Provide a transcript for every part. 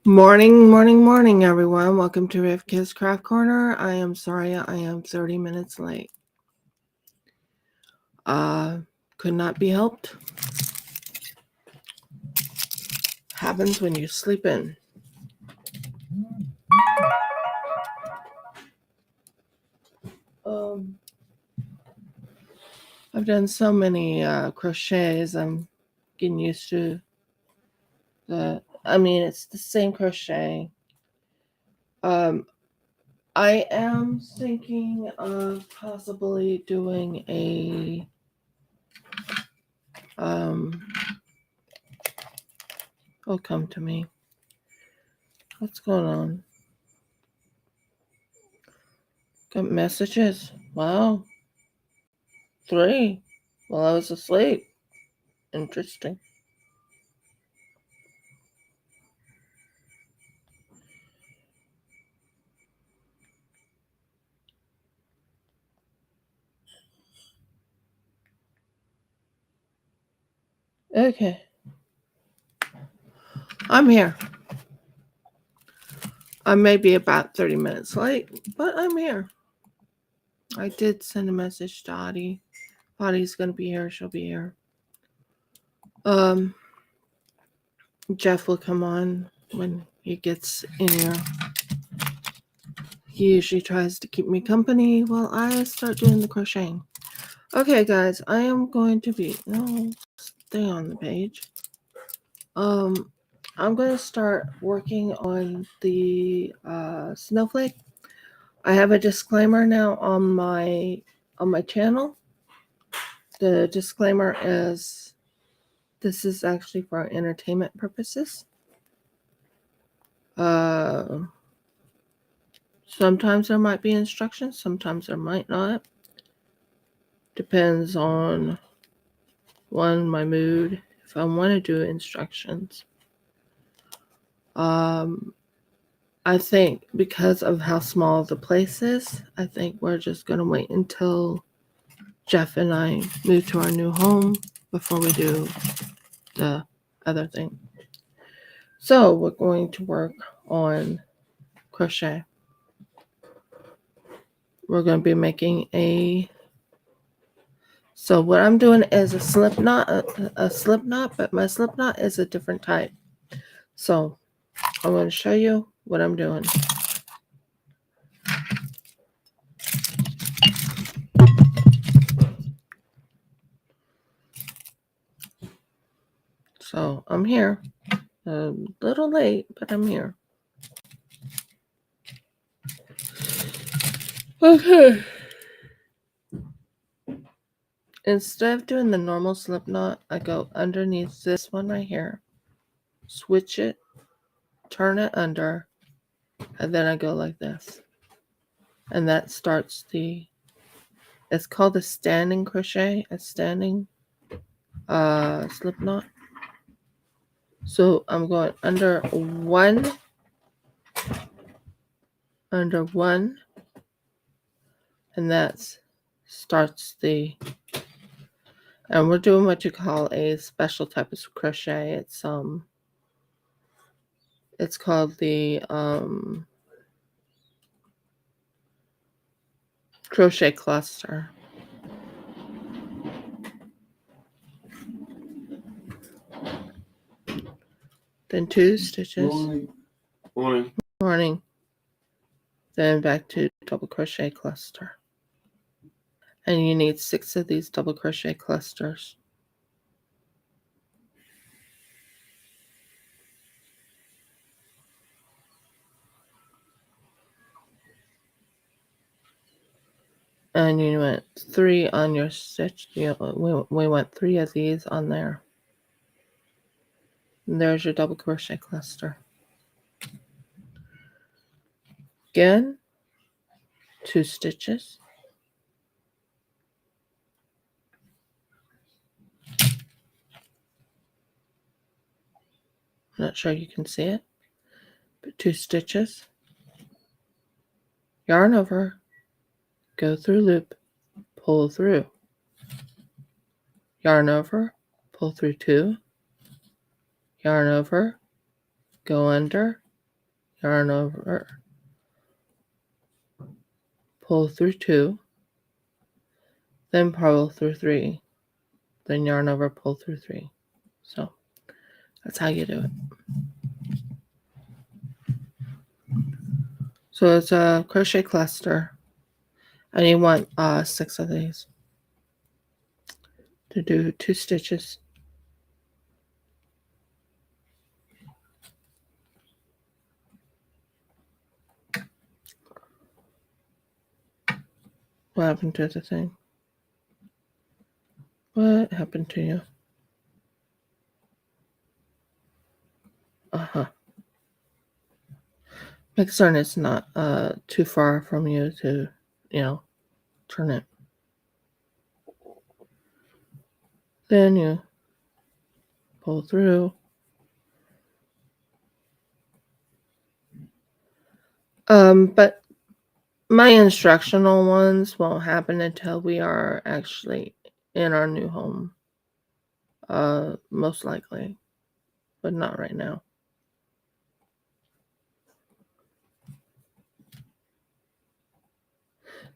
Morning, everyone. Welcome to Rivka's Craft Corner. I am sorry I am 30 minutes late. Could not be helped. Happens when you sleep in. I've done so many crochets. I'm getting used to it's the same crochet. I am thinking of possibly doing a oh, come to me. What's going on? Got messages? Wow. 3 while I was asleep. Interesting. Okay. I'm here. I may be about 30 minutes late, but I'm here. I did send a message to Audie. Audie's going to be here. She'll be here. Jeff will come on when he gets in here. He usually tries to keep me company while I start doing the crocheting. Okay, guys, I am going to be... No, stay on the page. I'm going to start working on the snowflake. I have a disclaimer now on my channel. The disclaimer is this is actually for entertainment purposes. Sometimes there might be instructions, sometimes there might not. Depends on my mood, if I want to do instructions. I think because of how small the place is, I think we're just going to wait until Jeff and I move to our new home before we do the other thing. So we're going to work on crochet. We're going to be making so what I'm doing is a slip knot, but my slip knot is a different type. So I'm going to show you what I'm doing. So I'm here. A little late, but I'm here. Okay. Instead of doing the normal slip knot, I go underneath this one right here, switch it, turn it under, and then I go like this. And that starts it's called a standing crochet, a standing slip knot. So I'm going under one, and that starts and we're doing what you call a special type of crochet. It's called the crochet cluster. Then 2 stitches. Morning. Then back to double crochet cluster. And you need 6 of these double crochet clusters. And you went 3 on your stitch. We went 3 of these on there. And there's your double crochet cluster. Again, 2 stitches. I'm not sure you can see it, but 2 stitches. Yarn over, go through loop, pull through. Yarn over, pull through 2. Yarn over, go under, yarn over, pull through 2, then purl through 3, then yarn over, pull through 3. So that's how you do it. So it's a crochet cluster, and you want 6 of these to do 2 stitches. What happened to the thing? What happened to you? Make certain it's not too far from you to, turn it. Then you pull through. But my instructional ones won't happen until we are actually in our new home. Most likely, but not right now.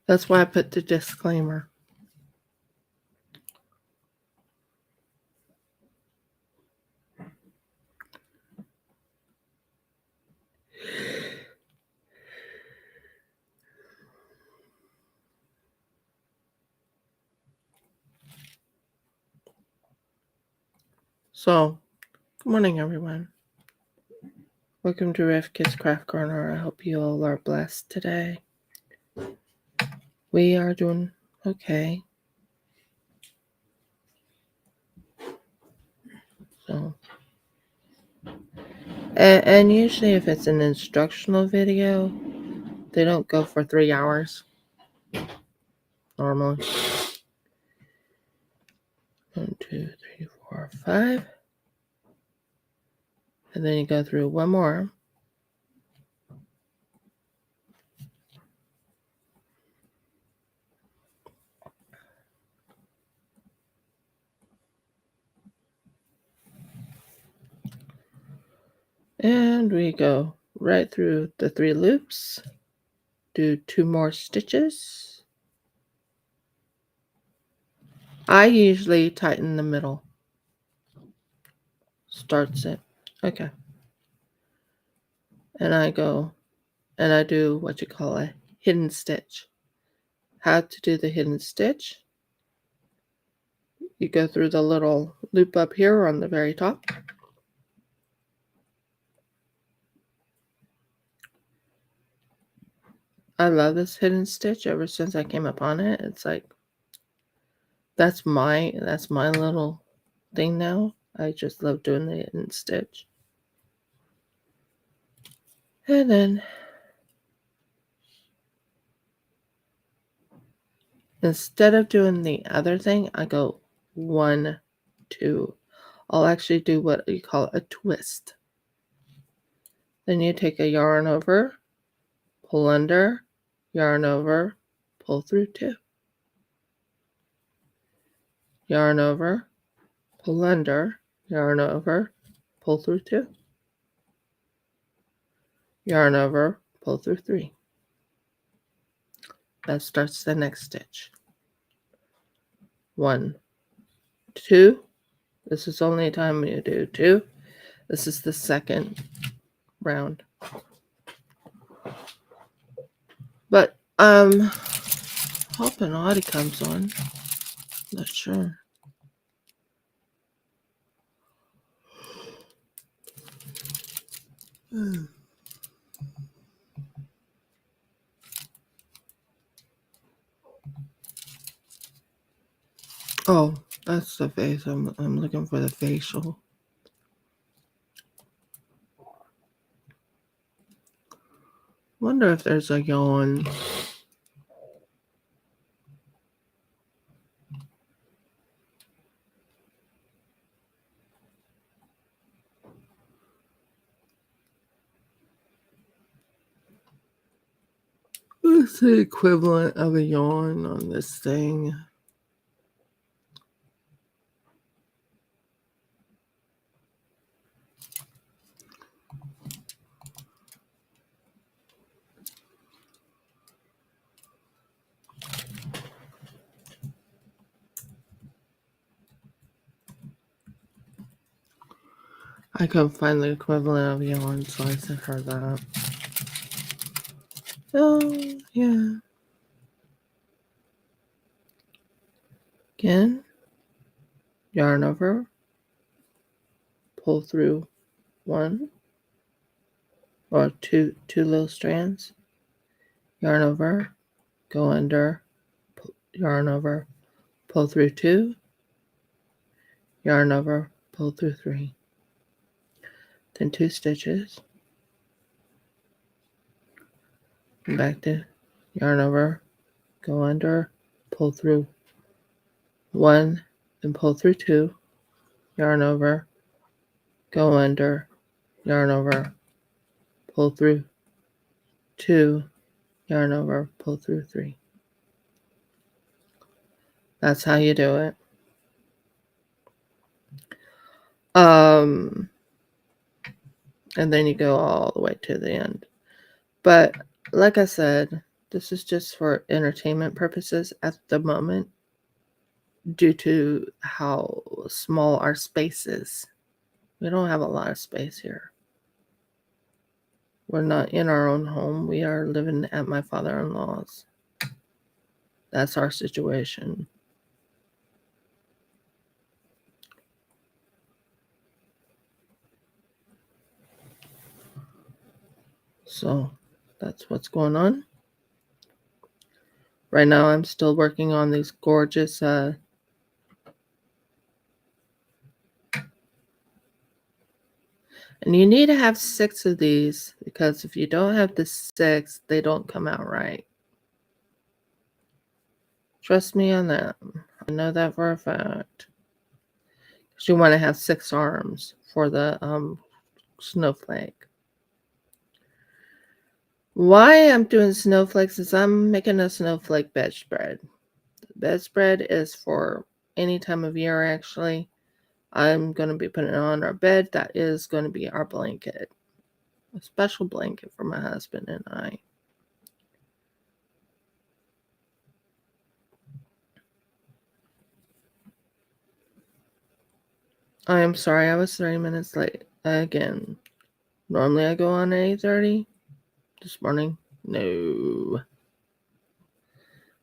That's why I put the disclaimer. So, good morning, everyone. Welcome to Riff Kids Craft Corner. I hope you all are blessed today. We are doing okay. So, and usually if it's an instructional video, they don't go for 3 hours. Normally. 1, 2, 3, 4, 5. And then you go through one more. And we go right through the 3 loops. Do 2 more stitches. I usually tighten the middle. Starts it. Okay. And I go and I do what you call a hidden stitch. How to do the hidden stitch? You go through the little loop up here on the very top. I love this hidden stitch ever since I came upon it. It's like that's my little thing now. I just love doing the hidden stitch. And then instead of doing the other thing, I go 1, 2. I'll actually do what you call a twist. Then you take a yarn over, pull under, yarn over, pull through 2. Yarn over, pull under, yarn over, pull through 2. Yarn over, pull through 3. That starts the next stitch. 1, 2. This is only time you do 2. This is the second round. But hoping Audie comes on. Not sure. Oh, that's the face. I'm looking for the facial. Wonder if there's a yawn. What's the equivalent of a yawn on this thing? I couldn't find the equivalent of yarn, so I sent her that. Oh, yeah. Again, yarn over, pull through one or two little strands, yarn over, go under, yarn over, pull through two, yarn over, pull through three, then 2 stitches, back to yarn over, go under, pull through one, then pull through two, yarn over, go under, yarn over, pull through two, yarn over, pull through three. That's how you do it. And then you go all the way to the end. But like I said, this is just for entertainment purposes at the moment due to how small our space is. We don't have a lot of space here. We're not in our own home. We are living at my father-in-law's. That's our situation. So that's what's going on. Right now I'm still working on these gorgeous and you need to have 6 of these because if you don't have the 6, they don't come out right. Trust me on that. I know that for a fact. Because you want to have 6 arms for the snowflake. Why I'm doing snowflakes is I'm making a snowflake bedspread. The bedspread is for any time of year, actually. I'm going to be putting it on our bed. That is going to be our blanket. A special blanket for my husband and I. I am sorry I was 30 minutes late. Again, normally I go on at 8:30. This morning, no.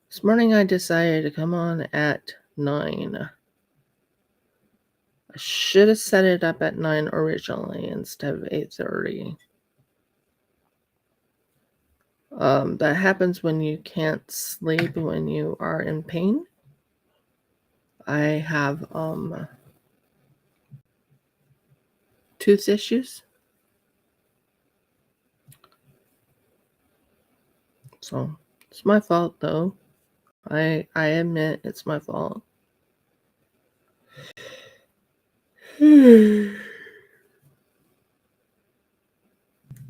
This morning I decided to come on at 9. I should have set it up at 9 originally instead of 8:30. That happens when you can't sleep when you are in pain. I have tooth issues. So it's my fault though. I admit it's my fault.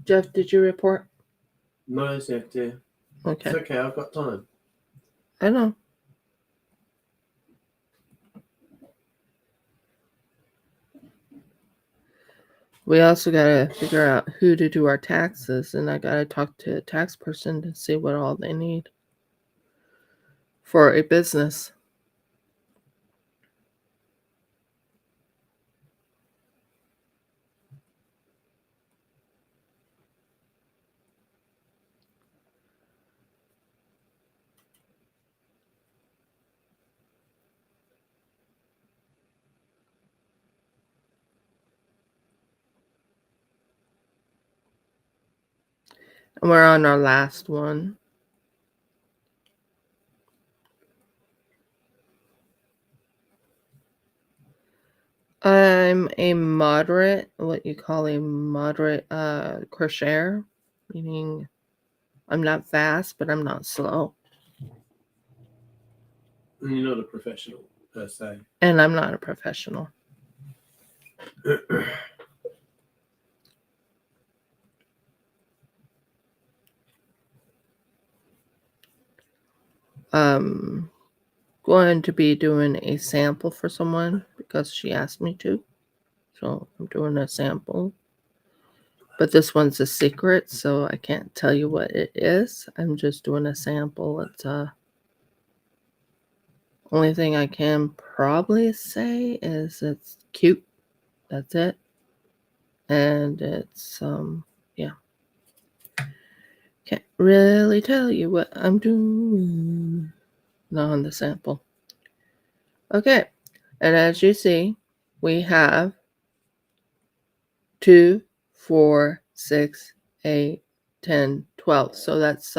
Jeff, did you report? No, Jeff, dear. Okay. It's okay, I've got time. I know. We also got to figure out who to do our taxes, and I got to talk to a tax person to see what all they need for a business. And we're on our last one. I'm a moderate, what you call a moderate crocheter, meaning I'm not fast, but I'm not slow. And you're not a professional, per se. And I'm not a professional. Going to be doing a sample for someone because she asked me to. So I'm doing a sample. But this one's a secret, so I can't tell you what it is. I'm just doing a sample. It's only thing I can probably say is it's cute. That's it. and it's yeah, can't really tell you what I'm doing. Not on the sample. Okay, and as you see, we have 2, 4, 6, 8, 10, 12. So that's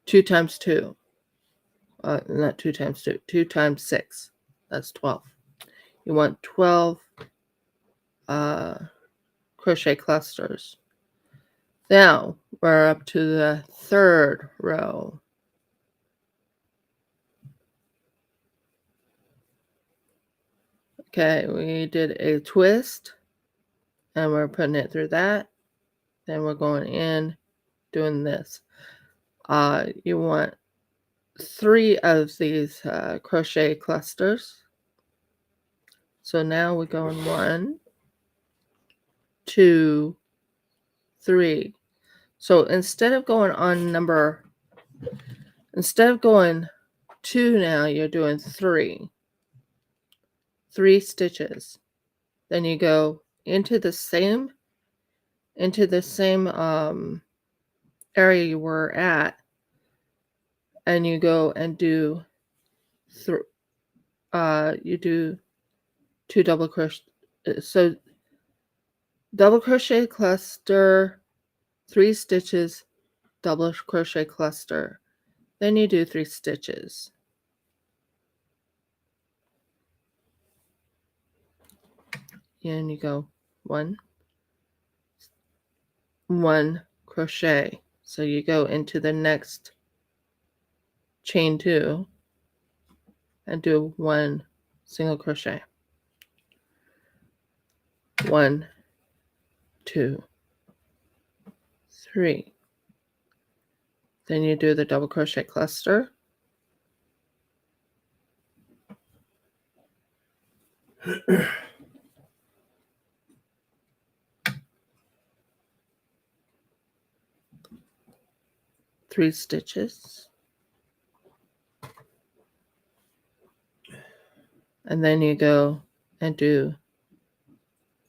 2 times 2. Not 2 times 2. 2 times 6. That's 12. You want 12 crochet clusters. Now we're up to the third row. Okay, we did a twist and we're putting it through that. Then we're going in doing this. You want 3 of these crochet clusters. So now we're going 1, 2, 3. So instead of going 2 now, you're doing 3. 3 stitches. Then you go into the same area you were at, and you go and do you do 2 double crochet. So double crochet cluster, 3 stitches, double crochet cluster. Then you do 3 stitches. And you go 1, 1 crochet. So you go into the next chain 2 and do 1 single crochet. 1, 2, 3. Then you do the double crochet cluster. Three stitches. And then you go and do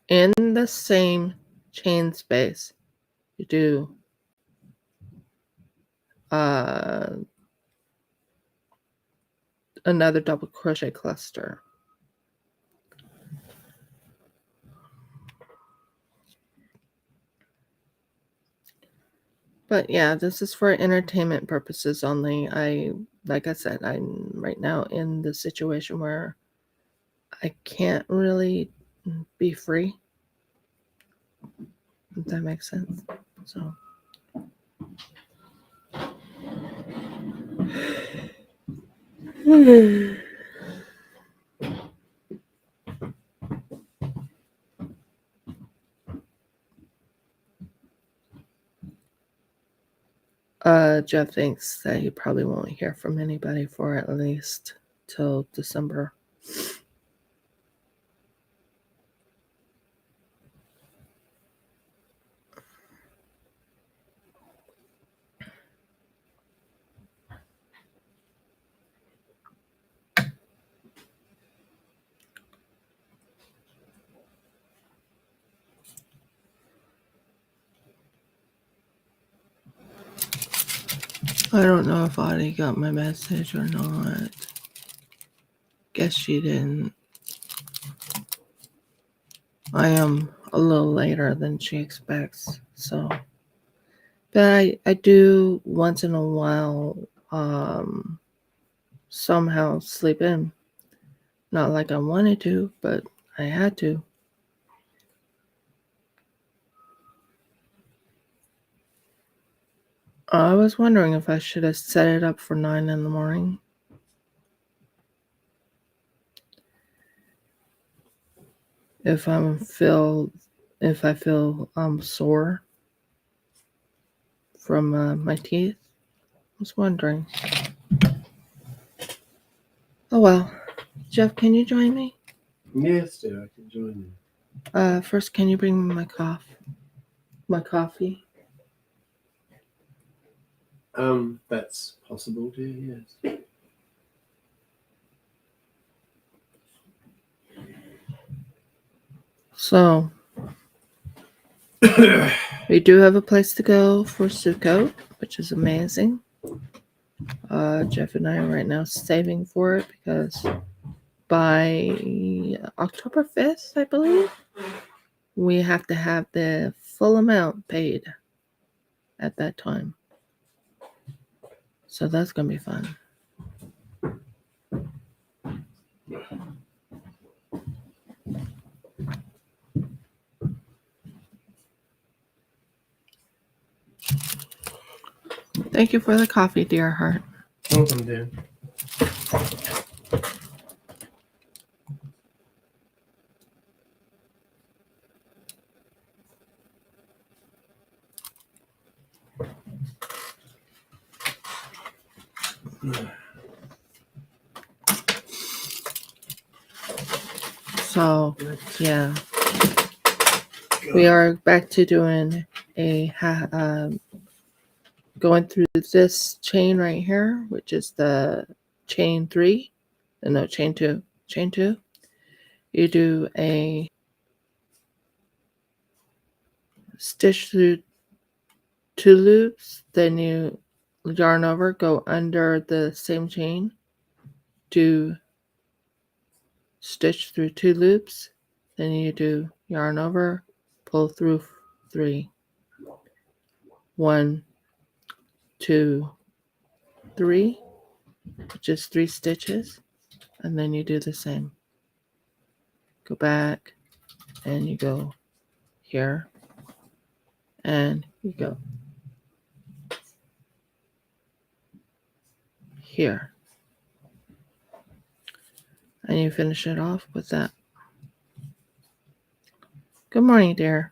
in the same chain space, you do another double crochet cluster. But yeah, this is for entertainment purposes only. Like I said, I'm right now in the situation where I can't really be free, if that makes sense. So Jeff thinks that he probably won't hear from anybody for at least till December. I don't know if Audie got my message or not. Guess she didn't. I am a little later than she expects, so. But I do once in a while somehow sleep in. Not like I wanted to, but I had to. I was wondering if I should have set it up for 9 in the morning. If I feel sore from my teeth. I was wondering. Oh well. Jeff, can you join me? Yes, dear, I can join you. First, can you bring me my coffee? That's possible, dear, yes. So, We do have a place to go for Sukkot, which is amazing. Jeff and I are right now saving for it because by October 5th, I believe, we have to have the full amount paid at that time. So that's going to be fun. Thank you for the coffee, dear heart. Welcome, dear. So, yeah. We are back to doing going through this chain right here, which is the chain 3. No, chain 2. Chain 2. You do a stitch through 2 loops, then you yarn over, go under the same chain, do stitch through 2 loops, then you do yarn over, pull through 3. 1, 2, 3, which is 3 stitches, and then you do the same. Go back and you go here and you go here, and you finish it off with that. Good morning, dear.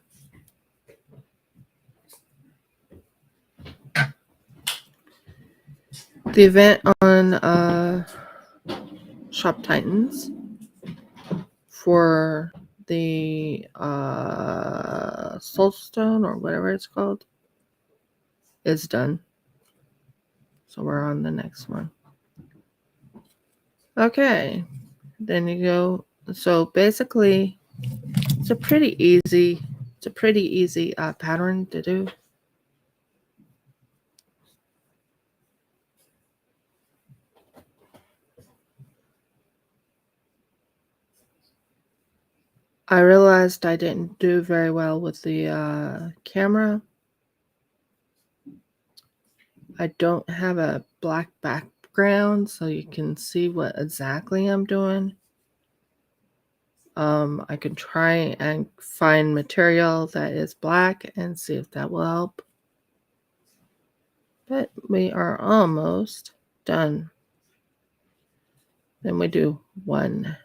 The event on Shop Titans for the Soulstone or whatever it's called is done. So we're on the next one. Okay. Then you go. So basically, it's a pretty easy pattern to do. I realized I didn't do very well with the camera. I don't have a black background so you can see what exactly I'm doing. I can try and find material that is black and see if that will help. But we are almost done. Then we do 1,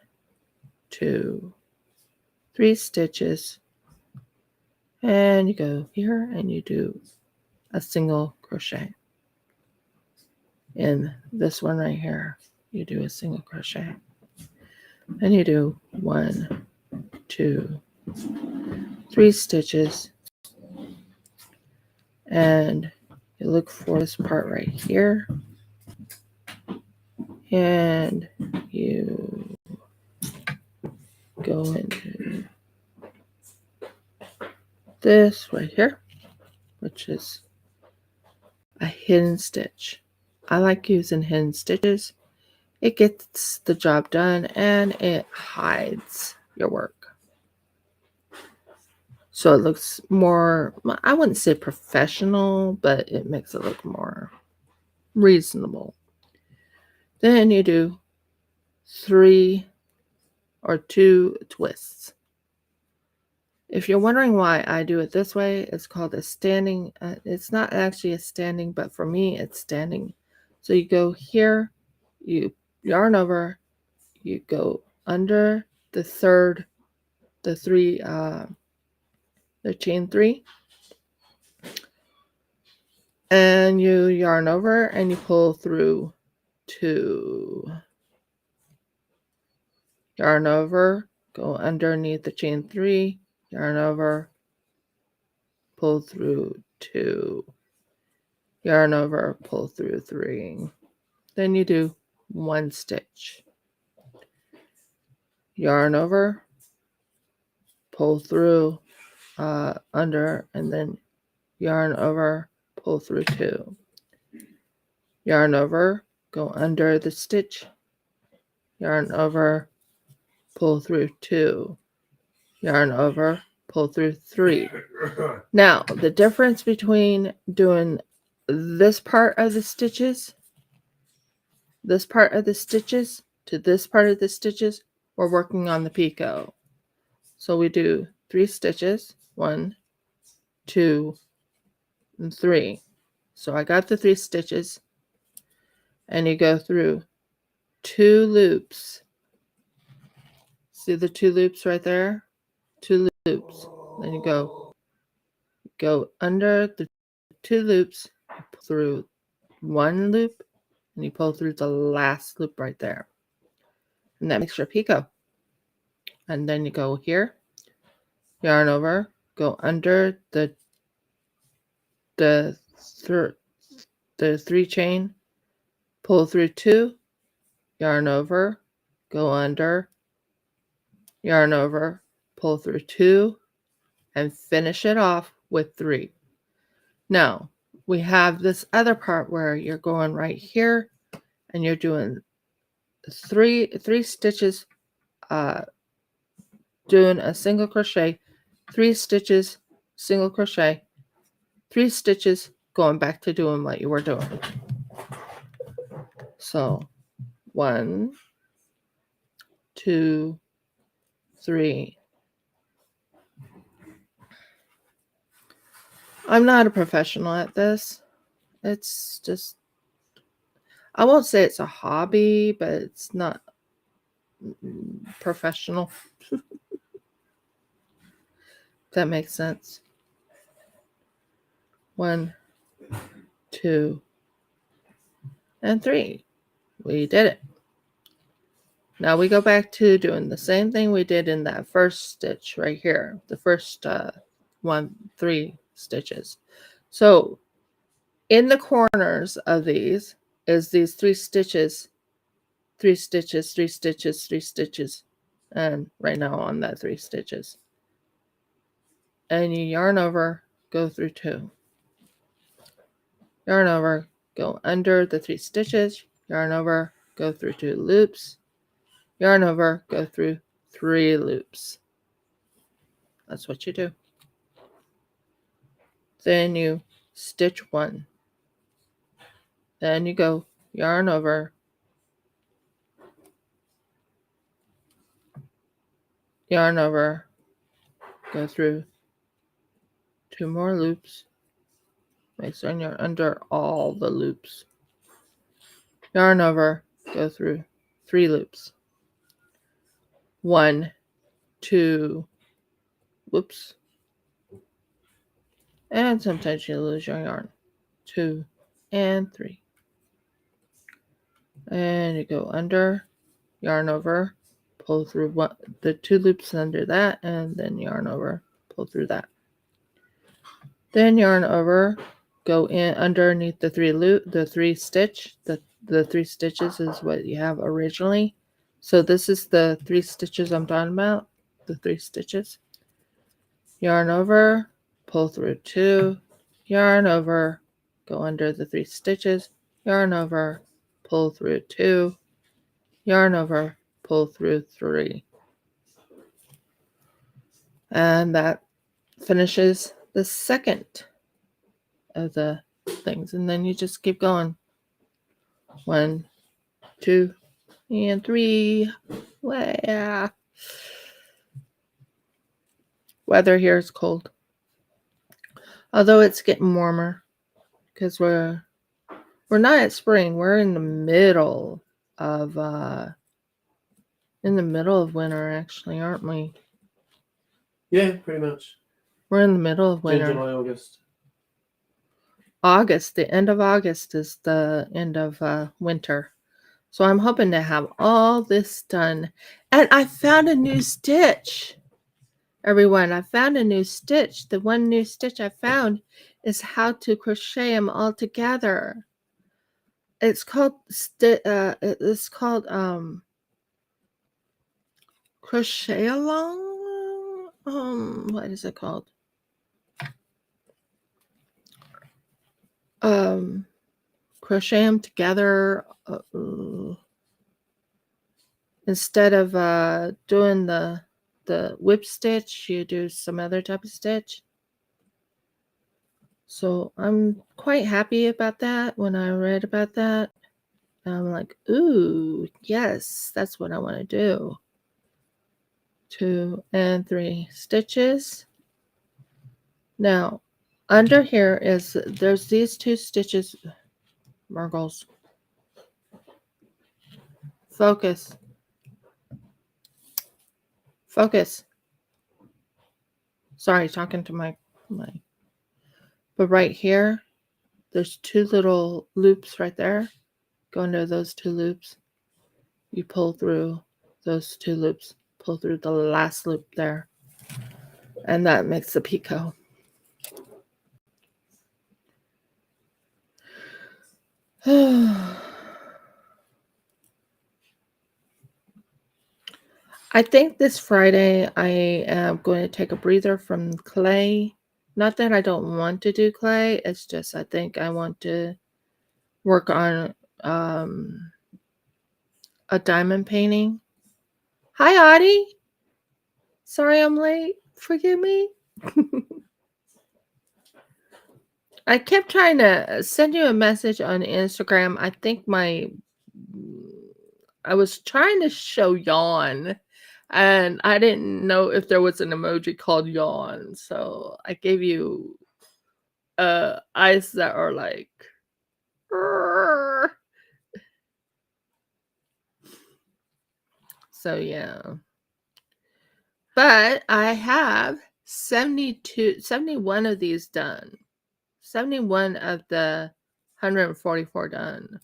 2, 3 stitches. And you go here and you do a single crochet. In this one right here, you do a single crochet. Then you do 1, 2, 3 stitches. And you look for this part right here. And you go into this right here, which is a hidden stitch. I like using hidden stitches. It gets the job done and it hides your work. So it looks more, I wouldn't say professional, but it makes it look more reasonable. Then you do 3 or 2 twists. If you're wondering why I do it this way, it's called a standing. It's not actually a standing, but for me, it's standing. So you go here, you yarn over, you go under the chain 3, and you yarn over and you pull through 2. Yarn over, go underneath the chain 3, yarn over, pull through 2. Yarn over, pull through 3. Then you do 1 stitch. Yarn over, pull through, under, and then yarn over, pull through 2. Yarn over, go under the stitch, yarn over, pull through 2. Yarn over, pull through 3. Now, the difference between doing this part of the stitches, to this part of the stitches, we're working on the picot. So we do 3 stitches, 1, 2, and 3. So I got the 3 stitches, and you go through 2 loops. See the 2 loops right there? 2 loops. Then you go under the 2 loops, through 1 loop, and you pull through the last loop right there. And that makes your picot. And then you go here, yarn over, go under the 3 chain, pull through 2, yarn over, go under, yarn over, pull through 2, and finish it off with 3. Now, we have this other part where you're going right here, and you're doing 3 stitches, doing a single crochet, 3 stitches, single crochet, 3 stitches, going back to doing what you were doing. So 1, 2, 3. I'm not a professional at this. It's just, I won't say it's a hobby, but it's not professional. If that makes sense. 1, 2, and 3. We did it. Now we go back to doing the same thing we did in that first stitch right here, the first 3 stitches. So in the corners of these is these 3 stitches, 3 stitches, 3 stitches, 3 stitches, and right now on that 3 stitches. And you yarn over, go through 2. Yarn over, go under the 3 stitches, yarn over, go through 2 loops, yarn over, go through 3 loops. That's what you do. Then you stitch 1. Then you go yarn over, yarn over, go through 2 more loops. Make sure you're under all the loops. Yarn over, go through 3 loops. 1, 2, whoops. And sometimes you lose your yarn. 2 and 3. And you go under, yarn over, pull through the 2 loops under that, and then yarn over, pull through that. Then yarn over, go in underneath the 3 stitch. The 3 stitches is what you have originally. So this is the 3 stitches I'm talking about, the 3 stitches. Yarn over, pull through 2, yarn over, go under the 3 stitches, yarn over, pull through 2, yarn over, pull through 3. And that finishes the second of the things. And then you just keep going. 1, 2, and 3. Well, weather here is cold. Although it's getting warmer because we're not at spring. We're in the middle of winter, actually, aren't we? Yeah, pretty much. We're in the middle of winter. July, August. August, the end of August is the end of winter. So I'm hoping to have all this done. And I found a new stitch. Everyone, I found a new stitch. The one new stitch I found is how to crochet them all together. It's called crochet along. What is it called? crochet them together. Instead of doing the whip stitch, you do some other type of stitch. So I'm quite happy about that. When I read about that, I'm like, ooh, yes, that's what I want to do. 2 and 3 stitches. Now, under here there's these 2 stitches. Margles. Focus. Focus. Sorry, talking to my. But right here, there's 2 little loops right there. Go into those 2 loops. You pull through those 2 loops. Pull through the last loop there. And that makes the picot. I think this Friday I am going to take a breather from clay. Not that I don't want to do clay. It's just I think I want to work on a diamond painting. Hi, Audie. Sorry I'm late. Forgive me. I kept trying to send you a message on Instagram. I think I was trying to show yawn, and I didn't know if there was an emoji called yawn. So I gave you eyes that are like, "Rrr." So yeah. But I have 71 of these done. 71 of the 144 done,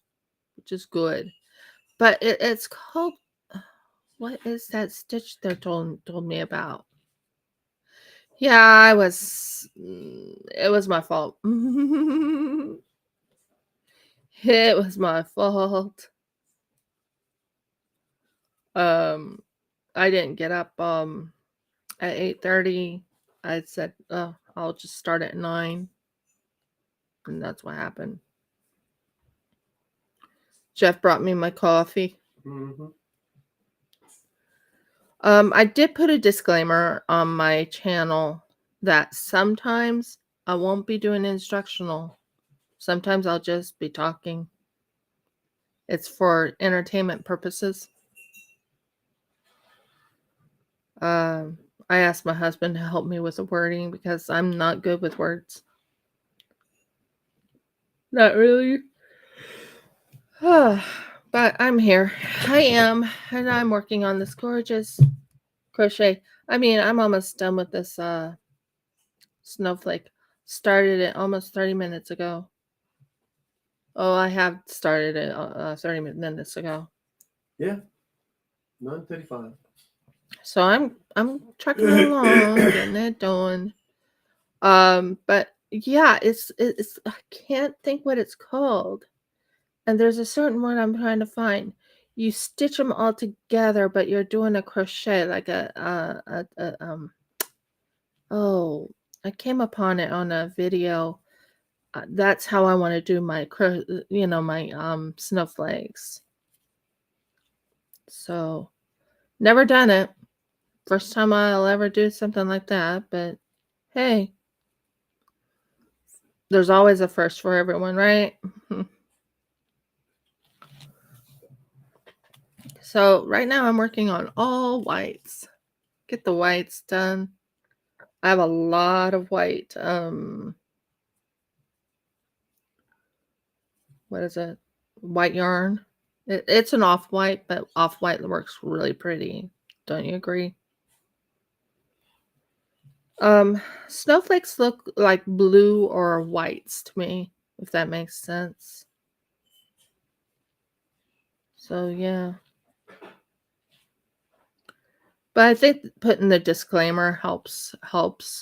which is good. But it's called, what is that stitch they told me about? Yeah, it was my fault. It was my fault. I didn't get up at 8:30. I said, oh, I'll just start at 9. And that's what happened. Jeff brought me my coffee. Mm-hmm. I did put a disclaimer on my channel that sometimes I won't be doing instructional. Sometimes I'll just be talking. It's for entertainment purposes. I asked my husband to help me with the wording because I'm not good with words. Not really. But I'm here. I am. And I'm working on this gorgeous crochet. I mean, I'm almost done with this snowflake. Started it almost 30 minutes ago. Oh, I have started it 30 minutes ago. Yeah. 9:35. So I'm trucking along, getting it done. But yeah, it's I can't think what it's called. And there's a certain word I'm trying to find. You stitch them all together, but you're doing a crochet like oh, I came upon it on a video. That's how I want to do my my snowflakes. So never done it. First time I'll ever do something like that, but hey, there's always a first for everyone, right? So right now I'm working on all whites. Get the whites done. I have a lot of white. What is it? White yarn. It's an off-white, but off-white works really pretty. Don't you agree? Snowflakes look like blue or whites to me, if that makes sense. So yeah. But I think putting the disclaimer helps helps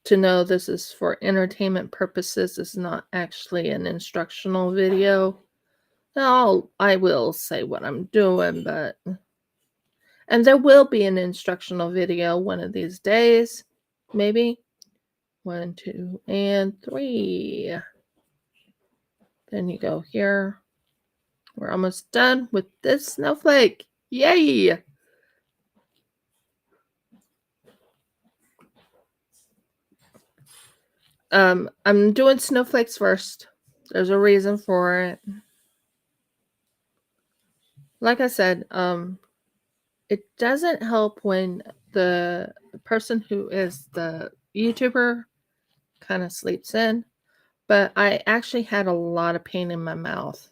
to know this is for entertainment purposes. It's not actually an instructional video. I will say what I'm doing, and there will be an instructional video one of these days, maybe. 1, 2, and 3. Then you go here. We're almost done with this snowflake. Yay! I'm doing snowflakes first. There's a reason for it. Like I said, it doesn't help when the person who is the YouTuber kind of sleeps in, but I actually had a lot of pain in my mouth.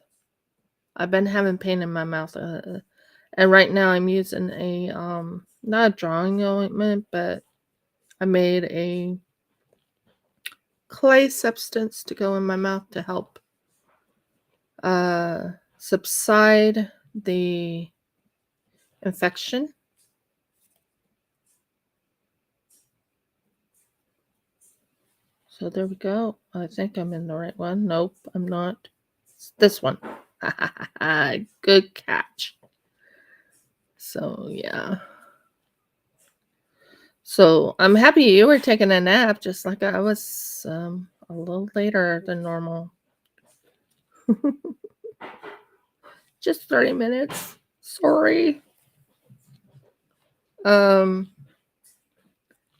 I've been having pain in my mouth, and right now I'm using a not a drawing ointment, but I made a clay substance to go in my mouth to help subside the infection. So there we go. I think I'm in the right one. Nope, I'm not. It's this one. Good catch. So yeah. So I'm happy you were taking a nap, just like I was a little later than normal. Just 30 minutes. Sorry. But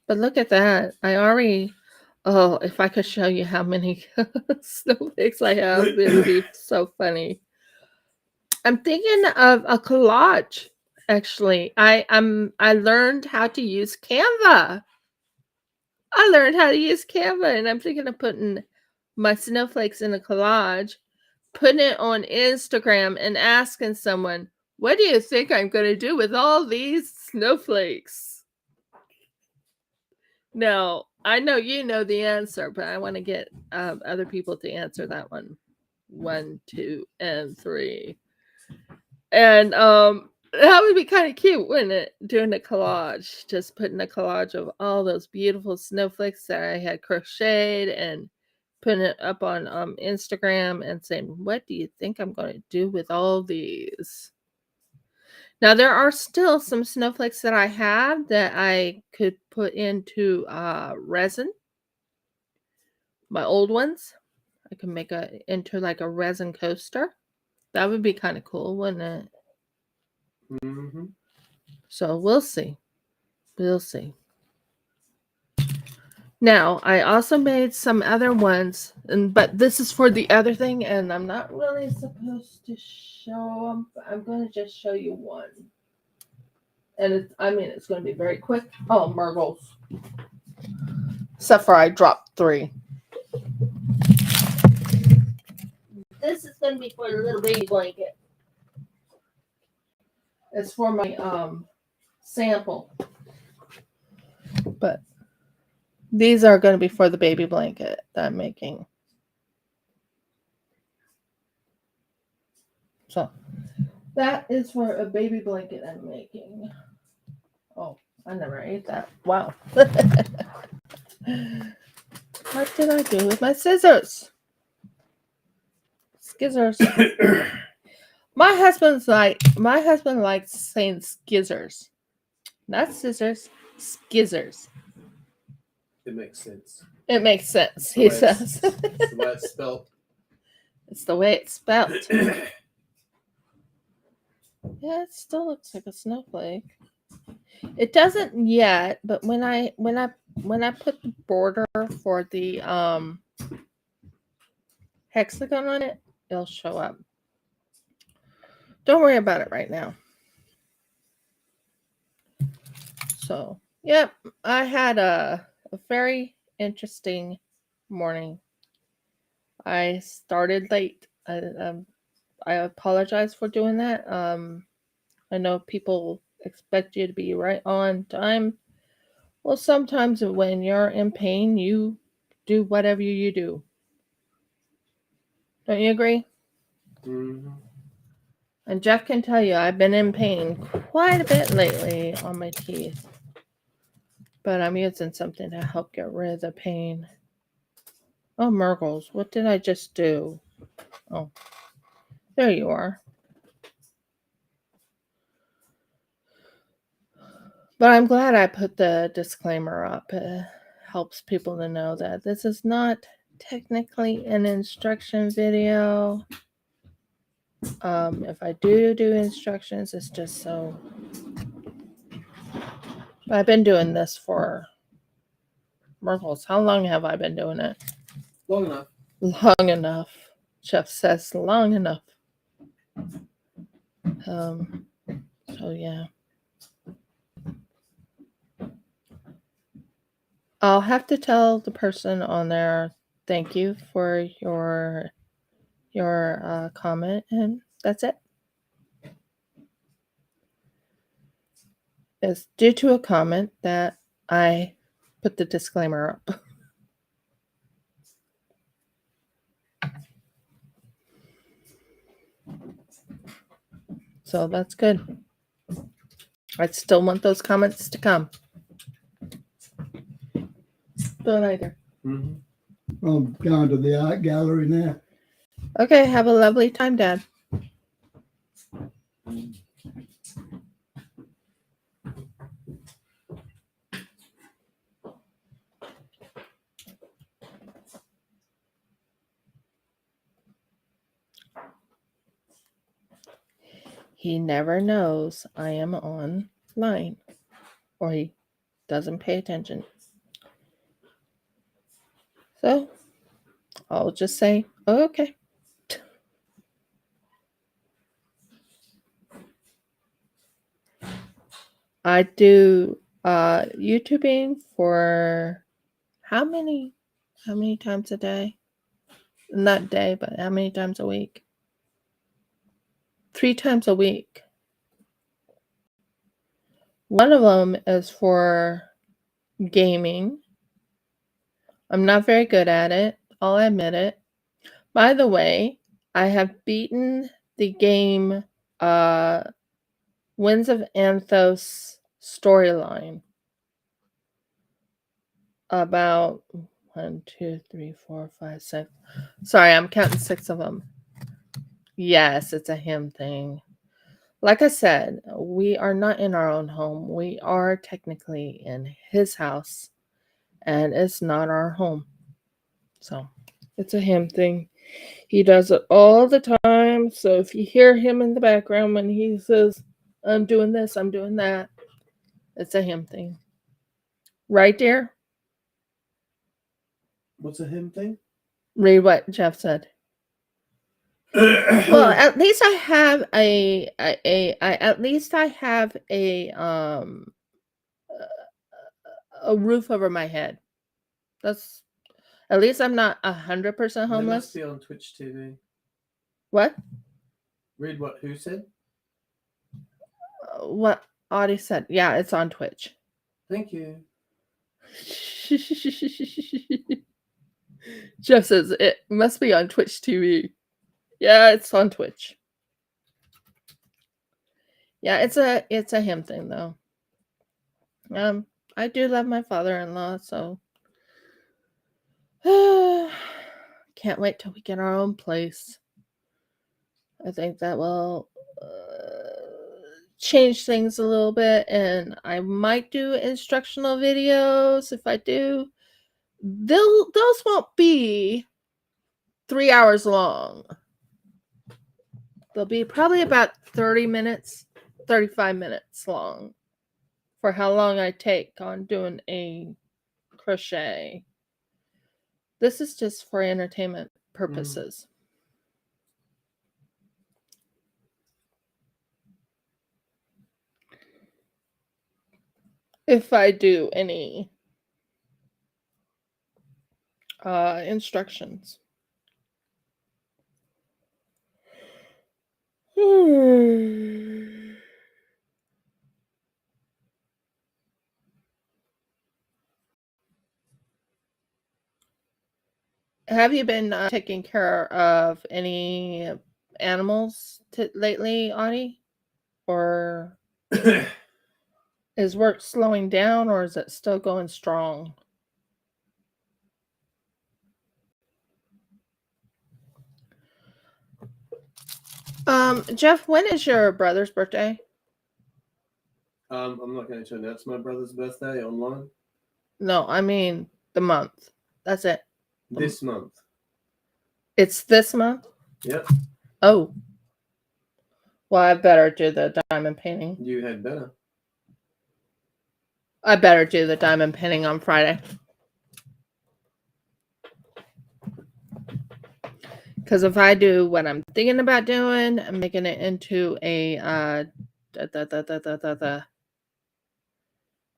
look at that. I already, oh, if I could show you how many snowflakes I have, it would be so funny. I'm thinking of a collage. Actually, I learned how to use Canva. I learned how to use Canva, and I'm thinking of putting my snowflakes in a collage, putting it on Instagram, and asking someone, "What do you think I'm going to do with all these snowflakes?" Now, I know you know the answer, but I want to get other people to answer that one. 1, 2, and 3. And that would be kind of cute, wouldn't it? Doing a collage, just putting a collage of all those beautiful snowflakes that I had crocheted and putting it up on Instagram and saying, "What do you think I'm going to do with all these?" Now, there are still some snowflakes that I have that I could put into resin. My old ones, I can make into like a resin coaster. That would be kind of cool, wouldn't it? Mm-hmm. So we'll see. We'll see. Now, I also made some other ones, but this is for the other thing, and I'm not really supposed to show them. But I'm going to just show you one. And it's going to be very quick. Oh, Murgles. Except for I dropped 3. This is going to be for the little baby blanket. It's for my sample. But these are going to be for the baby blanket that I'm making. So that is for a baby blanket I'm making. Oh, I never ate that. Wow. What did I do with my scissors? Skizzers. My husband likes saying skizzers. Not scissors, skizzers. It makes sense. It makes sense, he says. It's the way it's spelled. It's the way it's spelled. Yeah, it still looks like a snowflake. It doesn't yet, but when I put the border for the hexagon on it, it'll show up. Don't worry about it right now. So, yep, I had a very interesting morning. I started late. I apologize for doing that. I know people expect you to be right on time. Well, sometimes when you're in pain, you do whatever you do. Don't you agree? Mm-hmm. And Jeff can tell you I've been in pain quite a bit lately on my teeth. But I'm using something to help get rid of the pain. Oh, Murgles, what did I just do? Oh, there you are. But I'm glad I put the disclaimer up. helps people to know that this is not technically an instruction video. If I do instructions, it's just so. I've been doing this for Merkles. How long have I been doing it? Long enough. Long enough. Chef says long enough. So yeah. I'll have to tell the person on there thank you for your comment, and that's it. It's due to a comment that I put the disclaimer up. So that's good. I still want those comments to come. Don't either. Mm-hmm. I'm going to the art gallery now. Okay, have a lovely time, Dad. He never knows I am online, or he doesn't pay attention. So I'll just say, oh, okay. I do YouTubing for how many times a day? Not day, but how many times a week? 3 times a week. One of them is for gaming. I'm not very good at it. I'll admit it. By the way, I have beaten the game Winds of Anthos storyline about 1, 2, 3, 4, 5, 6. Sorry, I'm counting 6 of them. Yes, it's a him thing. Like I said, we are not in our own home. We are technically in his house, and it's not our home. So it's a him thing. He does it all the time. So if you hear him in the background when he says, I'm doing this, I'm doing that, it's a him thing. Right, dear? What's a him thing? Read what Jeff said. Well, at least I have a roof over my head. That's at least I'm not 100% They homeless. must be on Twitch TV. What? Read what? Who said? What Audie said. Yeah, it's on Twitch. Thank you. Jeff says it must be on Twitch TV. Yeah, it's on Twitch. Yeah, it's a him thing though. I do love my father-in-law, so can't wait till we get our own place. I think that will change things a little bit, and I might do instructional videos. If I do, those won't be 3 hours long. They'll be probably about 30 minutes, 35 minutes long for how long I take on doing a crochet. This is just for entertainment purposes. If I do any instructions. Have you been taking care of any animals lately, Audie? Or is work slowing down, or is it still going strong? Jeff, when is your brother's birthday? I'm not going to announce my brother's birthday online. No, I mean The month. That's it. This month. It's this month? Yep. Oh. Well, I better do the diamond painting. You had better. I better do the diamond painting on Friday. Because if I do what I'm thinking about doing, I'm making it into a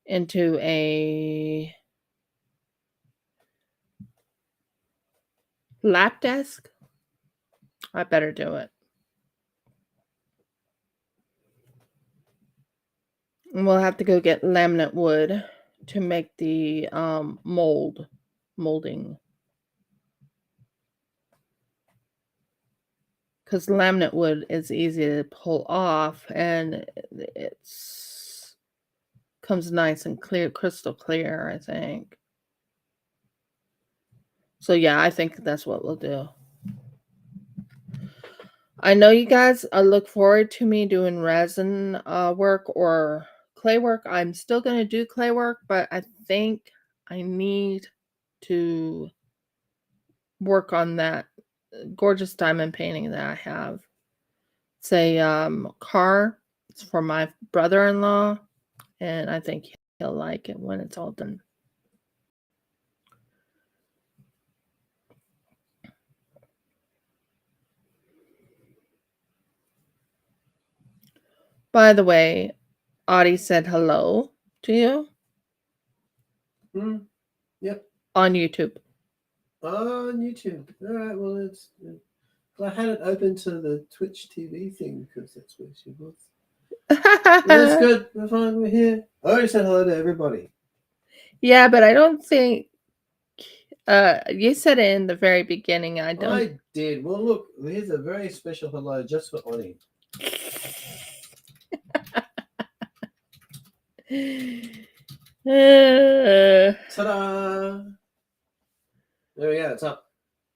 into a lap desk, I better do it. And we'll have to go get laminate wood to make the molding. Because laminate wood is easy to pull off and it's comes nice and clear, crystal clear, I think. So yeah, I think that's what we'll do. I know you guys look forward to me doing resin work or clay work. I'm still going to do clay work, but I think I need to work on that gorgeous diamond painting that I have. It's a car. It's for my brother-in-law, and I think he'll like it when it's all done. By the way, Audie said hello to you. Yep. On YouTube. On YouTube. All right. Well, it's. I had it open to the Twitch TV thing because that's where she was. That's good. We're fine. We're here. I already said hello to everybody. Yeah, but I don't think you said it in the very beginning. I don't. I did. Well, look. Here's a very special hello just for Oni. Ta-da! There we go. It's up,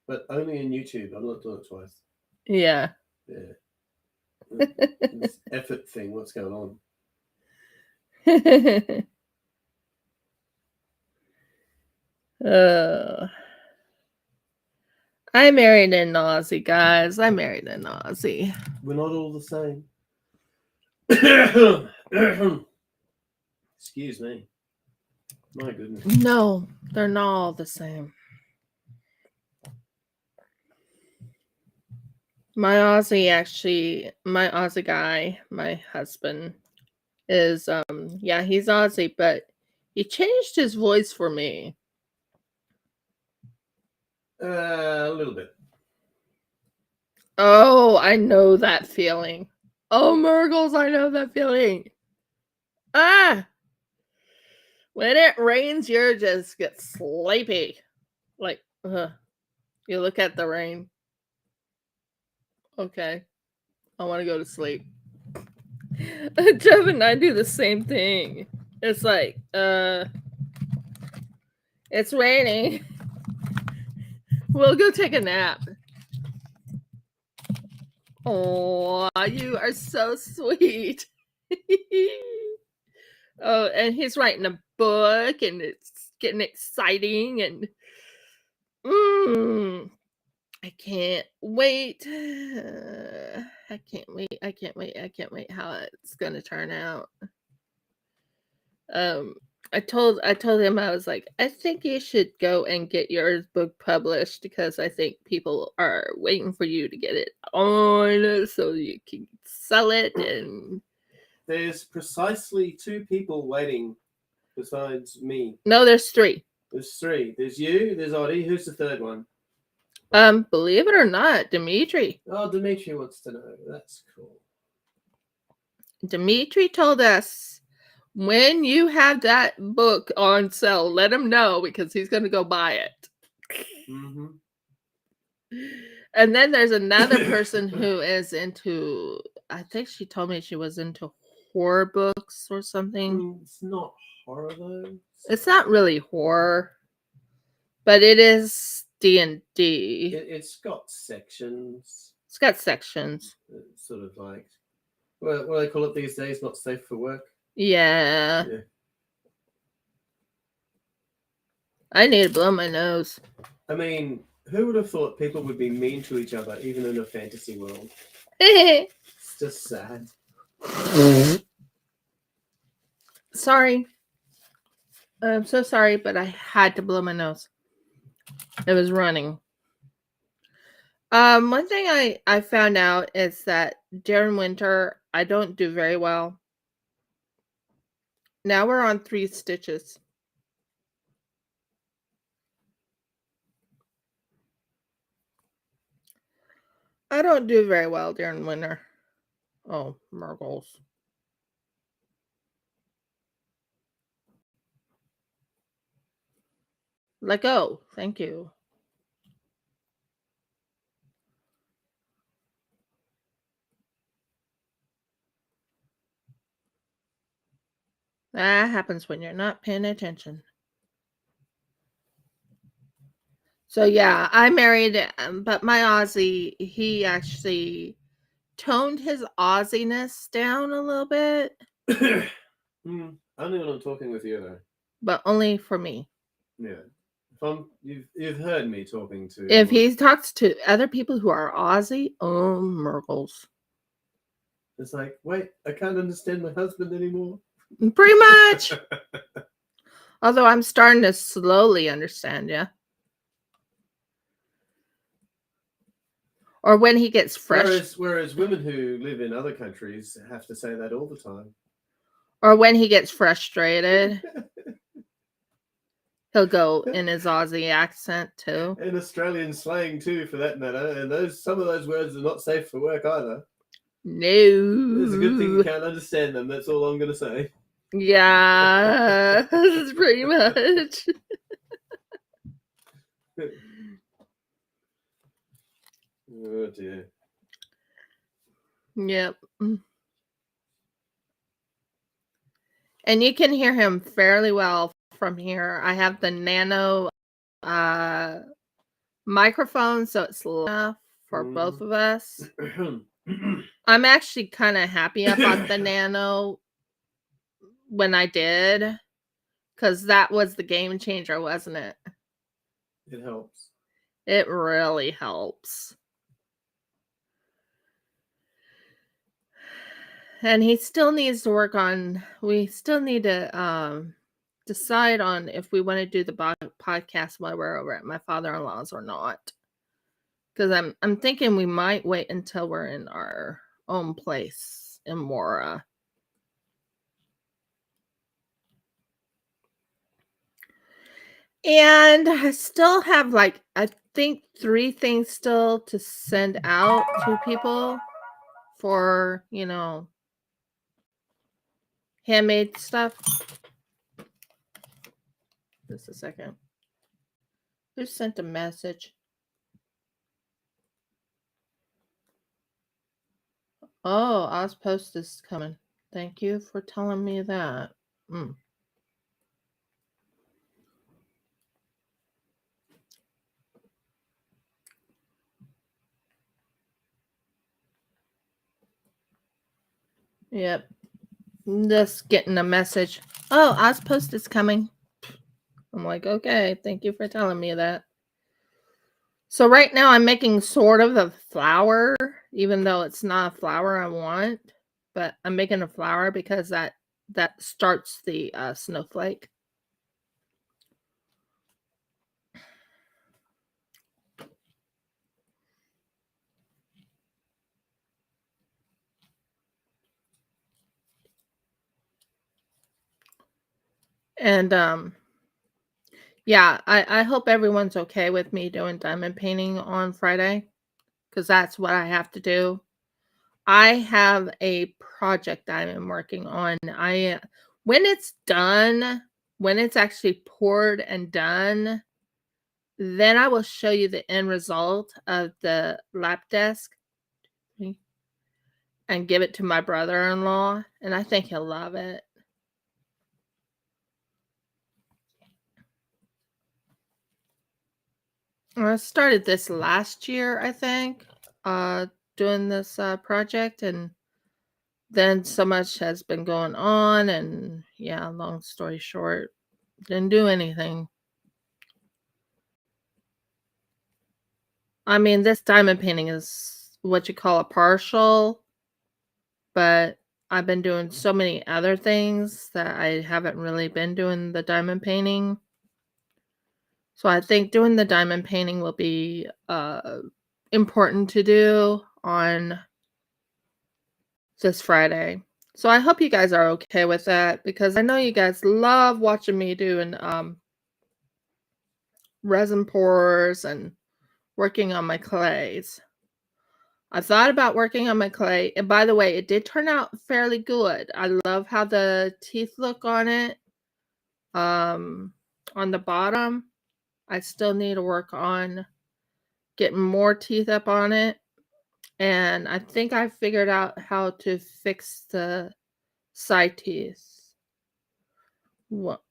but only in YouTube. I'm not doing it twice. Yeah. Yeah. This effort thing. What's going on? I married an Aussie, guys. I married an Aussie. We're not all the same. Excuse me. My goodness. No, they're not all the same. My Aussie guy, my husband, is yeah, he's Aussie, but he changed his voice for me. A little bit. Oh, I know that feeling. Oh, Murgles, I know that feeling. Ah! When it rains, you just get sleepy. Like, you look at the rain. Okay. I want to go to sleep. Jeff and I do the same thing. It's like, it's raining. We'll go take a nap. Oh, you are so sweet. Oh, and he's writing a book and it's getting exciting and I can't wait. I can't wait how it's gonna turn out. I told him, I was like, I think you should go and get your book published because I think people are waiting for you to get it on so you can sell it. And there's precisely 2 people waiting besides me. No, there's 3. There's 3. There's you, there's Audie. Who's the 3rd one? Believe it or not, Dimitri. Oh, Dimitri wants to know. That's cool. Dimitri told us, when you have that book on sale, let him know because he's going to go buy it. Mm-hmm. And then there's another person who is into, I think she told me she was into horror books or something. It's not horror though. It's not really horror, but it is D&D. It's got sections. It's got sections. It's sort of like, what do they call it these days? Not safe for work. Yeah. I need to blow my nose. I mean, who would have thought people would be mean to each other, even in a fantasy world? Sorry. It's just sad. I'm so sorry, but I had to blow my nose. It was running. One thing I found out is that during winter, I don't do very well. Now we're on 3 stitches. I don't do very well during winter. Oh, Murgles. Let go. Thank you. That happens when you're not paying attention. So yeah, I married, but my Aussie, he actually toned his Aussiness down a little bit, Only when I'm talking with you, though. but only for me. Yeah. You've heard me talking to. If he talks to other people who are Aussie, oh, Murgles. It's like, wait, I can't understand my husband anymore. Pretty much. Although I'm starting to slowly understand, yeah. Or when he gets fresh. Whereas women who live in other countries have to say that all the time. Or when he gets frustrated. He'll go in his Aussie accent too. And Australian slang too, for that matter. And some of those words are not safe for work either. No. It's a good thing you can't understand them. That's all I'm going to say. Yeah, that's pretty much. Oh dear. Yep. And you can hear him fairly well from here. I have the nano microphone, so it's loud enough for both of us. I'm actually kind of happy I bought the nano when I did, because that was the game changer, wasn't it? It helps. It really helps. And he still needs to work on, we still need to decide on if we want to do the podcast while we're over at my father-in-law's or not. Because I'm thinking we might wait until we're in our own place in Mora. And I still have I think 3 things still to send out to people for, handmade stuff. Just a second. Who sent a message? Oh, Ozpost is coming. Thank you for telling me that. Yep. Just getting a message. Oh, Ozpost is coming. I'm like, okay, thank you for telling me that. So right now I'm making sort of a flower, even though it's not a flower I want, but I'm making a flower because that starts the snowflake. And yeah, I hope everyone's okay with me doing diamond painting on Friday, because that's what I have to do. I have a project I'm working on. When it's done, when it's actually poured and done, then I will show you the end result of the lap desk and give it to my brother-in-law, and I think he'll love it. I started this last year, I think, doing this project, and then so much has been going on, and yeah, long story short, didn't do anything. I mean, this diamond painting is what you call a partial, but I've been doing so many other things that I haven't really been doing the diamond painting. So I think doing the diamond painting will be important to do on this Friday. So I hope you guys are okay with that, because I know you guys love watching me doing resin pours and working on my clays. I thought about working on my clay, and by the way, it did turn out fairly good. I love how the teeth look on it. On the bottom, I still need to work on getting more teeth up on it. And I think I figured out how to fix the side teeth. What?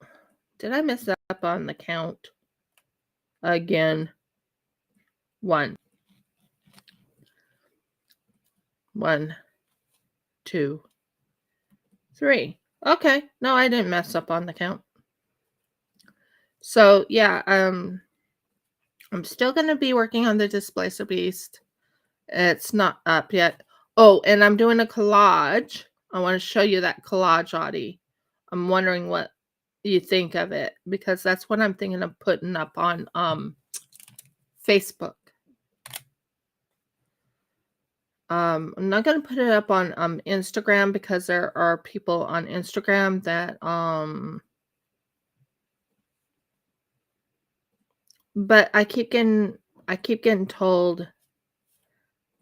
Did I mess up on the count? Again. 1. 1, 2, 3. Okay. No, I didn't mess up on the count. So yeah, I'm still gonna be working on the Displacer Beast. It's not up yet. Oh, and I'm doing a collage. I want to show you that collage, Audie. I'm wondering what you think of it, because that's what I'm thinking of putting up on Facebook. I'm not gonna put it up on Instagram, because there are people on Instagram that but I keep getting told,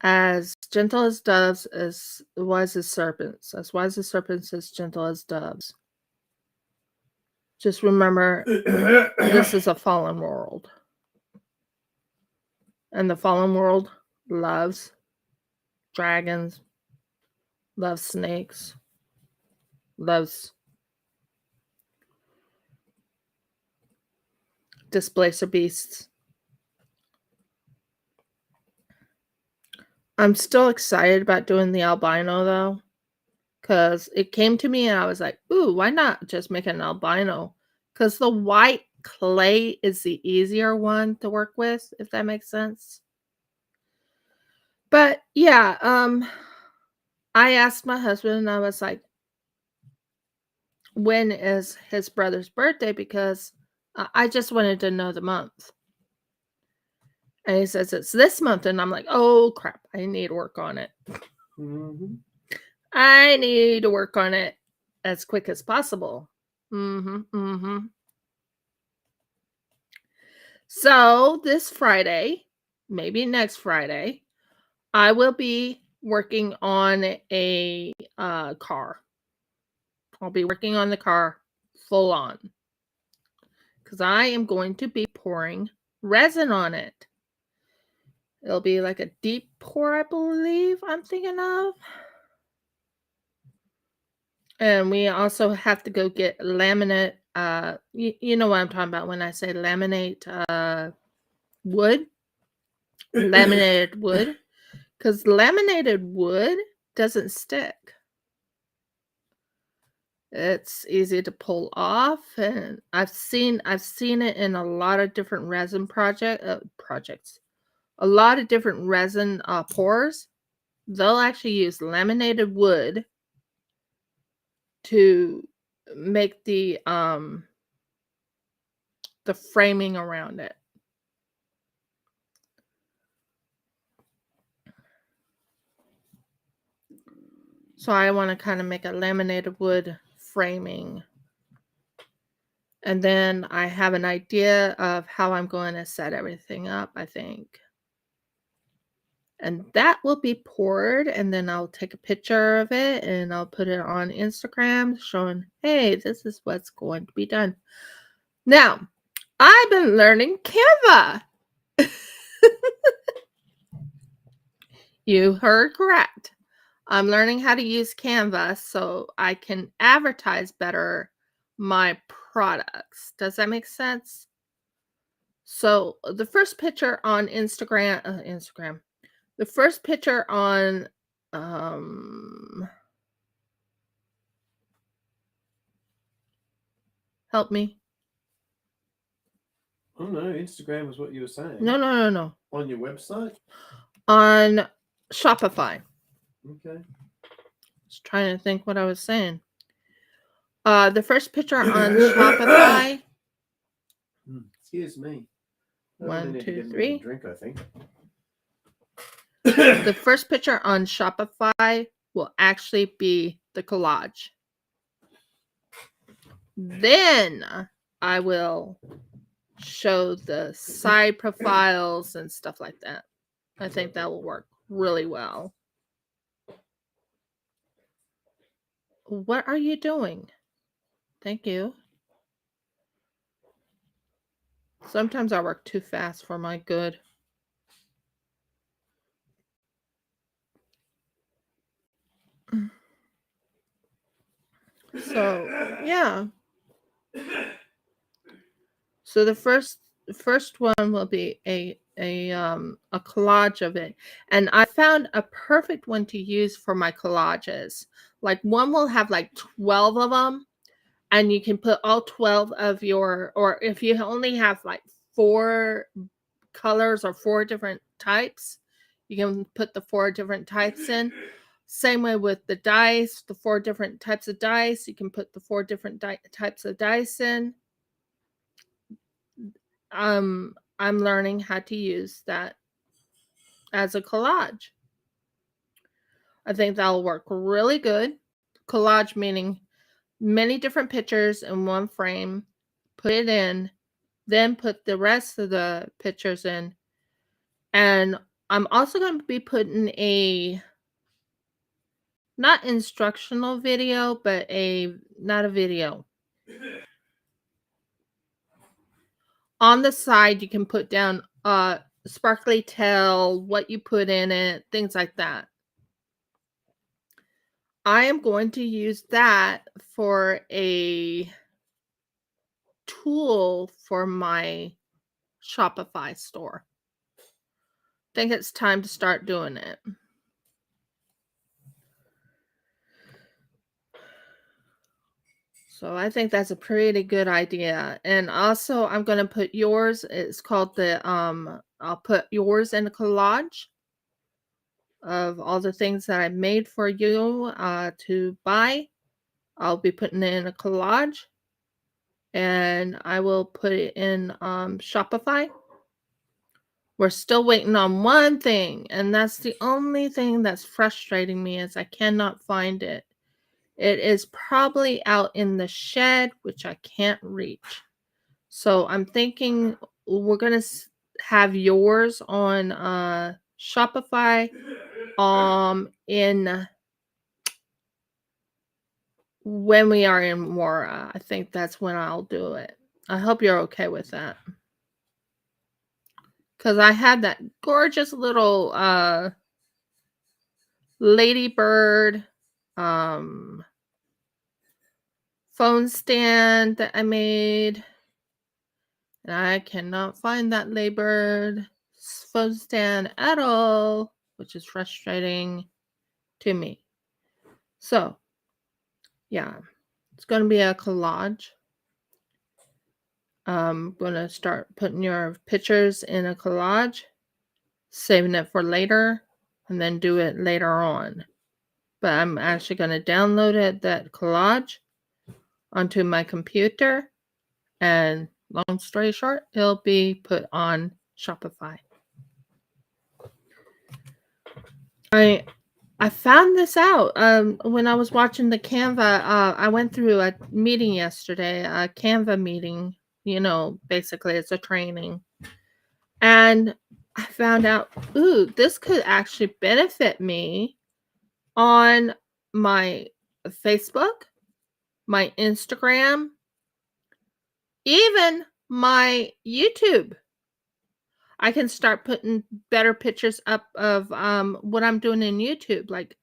as gentle as doves, as wise as serpents, as wise as serpents, as gentle as doves. Just remember, this is a fallen world. And the fallen world loves dragons, loves snakes, loves displacer beasts. I'm still excited about doing the albino, though, because it came to me and I was like, ooh, why not just make an albino? Because the white clay is the easier one to work with, if that makes sense. But yeah, I asked my husband, and I was like, when is his brother's birthday? Because I just wanted to know the month. And he says it's this month, and I'm like, oh crap, I need to work on it. Mm-hmm. I need to work on it as quick as possible. So this Friday, maybe next Friday, I will be working on a car. I'll be working on the car full on, because I am going to be pouring resin on it. It'll be like a deep pour, I believe I'm thinking of. And we also have to go get laminate. You know what I'm talking about when I say laminate wood. Laminated wood. Because laminated wood doesn't stick. It's easy to pull off, and I've seen it in a lot of different resin projects. A lot of different resin pours. They'll actually use laminated wood to make the framing around it. So I want to kind of make a laminated wood framing. And then I have an idea of how I'm going to set everything up, I think. And that will be poured, and then I'll take a picture of it and I'll put it on Instagram showing, hey, this is what's going to be done. Now, I've been learning Canva. You heard correct. I'm learning how to use Canva so I can advertise better my products. Does that make sense? So the first picture on Instagram. The first picture on help me. Oh no, Instagram was what you were saying. No. On your website? On Shopify. Okay. Just trying to think what I was saying. The first picture on Shopify. Excuse me. I really 1, need to 2, get another 3. drink, I think. The first picture on Shopify will actually be the collage. Then I will show the side profiles and stuff like that. I think that will work really well. What are you doing? Thank you. Sometimes I work too fast for my good. So, yeah. So the first one will be a collage of it, and I found a perfect one to use for my collages. Like one will have like 12 of them, and you can put all 12 of your, or if you only have like 4 colors or 4 different types, you can put the 4 different types in. Same way with the dice, the 4 different types of dice, you can put the 4 different types of dice in. I'm learning how to use that as a collage. I think that'll work really good. Collage meaning many different pictures in one frame, put it in, then put the rest of the pictures in. And I'm also going to be putting a not instructional video, but not a video. On the side, you can put down sparkly tail, what you put in it, things like that. I am going to use that for a tool for my Shopify store. I think it's time to start doing it. So I think that's a pretty good idea. And also I'm going to put yours, it's called the I'll put yours in a collage of all the things that I made for you to buy. I'll be putting it in a collage, and I will put it in Shopify. We're still waiting on one thing, and that's the only thing that's frustrating me is I cannot find it. It is probably out in the shed, which I can't reach. So I'm thinking we're going to have yours on Shopify in when we are in Mora. I think that's when I'll do it. I hope you're okay with that. Because I had that gorgeous little ladybird phone stand that I made. And I cannot find that ladybird phone stand at all, which is frustrating to me. So, yeah, it's going to be a collage. I'm going to start putting your pictures in a collage, saving it for later, and then do it later on. But I'm actually going to download that collage onto my computer, and long story short, it'll be put on Shopify. I found this out when I was watching the Canva. I went through a meeting yesterday, a Canva meeting. Basically it's a training. And I found out, this could actually benefit me on my Facebook, my Instagram, even my YouTube. I can start putting better pictures up of what I'm doing in YouTube. Like,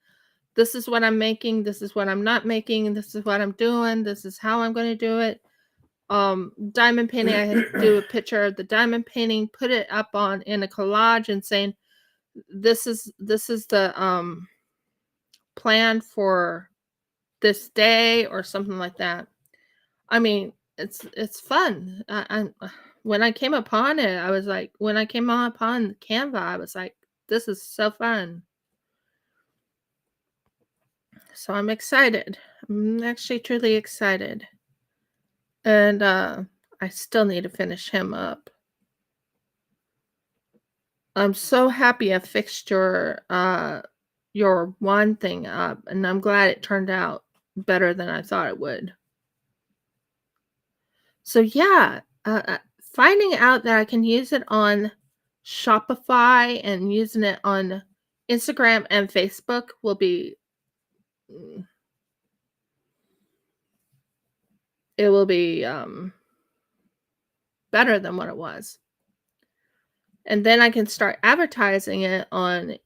this is what I'm making, this is what I'm not making, this is what I'm doing, this is how I'm going to do it. Diamond painting, I had to do a picture of the diamond painting, put it up in a collage and saying, this is the plan for this day or something like that. I mean, it's fun. when I came upon it, I was like, when I came upon Canva, I was like, this is so fun. So I'm excited. I'm actually truly excited. And I still need to finish him up. I'm so happy I fixed your one thing up, and I'm glad it turned out better than I thought it would. So yeah, finding out that I can use it on Shopify and using it on Instagram and Facebook will be it will be better than what it was. And then I can start advertising it on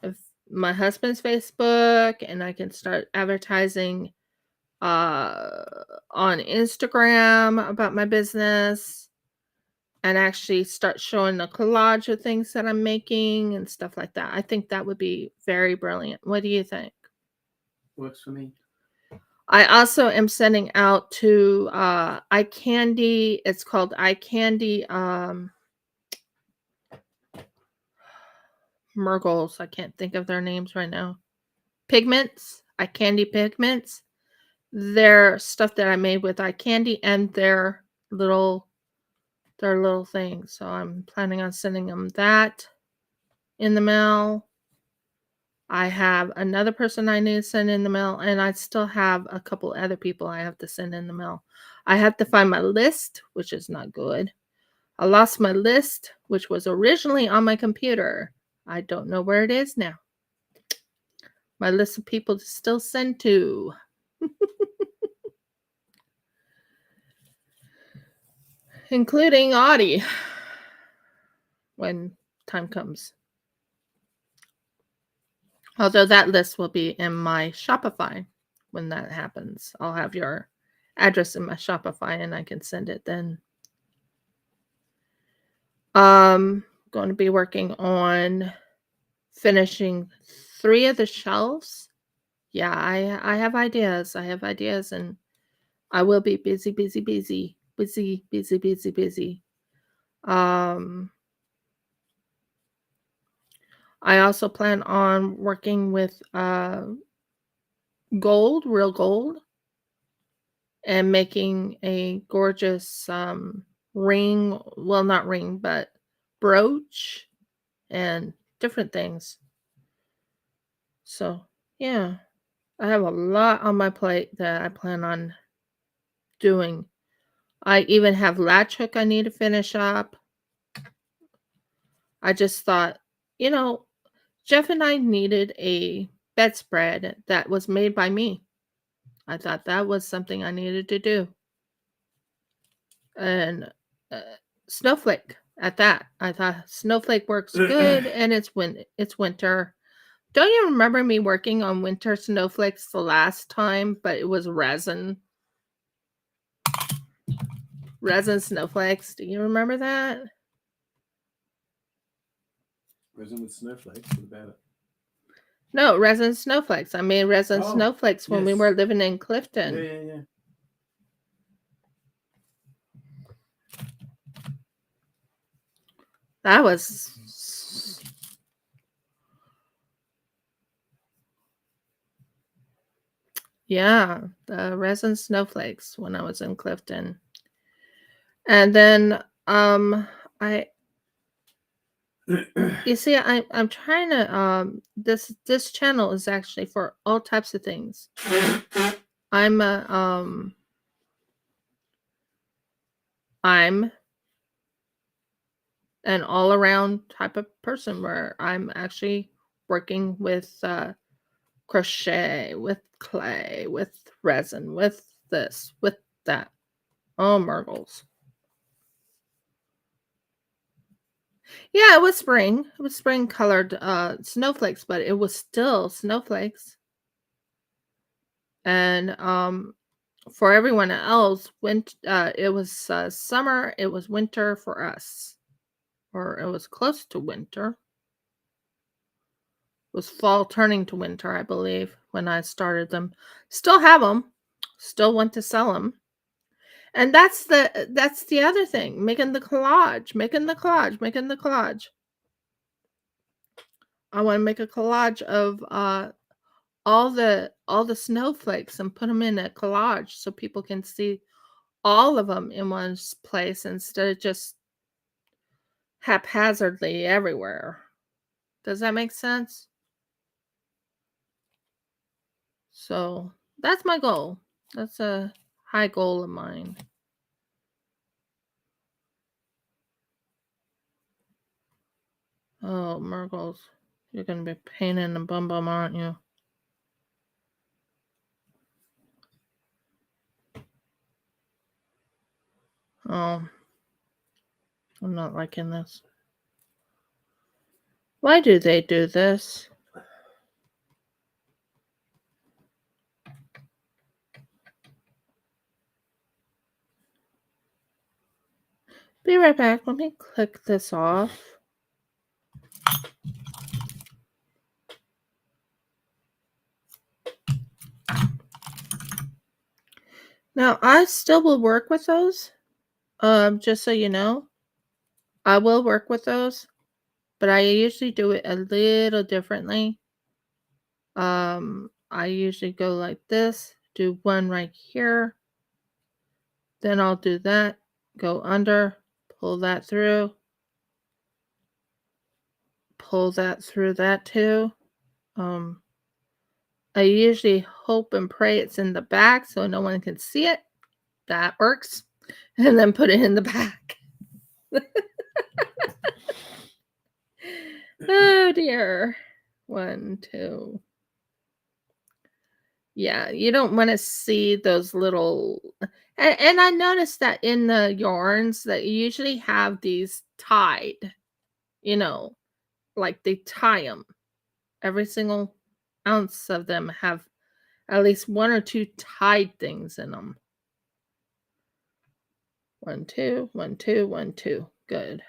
my husband's Facebook, and I can start advertising on Instagram about my business, and actually start showing a collage of things that I'm making and stuff like that. I think that would be very brilliant. What do you think? Works for me. I also am sending out to iCandy. It's called iCandy Murgles. I can't think of their names right now. Pigments. iCandy Pigments. They're stuff that I made with iCandy and their little things. So I'm planning on sending them that in the mail. I have another person I need to send in the mail, and I still have a couple other people I have to send in the mail. I have to find my list, which is not good. I lost my list, which was originally on my computer. I don't know where it is now. My list of people to still send to. Including Audie, when time comes. Although that list will be in my Shopify when that happens. I'll have your address in my Shopify and I can send it then. Going to be working on finishing 3 of the shelves. Yeah, I have ideas. And I will be busy. I also plan on working with gold, real gold, and making a gorgeous ring, well, not ring, but brooch and different things. So, yeah, I have a lot on my plate that I plan on doing. I even have latch hook I need to finish up. I just thought, Jeff and I needed a bedspread that was made by me. I thought that was something I needed to do. And Snowflake at that. I thought Snowflake works good, and it's winter. Don't you remember me working on winter snowflakes the last time, but it was resin? Resin snowflakes. Do you remember that? Resin with snowflakes. What about it? No, resin snowflakes. I made resin snowflakes when we were living in Clifton. Yeah. That was... Yeah, the resin snowflakes when I was in Clifton. And then you see, I'm trying to this channel is actually for all types of things. I'm an all-around type of person where I'm actually working with crochet, with clay, with resin, with this, with that. Oh, Murgles. Yeah, it was spring. It was spring colored snowflakes, but it was still snowflakes. And for everyone else, it was summer, it was winter for us. Or it was close to winter. It was fall turning to winter, I believe, when I started them. Still have them. Still want to sell them. And that's the other thing, making the collage. I want to make a collage of all the snowflakes and put them in a collage so people can see all of them in one place instead of just haphazardly everywhere. Does that make sense? So that's my goal. That's a high goal of mine. Oh, Murgles, you're going to be a pain in the bum, aren't you? Oh, I'm not liking this. Why do they do this? Be right back. Let me click this off. Now, I still will work with those. Just so you know, I will work with those, but I usually do it a little differently. I usually go like this, do one right here, then I'll do that, go under, pull that through that too. I usually hope and pray it's in the back so no one can see it. That works. And then put it in the back. Oh dear. 1, 2. Yeah, you don't want to see those little. And I noticed that in the yarns that you usually have these tied, like they tie them. Every single ounce of them have at least 1 or 2 tied things in them. 1, 2, 1, 2, 1, 2. Good.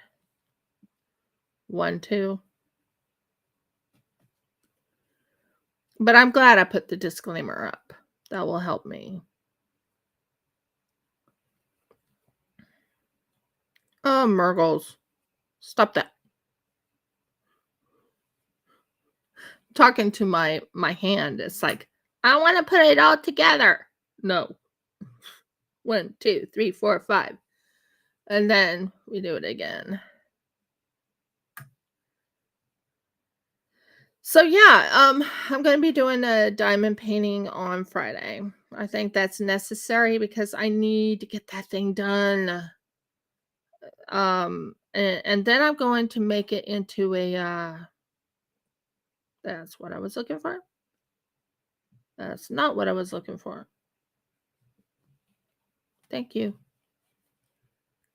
1, 2. But I'm glad I put the disclaimer up. That will help me. Oh, Murgles. Stop that. Talking to my hand. It's like, I want to put it all together. No. 1, 2, 3, 4, 5. And then we do it again. So yeah, I'm going to be doing a diamond painting on Friday. I think that's necessary because I need to get that thing done. And then I'm going to make it into a that's what I was looking for. That's not what I was looking for. Thank you.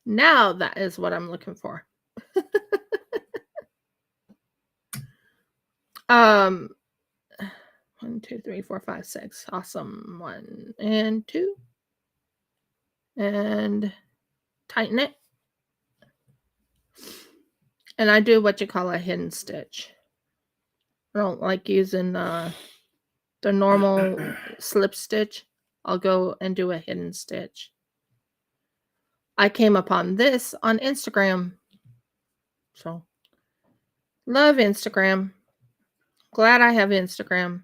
Now that is what I'm looking for. 1, 2, 3, 4, 5, 6. Awesome. 1 and 2. And tighten it. And I do what you call a hidden stitch. I don't like using the normal slip stitch. I'll go and do a hidden stitch. I came upon this on Instagram. So, love Instagram. Glad I have Instagram.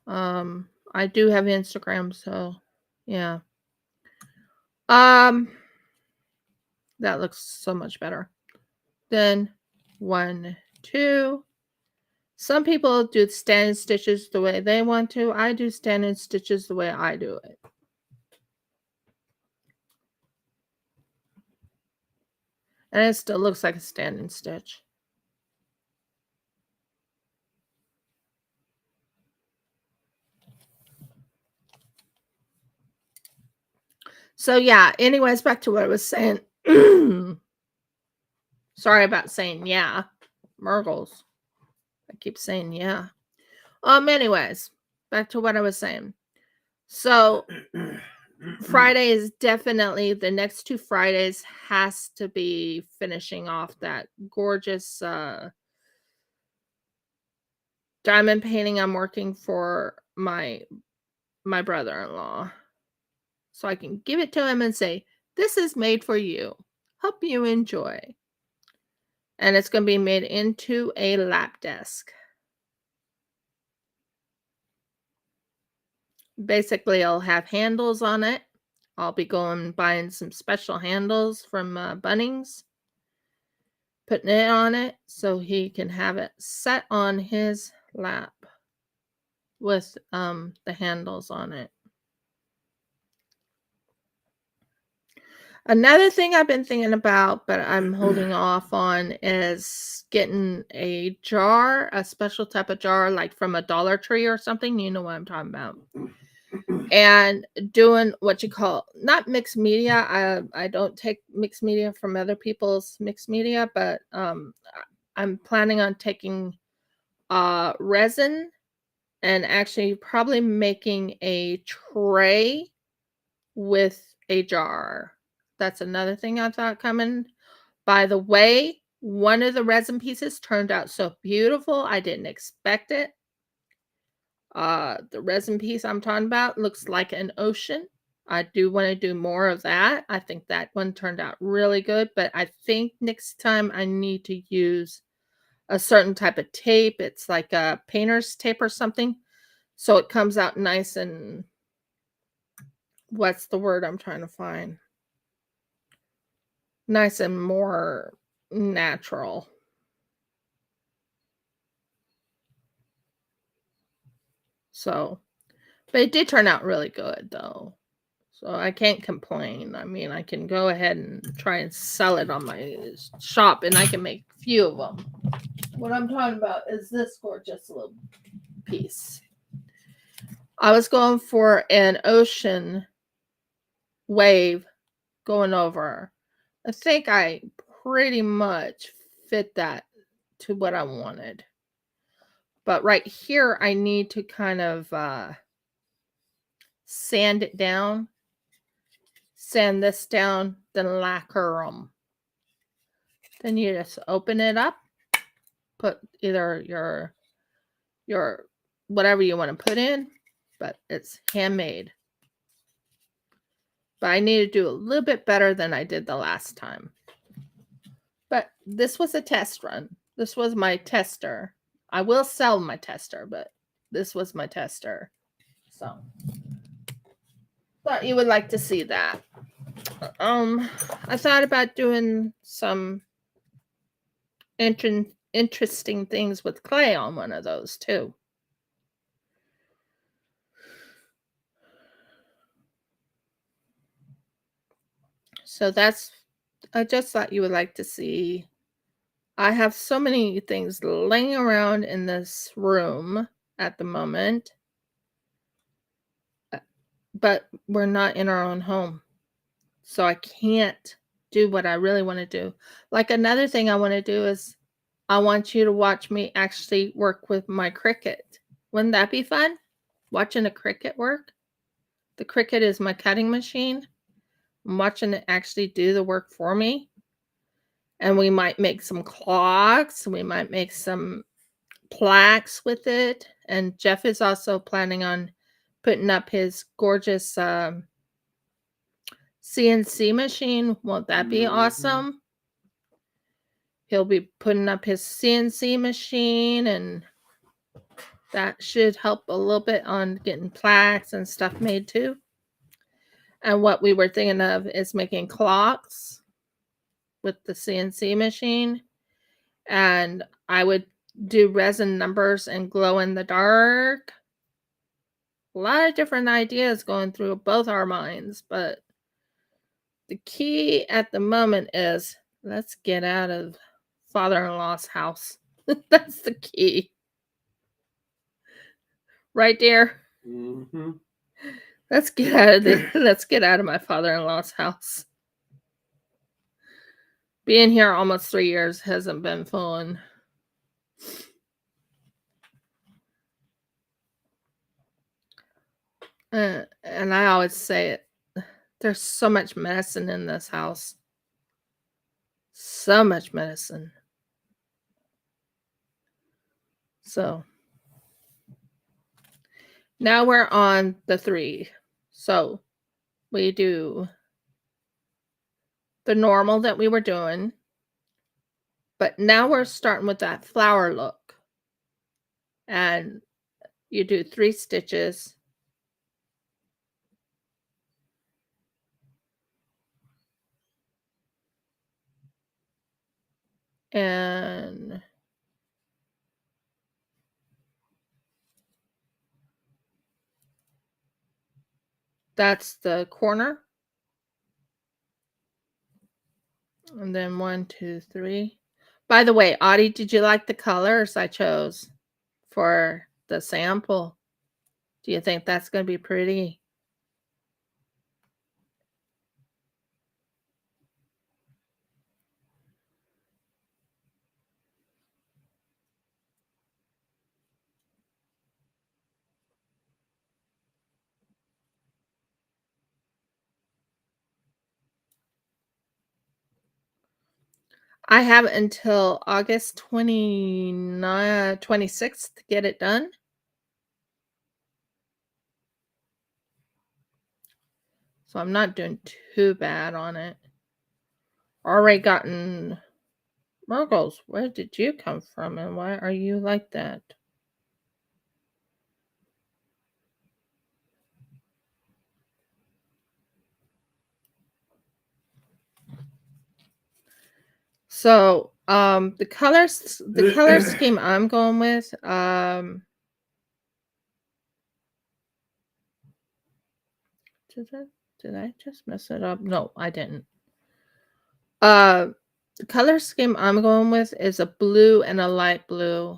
I do have Instagram, so yeah. That looks so much better. Then 1, 2. Some people do standing stitches the way they want to. I do standing stitches the way I do it. And it still looks like a standing stitch. So yeah, anyways, back to what I was saying. Sorry about saying yeah. Murgles. I keep saying yeah. Anyways, back to what I was saying. So Friday is definitely the next 2 Fridays has to be finishing off that gorgeous diamond painting I'm working for my brother-in-law. so I can give it to him and say, this is made for you. Hope you enjoy. And it's going to be made into a lap desk. Basically, I'll have handles on it. I'll be going buying some special handles from Bunnings, putting it on it so he can have it set on his lap with the handles on it. Another thing I've been thinking about, but I'm holding off on, is getting a jar, a special type of jar, like from a Dollar Tree or something. You know what I'm talking about. And doing what you call, not mixed media. I don't take mixed media from other people's mixed media, but I'm planning on taking resin and actually probably making a tray with a jar. That's another thing I thought coming. By the way, one of the resin pieces turned out so beautiful. I didn't expect it. The resin piece I'm talking about looks like an ocean. I do want to do more of that. I think that one turned out really good, but I think next time I need to use a certain type of tape. It's like a painter's tape or something. So it comes out nice and, what's the word I'm trying to find? Nice and more natural. So, but it did turn out really good though. So I can't complain. I mean, I can go ahead and try and sell it on my shop and I can make a few of them. What I'm talking about is this gorgeous little piece. I was going for an ocean wave going over. I think I pretty much fit that to what I wanted. But right here, I need to kind of sand it down, sand this down, then lacquer them. Then you just open it up, put either your whatever you want to put in, but it's handmade. But I need to do a little bit better than I did the last time. But this was a test run. This was my tester. I will sell my tester, but this was my tester. So thought you would like to see that. I thought about doing some interesting things with clay on one of those too. So that's, I just thought you would like to see. I have so many things laying around in this room at the moment, but we're not in our own home. So I can't do what I really want to do. Like another thing I want to do is I want you to watch me actually work with my Cricut. Wouldn't that be fun? Watching a Cricut work? The Cricut is my cutting machine. I'm watching it actually do the work for me. And we might make some clocks. We might make some plaques with it. And Jeff is also planning on putting up his gorgeous CNC machine. Won't that be awesome? He'll be putting up his CNC machine, and that should help a little bit on getting plaques and stuff made too. And what we were thinking of is making clocks with the CNC machine. And I would do resin numbers and glow in the dark. A lot of different ideas going through both our minds, but the key at the moment is let's get out of father-in-law's house. That's the key. Right, dear? Mm-hmm. Let's get out of there. Let's get out of my father-in-law's house. Being here almost 3 years hasn't been fun. And I always say it, there's so much medicine in this house. So much medicine. So now we're on the 3. So we do the normal that we were doing, but now we're starting with that flower look. And you do 3 stitches. And that's the corner. And then 1, 2, 3. By the way, Audie, did you like the colors I chose for the sample? Do you think that's going to be pretty? I have until August 26th to get it done. So I'm not doing too bad on it. Already gotten Margles. Where did you come from and why are you like that? So the color scheme I'm going with, did I just mess it up? No, I didn't. The color scheme I'm going with is a blue and a light blue.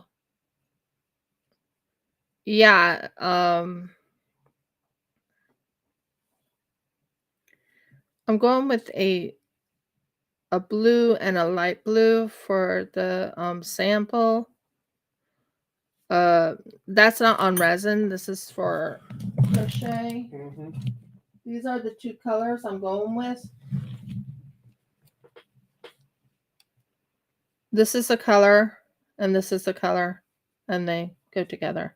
Yeah, I'm going with a blue and a light blue for the sample. That's not on resin. This is for crochet. Mm-hmm. These are the 2 colors I'm going with. This is a color and this is a color and they go together.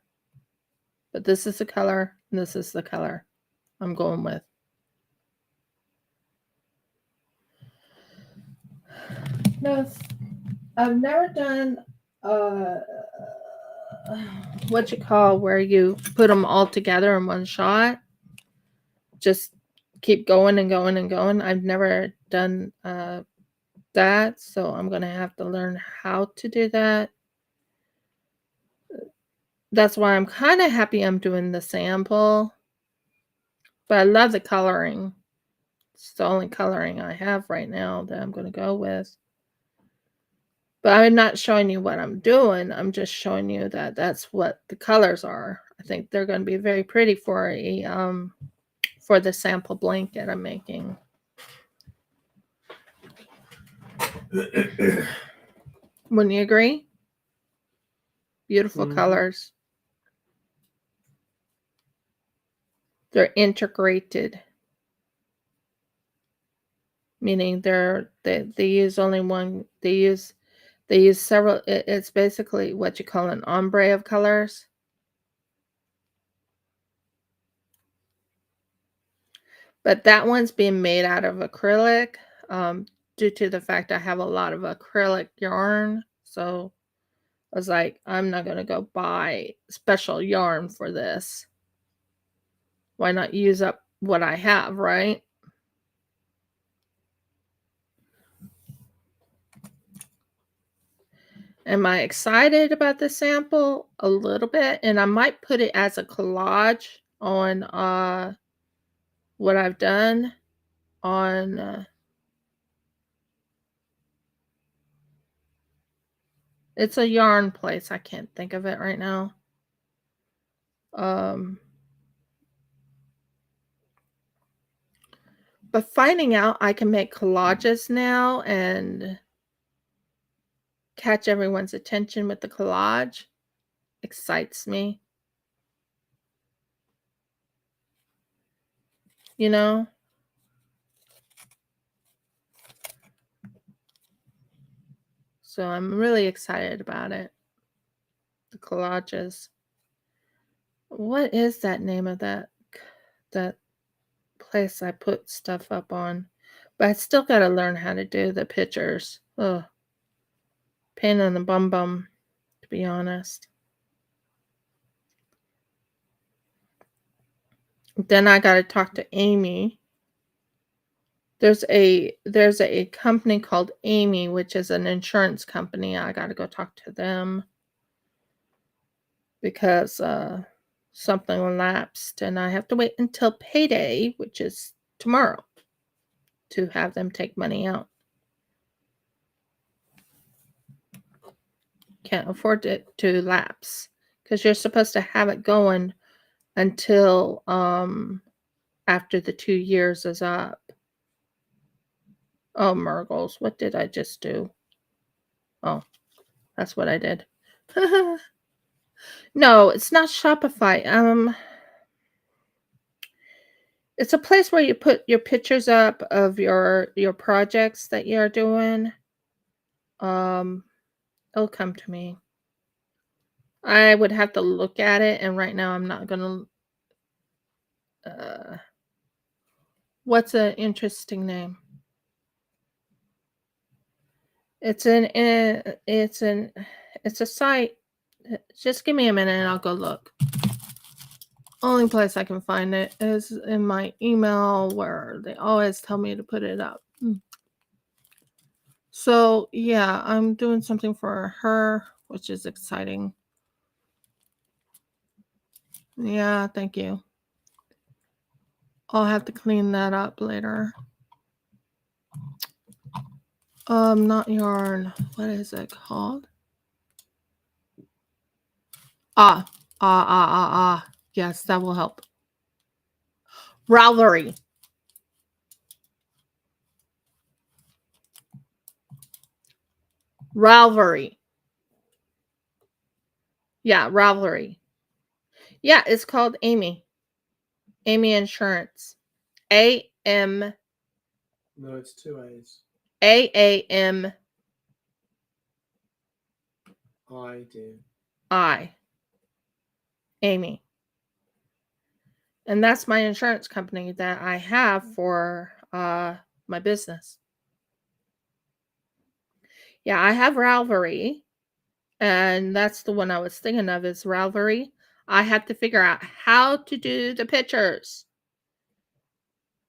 But this is the color and this is the color I'm going with. No, I've never done what you call where you put them all together in one shot. Just keep going and going and going. I've never done that, so I'm gonna have to learn how to do that. That's why I'm kind of happy I'm doing the sample, but I love the coloring. It's the only coloring I have right now that I'm gonna go with. But I'm not showing you what I'm doing. I'm just showing you that that's what the colors are. I think they're going to be very pretty for a for the sample blanket I'm making. Wouldn't you agree? Beautiful colors. They're integrated, meaning they use only one. They use several. It's basically what you call an ombre of colors. But that one's being made out of acrylic due to the fact I have a lot of acrylic yarn. So I was like, I'm not going to go buy special yarn for this. Why not use up what I have, right? Am I excited about the sample? A little bit. And I might put it as a collage on what I've done on... it's a yarn place. I can't think of it right now. But finding out I can make collages now and catch everyone's attention with the collage excites me. You know? So I'm really excited about it. The collages. What is that name of that place I put stuff up on. But I still got to learn how to do the pictures. Ugh. Pain in the bum, to be honest. Then I got to talk to Amy. There's a company called Amy, which is an insurance company. I got to go talk to them because something lapsed, and I have to wait until payday, which is tomorrow, to have them take money out. Can't afford it to lapse because you're supposed to have it going until after the 2 years is up. Oh, Murgles, what did I just do? Oh, that's what I did. No, it's not Shopify. It's a place where you put your pictures up of your projects that you're doing. It'll come to me. I would have to look at it, and right now I'm not gonna. What's an interesting name? It's a site. Just give me a minute and I'll go look. Only place I can find it is in my email where they always tell me to put it up. So yeah, I'm doing something for her, which is exciting. Yeah, thank you. I'll have to clean that up later. Not yarn. What is it called? Yes, that will help. Ravelry. Yeah, Ravelry. Yeah, it's called Amy. Amy Insurance. A-M. No, it's 2 A's. A-A-M. I do. Amy. And that's my insurance company that I have for my business. Yeah, I have Ravelry, and that's the one I was thinking of is Ravelry. I have to figure out how to do the pictures.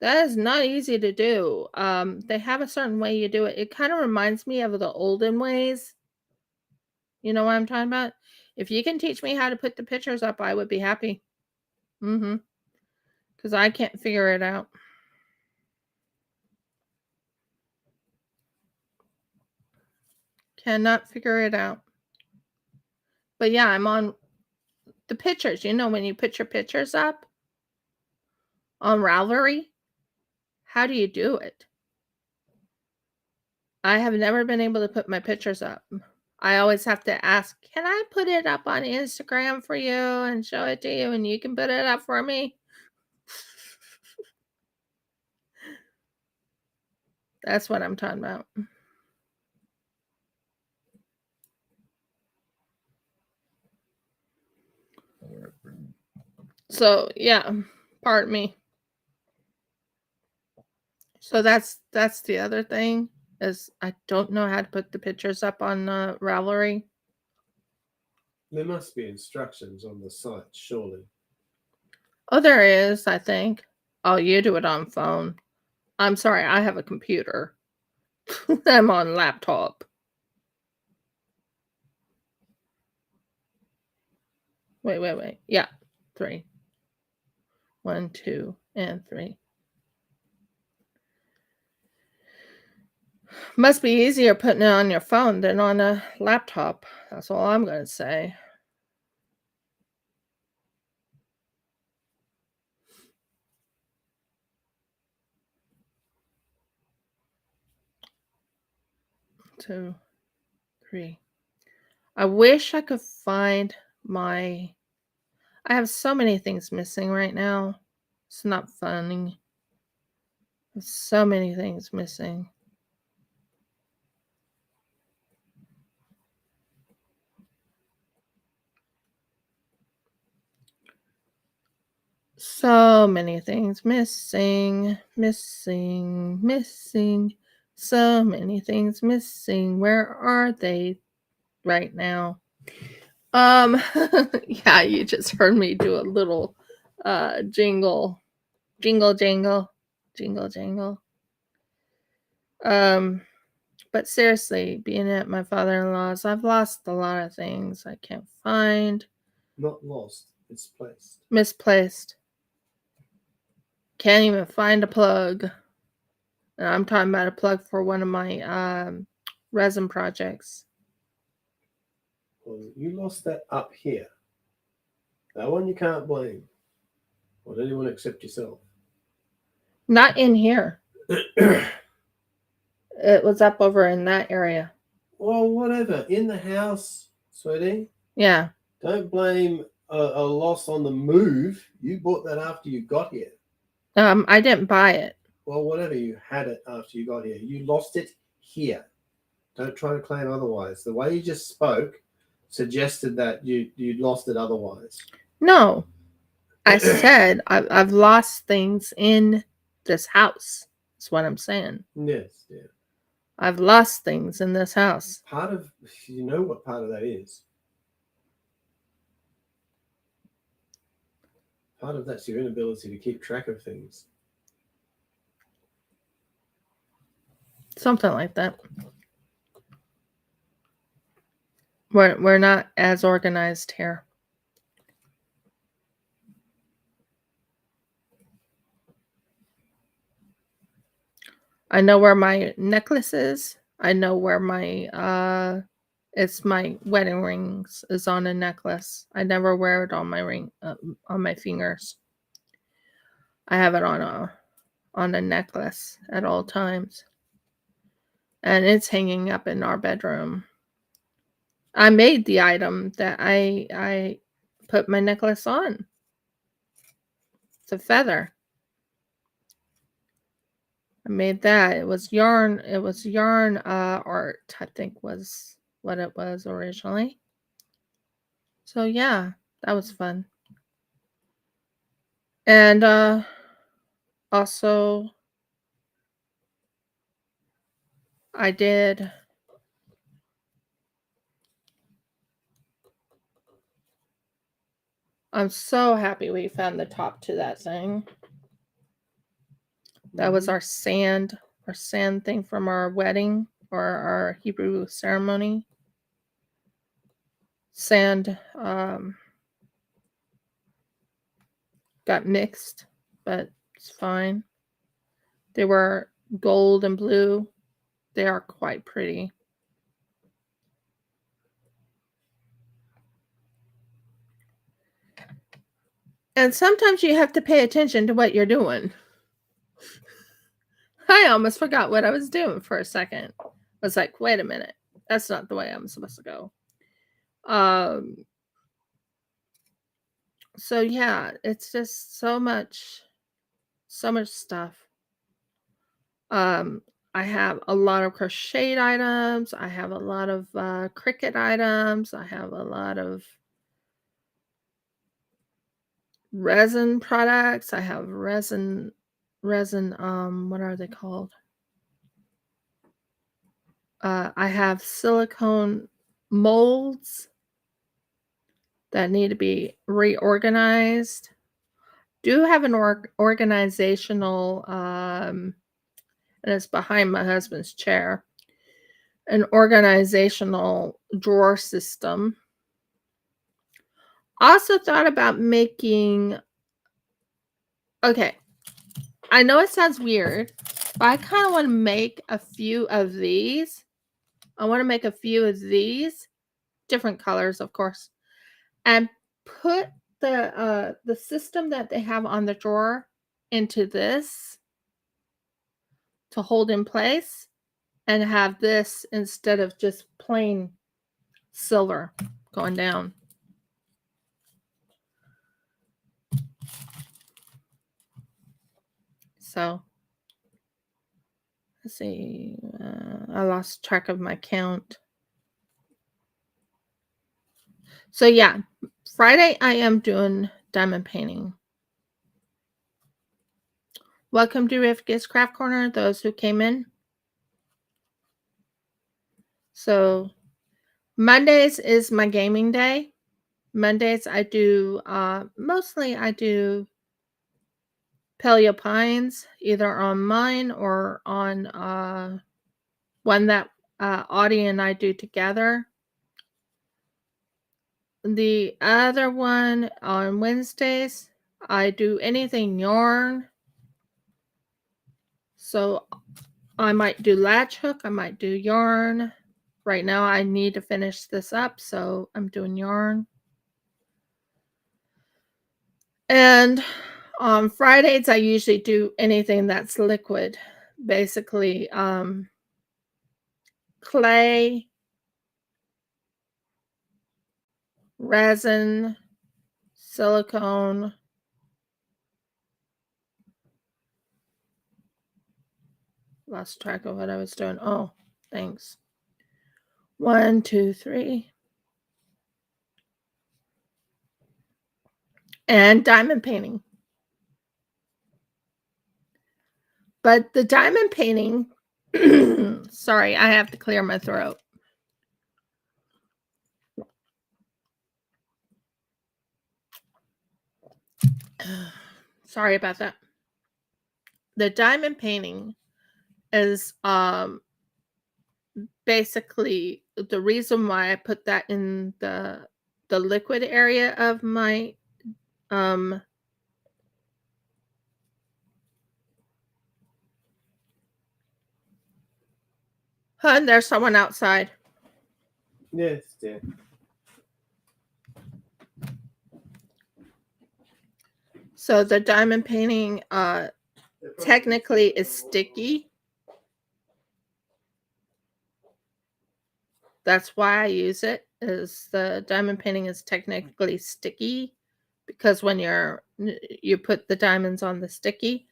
That is not easy to do. They have a certain way you do it. It kind of reminds me of the olden ways. You know what I'm talking about? If you can teach me how to put the pictures up, I would be happy. Because I can't figure it out. Cannot figure it out. But yeah, I'm on the pictures. You know, when you put your pictures up on Ravelry, how do you do it? I have never been able to put my pictures up. I always have to ask, can I put it up on Instagram for you and show it to you and you can put it up for me? That's what I'm talking about. So, yeah, pardon me. So that's the other thing is I don't know how to put the pictures up on Ravelry. There must be instructions on the site, surely. Oh, there is, I think. Oh, you do it on phone. I'm sorry, I have a computer. I'm on laptop. Wait. Yeah, 3. 1, 2, and 3. Must be easier putting it on your phone than on a laptop. That's all I'm going to say. Two, 3. I wish I could find my... I have so many things missing right now. It's not funny. There's so many things missing. So many things missing. So many things missing. Where are they right now? Yeah, you just heard me do a little jingle. Jingle jangle. Jingle jangle. But seriously, being at my father-in-law's, I've lost a lot of things I can't find. Not lost, misplaced. Misplaced. Can't even find a plug. And I'm talking about a plug for one of my resin projects. Well, you lost that up here. That one you can't blame on anyone except yourself. Not in here. It was up over in that area. Well, whatever. In the house, sweetie. Yeah. Don't blame a loss on the move. You bought that after you got here. I didn't buy it. Well, whatever. You had it after you got here. You lost it here. Don't try to claim otherwise. The way you just spoke suggested that you lost it otherwise. No. I said I've lost things in this house. That's what I'm saying. Yes, yeah. I've lost things in this house. Part of, you know what part of that is. Part of that's your inability to keep track of things. Something like that. We're not as organized here. I know where my necklace is. I know where my it's my wedding rings is on a necklace. I never wear it on my on my fingers. I have it on a necklace at all times. And it's hanging up in our bedroom. I made the item that I put my necklace on. It's a feather. I made that. It was yarn art, I think was what it was originally. So yeah, that was fun. And also I did I'm so happy we found the top to that thing. That was our sand thing from our wedding or our Hebrew ceremony. Sand got mixed, but it's fine. They were gold and blue. They are quite pretty. And sometimes you have to pay attention to what you're doing. I almost forgot what I was doing for a second. I was like, wait a minute. That's not the way I'm supposed to go. So yeah, it's just so much stuff. I have a lot of crocheted items. I have a lot of Cricut items. I have a lot of resin products. I have resin what are they called? I have silicone molds that need to be reorganized. Do have an organizational and it's behind my husband's chair, an organizational drawer system. Also thought about making, okay, I know it sounds weird, but I kind of want to make a few of these. I want to make a few of these, different colors, of course, and put the system that they have on the drawer into this to hold in place, and have this instead of just plain silver going down. So let's see. I lost track of my count. So yeah, Friday I am doing diamond painting. Welcome to Rifka's Craft Corner, those who came in. So Mondays is my gaming day. Mondays I do, mostly I do Paleo Pines, either on mine or on one that Audie and I do together. The other one on Wednesdays, I do anything yarn. So I might do latch hook, I might do yarn. Right now I need to finish this up, so I'm doing yarn. And on Fridays, I usually do anything that's liquid. Basically, clay, resin, silicone. Lost track of what I was doing. Oh, thanks. 1, 2, 3. And diamond painting. But the diamond painting, sorry, I have to clear my throat. Sorry about that. The diamond painting is basically the reason why I put that in the liquid area of my hun, there's someone outside. Yes, dear. So the diamond painting technically is sticky. That's why I use it, is the diamond painting is technically sticky because when you put the diamonds on the sticky.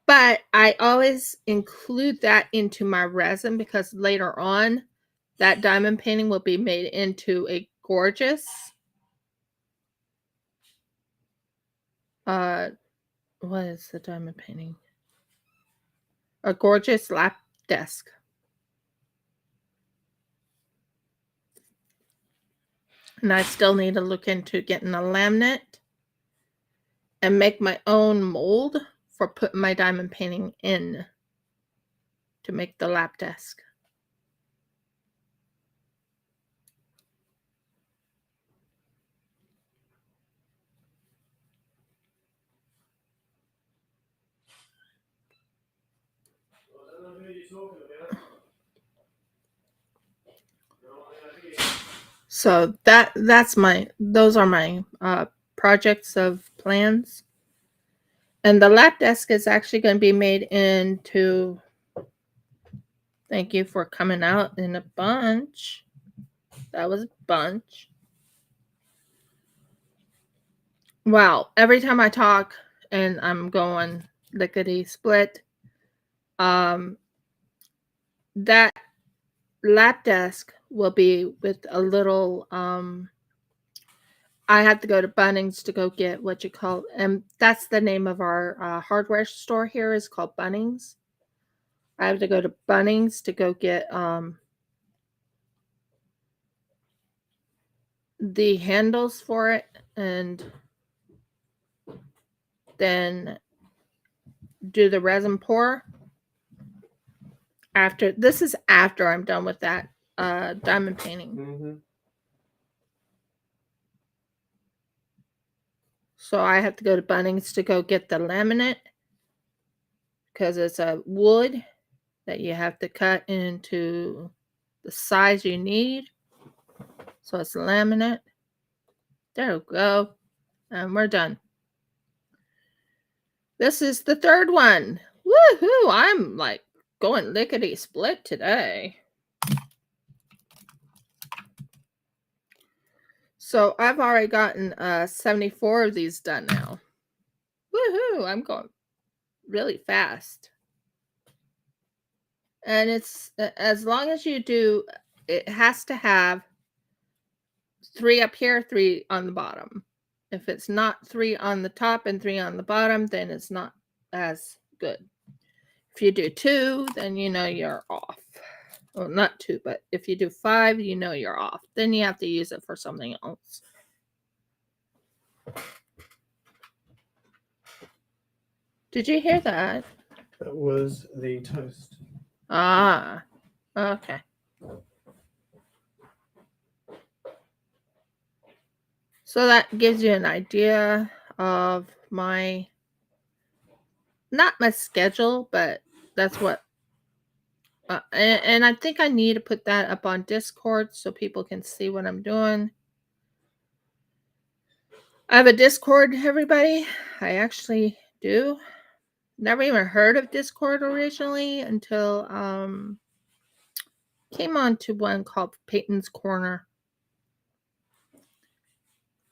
But I always include that into my resin because later on that diamond painting will be made into a gorgeous what is the diamond painting? A gorgeous lap desk. And I still need to look into getting a laminate and make my own mold for putting my diamond painting in to make the lap desk. So those are my projects of plans. And the lap desk is actually going to be made into, thank you for coming out in a bunch. That was a bunch. Wow, every time I talk and I'm going lickety split, that lap desk will be with a little I have to go to Bunnings to go get what you call, and that's the name of our hardware store here, is called Bunnings. I have to go to Bunnings to go get the handles for it, and then do the resin pour. This is after I'm done with that diamond painting. Mm-hmm. So I have to go to Bunnings to go get the laminate because it's a wood that you have to cut into the size you need. So it's laminate. There we go. And we're done. This is the third one. Woohoo! I'm like going lickety split today. So I've already gotten 74 of these done now. Woohoo! I'm going really fast. And it's, as long as you do, it has to have 3 up here, 3 on the bottom. If it's not 3 on the top and 3 on the bottom, then it's not as good. If you do 2, then you know you're off. Well, not 2, but if you do 5, you know you're off. Then you have to use it for something else. Did you hear that? That was the toast. Ah, okay. So that gives you an idea of my, not my schedule, but that's what, and I think I need to put that up on Discord so people can see what I'm doing. I have a Discord, everybody. I actually do. Never even heard of Discord originally until came on to one called Peyton's Corner.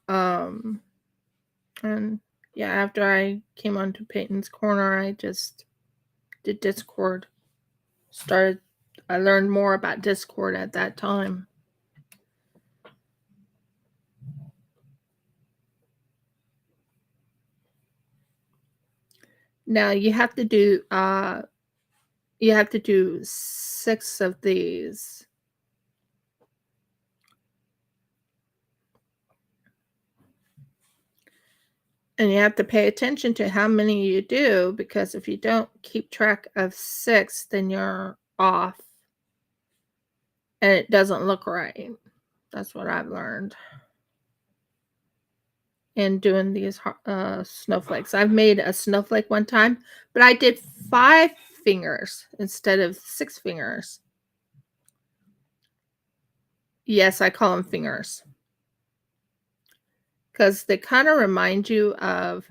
And yeah, after I came on to Peyton's Corner, I just did Discord. I learned more about Discord at that time. Now you have to do 6 of these. And you have to pay attention to how many you do, because if you don't keep track of 6, then you're off. And it doesn't look right. That's what I've learned in doing these snowflakes. I've made a snowflake one time, but I did 5 fingers instead of 6 fingers. Yes, I call them fingers. Because they kind of remind you of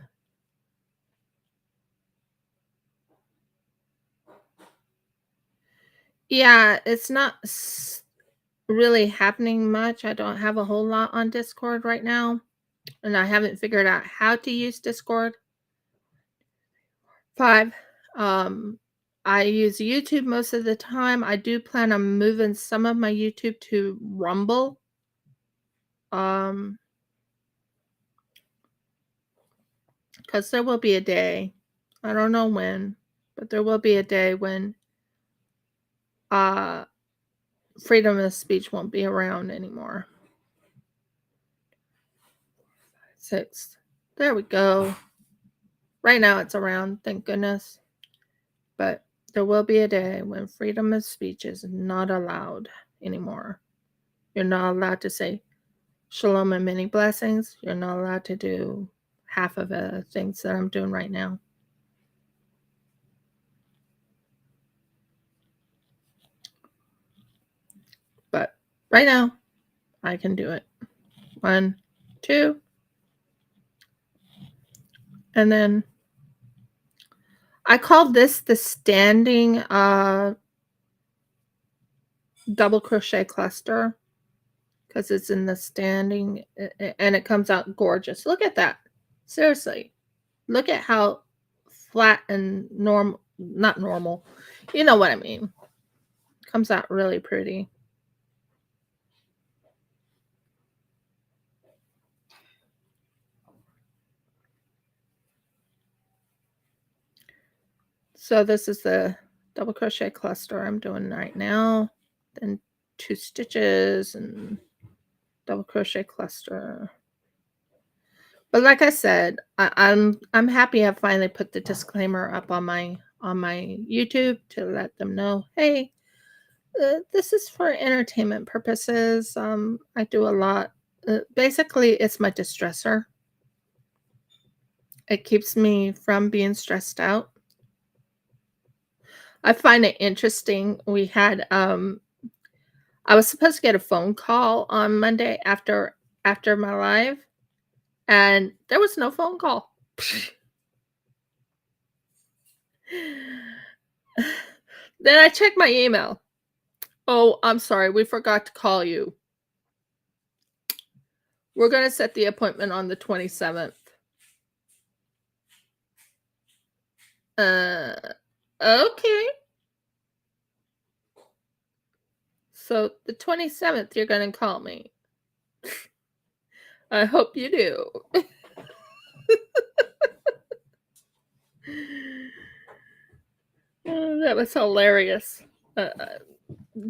it's not really happening much. I don't have a whole lot on Discord right now, and I haven't figured out how to use Discord. 5. I use YouTube most of the time. I do plan on moving some of my YouTube to Rumble. Because there will be a day, I don't know when, but there will be a day when freedom of speech won't be around anymore. 6. There we go. Right now it's around, thank goodness. But there will be a day when freedom of speech is not allowed anymore. You're not allowed to say shalom and many blessings. You're not allowed to do half of the things that I'm doing right now. But right now, I can do it. 1, 2. And then I call this the standing double crochet cluster, because it's in the standing, and it comes out gorgeous. Look at that. Seriously. Look at how flat and not normal. You know what I mean. Comes out really pretty. So this is the double crochet cluster I'm doing right now. Then 2 stitches and double crochet cluster. But like I said, I'm happy I finally put the disclaimer up on my YouTube to let them know, hey, this is for entertainment purposes. I do a lot. Basically, it's my distressor. It keeps me from being stressed out. I find it interesting. We had I was supposed to get a phone call on Monday after my live, and there was no phone call. Then I checked my email. Oh, I'm sorry, we forgot to call you. We're going to set the appointment on the 27th. Okay. So the 27th, you're going to call me. I hope you do. Oh, that was hilarious.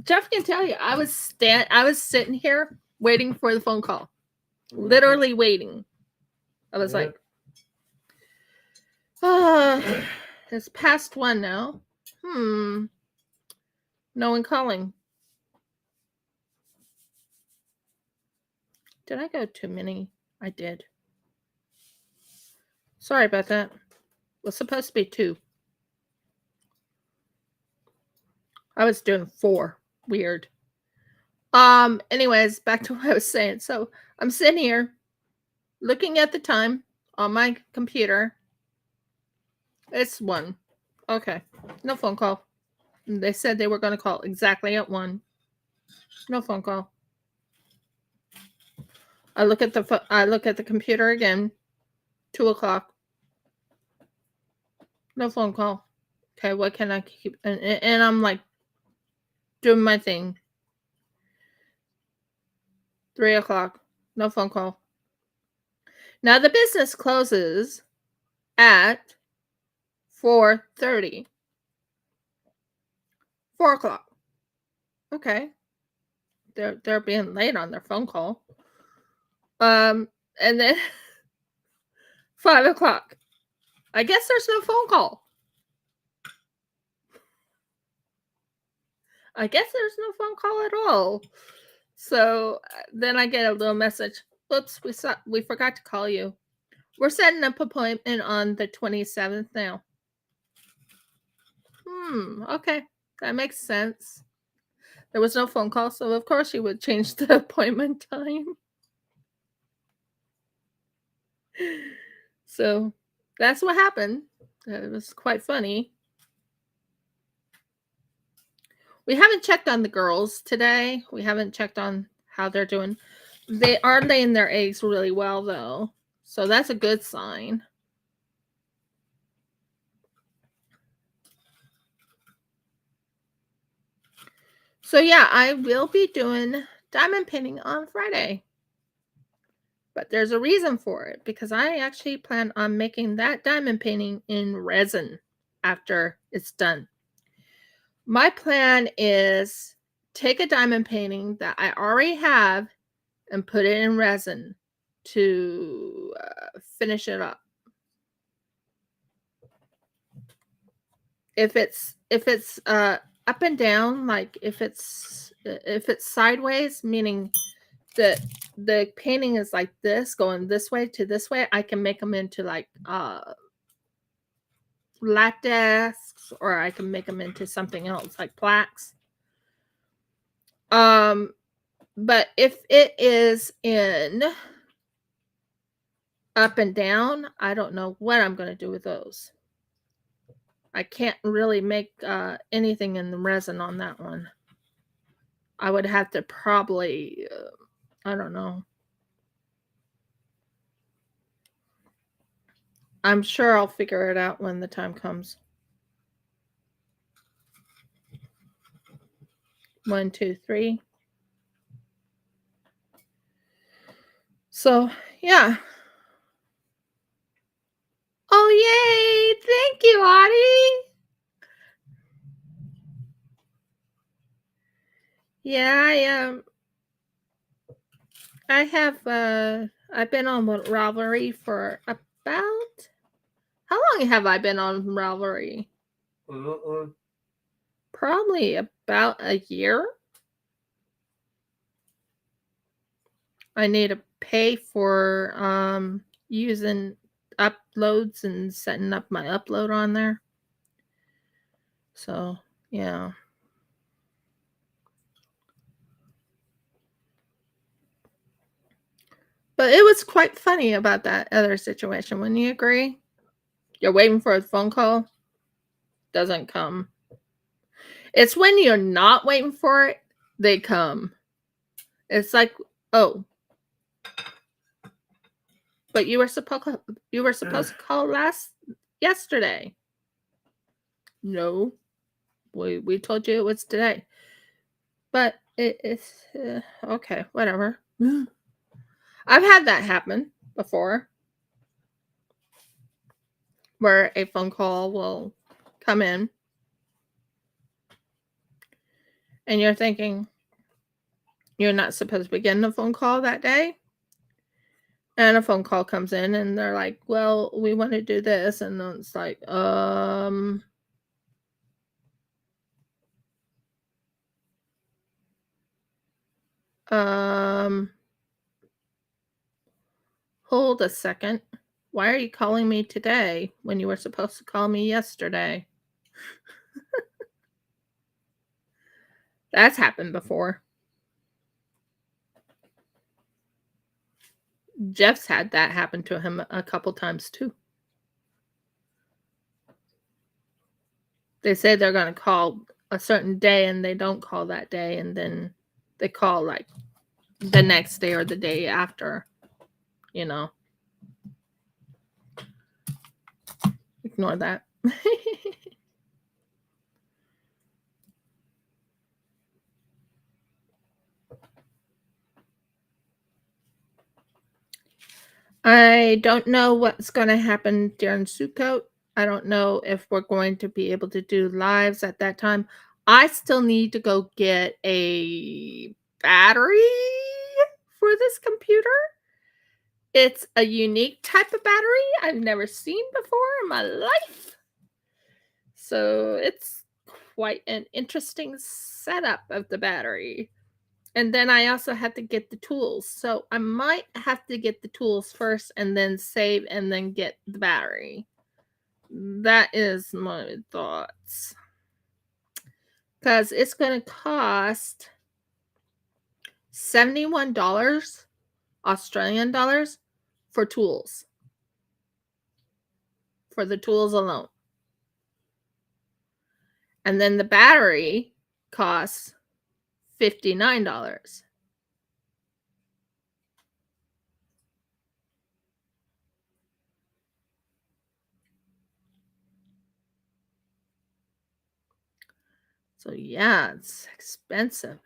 Jeff can tell you, I was sitting here waiting for the phone call, literally waiting. I was like, it's past 1 now. No one calling. Did I go too many? I did. Sorry about that. It was supposed to be 2. I was doing 4. Weird. Anyways, back to what I was saying. So I'm sitting here looking at the time on my computer. It's 1. Okay. No phone call. They said they were going to call exactly at 1. No phone call. I look at the computer again. 2 o'clock. No phone call. Okay, what can I keep? And I'm like doing my thing. 3 o'clock. No phone call. Now the business closes at 4:30. 4 o'clock. Okay. They're being late on their phone call. And then 5 o'clock. I guess there's no phone call. I guess there's no phone call at all. So then I get a little message. Oops, we forgot to call you. We're setting up an appointment on the 27th now. Okay. That makes sense. There was no phone call, so of course you would change the appointment time. So that's what happened. It was quite funny. We haven't checked on the girls today. We haven't checked on how they're doing. They are laying their eggs really well, though. So that's a good sign. So yeah, I will be doing diamond painting on Friday. But there's a reason for it, because I actually plan on making that diamond painting in resin after it's done. My plan is take a diamond painting that I already have and put it in resin to finish it up. If it's up and down, like if it's sideways, meaning that the painting is like this, going this way to this way, I can make them into like latex, or I can make them into something else like plaques. But if it is in up and down, I don't know what I'm going to do with those. I can't really make anything in the resin on that one. I would have to probably, I don't know. I'm sure I'll figure it out when the time comes. 1, 2, 3. So, yeah. Oh, yay! Thank you, Audie. Yeah, I have I've been on Ravelry for about, how long have I been on Ravelry? Probably about a year. I need to pay for using uploads and setting up my upload on there. So, yeah. But it was quite funny about that other situation. Wouldn't you agree? You're waiting for a phone call, doesn't come. It's when you're not waiting for it, they come. It's like, oh, but you were supposed to call yesterday. No, we told you it was today. But it's okay, whatever. I've had that happen before, where a phone call will come in and you're thinking you're not supposed to be getting a phone call that day, and a phone call comes in and they're like, well, we want to do this, and then it's like, hold a second. Why are you calling me today when you were supposed to call me yesterday? That's happened before. Jeff's had that happen to him a couple times too. They say they're going to call a certain day and they don't call that day, and then they call like the next day or the day after, you know. Ignore that. I don't know what's going to happen during Sukkot. I don't know if we're going to be able to do lives at that time. I still need to go get a battery for this computer. It's a unique type of battery I've never seen before in my life. So it's quite an interesting setup of the battery. And then I also have to get the tools. So I might have to get the tools first and then save and then get the battery. That is my thoughts. Because it's going to cost $71 Australian dollars for tools. For the tools alone. And then the battery costs $59. So yeah, it's expensive.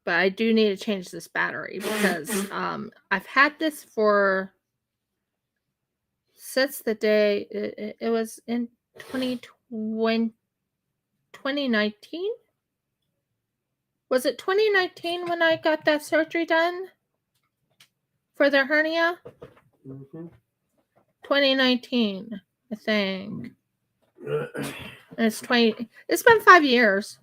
But I do need to change this battery because I've had this for since the day it was in 2019. Was it 2019 when I got that surgery done for the hernia? 2019, I think. And it's been 5 years.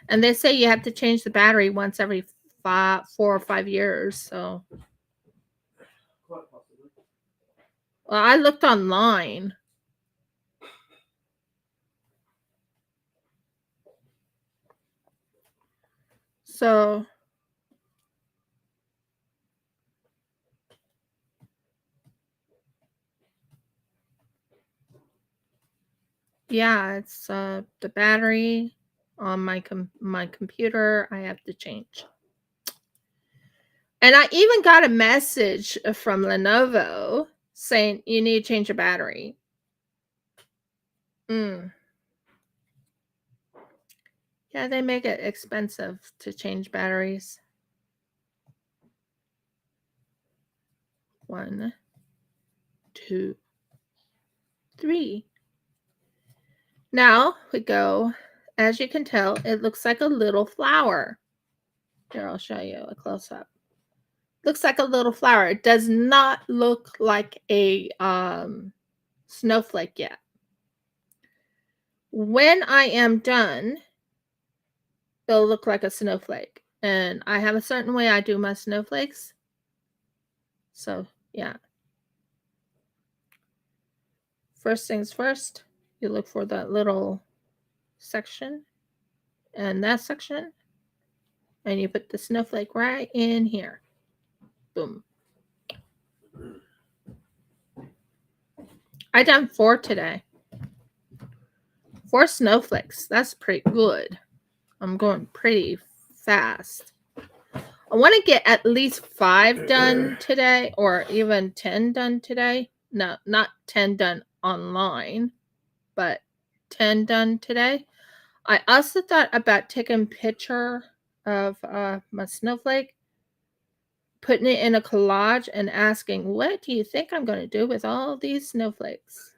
And they say you have to change the battery once every 4 or 5 years. So, well, I looked online. So, yeah, it's the battery on my computer I have to change. And I even got a message from Lenovo saying you need to change your battery. Yeah, they make it expensive to change batteries. 1, 2, 3. Now we go. As you can tell, it looks like a little flower. Here, I'll show you a close-up. Looks like a little flower. It does not look like a snowflake yet. When I am done, it'll look like a snowflake. And I have a certain way I do my snowflakes. So, yeah. First things first, you look for that little section and that section. And you put the snowflake right in here. Boom. I done 4 today. 4 snowflakes. That's pretty good. I'm going pretty fast. I want to get at least 5 done today or even 10 done today. No, not 10 done online, but 10 done today. I also thought about taking a picture of my snowflake, putting it in a collage and asking, what do you think I'm going to do with all these snowflakes?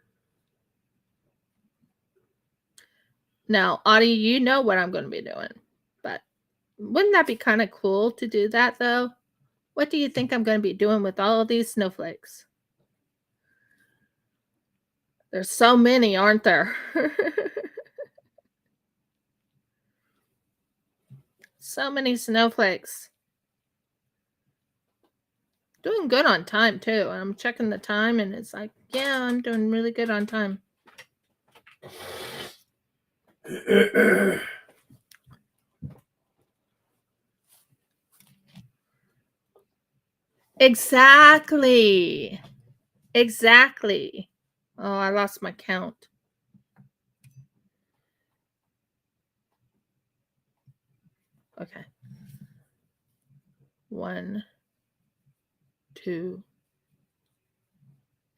Now, Audie, you know what I'm going to be doing, but wouldn't that be kind of cool to do that, though? What do you think I'm going to be doing with all of these snowflakes? There's so many, aren't there? So many snowflakes. Doing good on time, too. I'm checking the time, and it's like, yeah, I'm doing really good on time. Exactly. Exactly. Oh, I lost my count. Okay. 1, 2,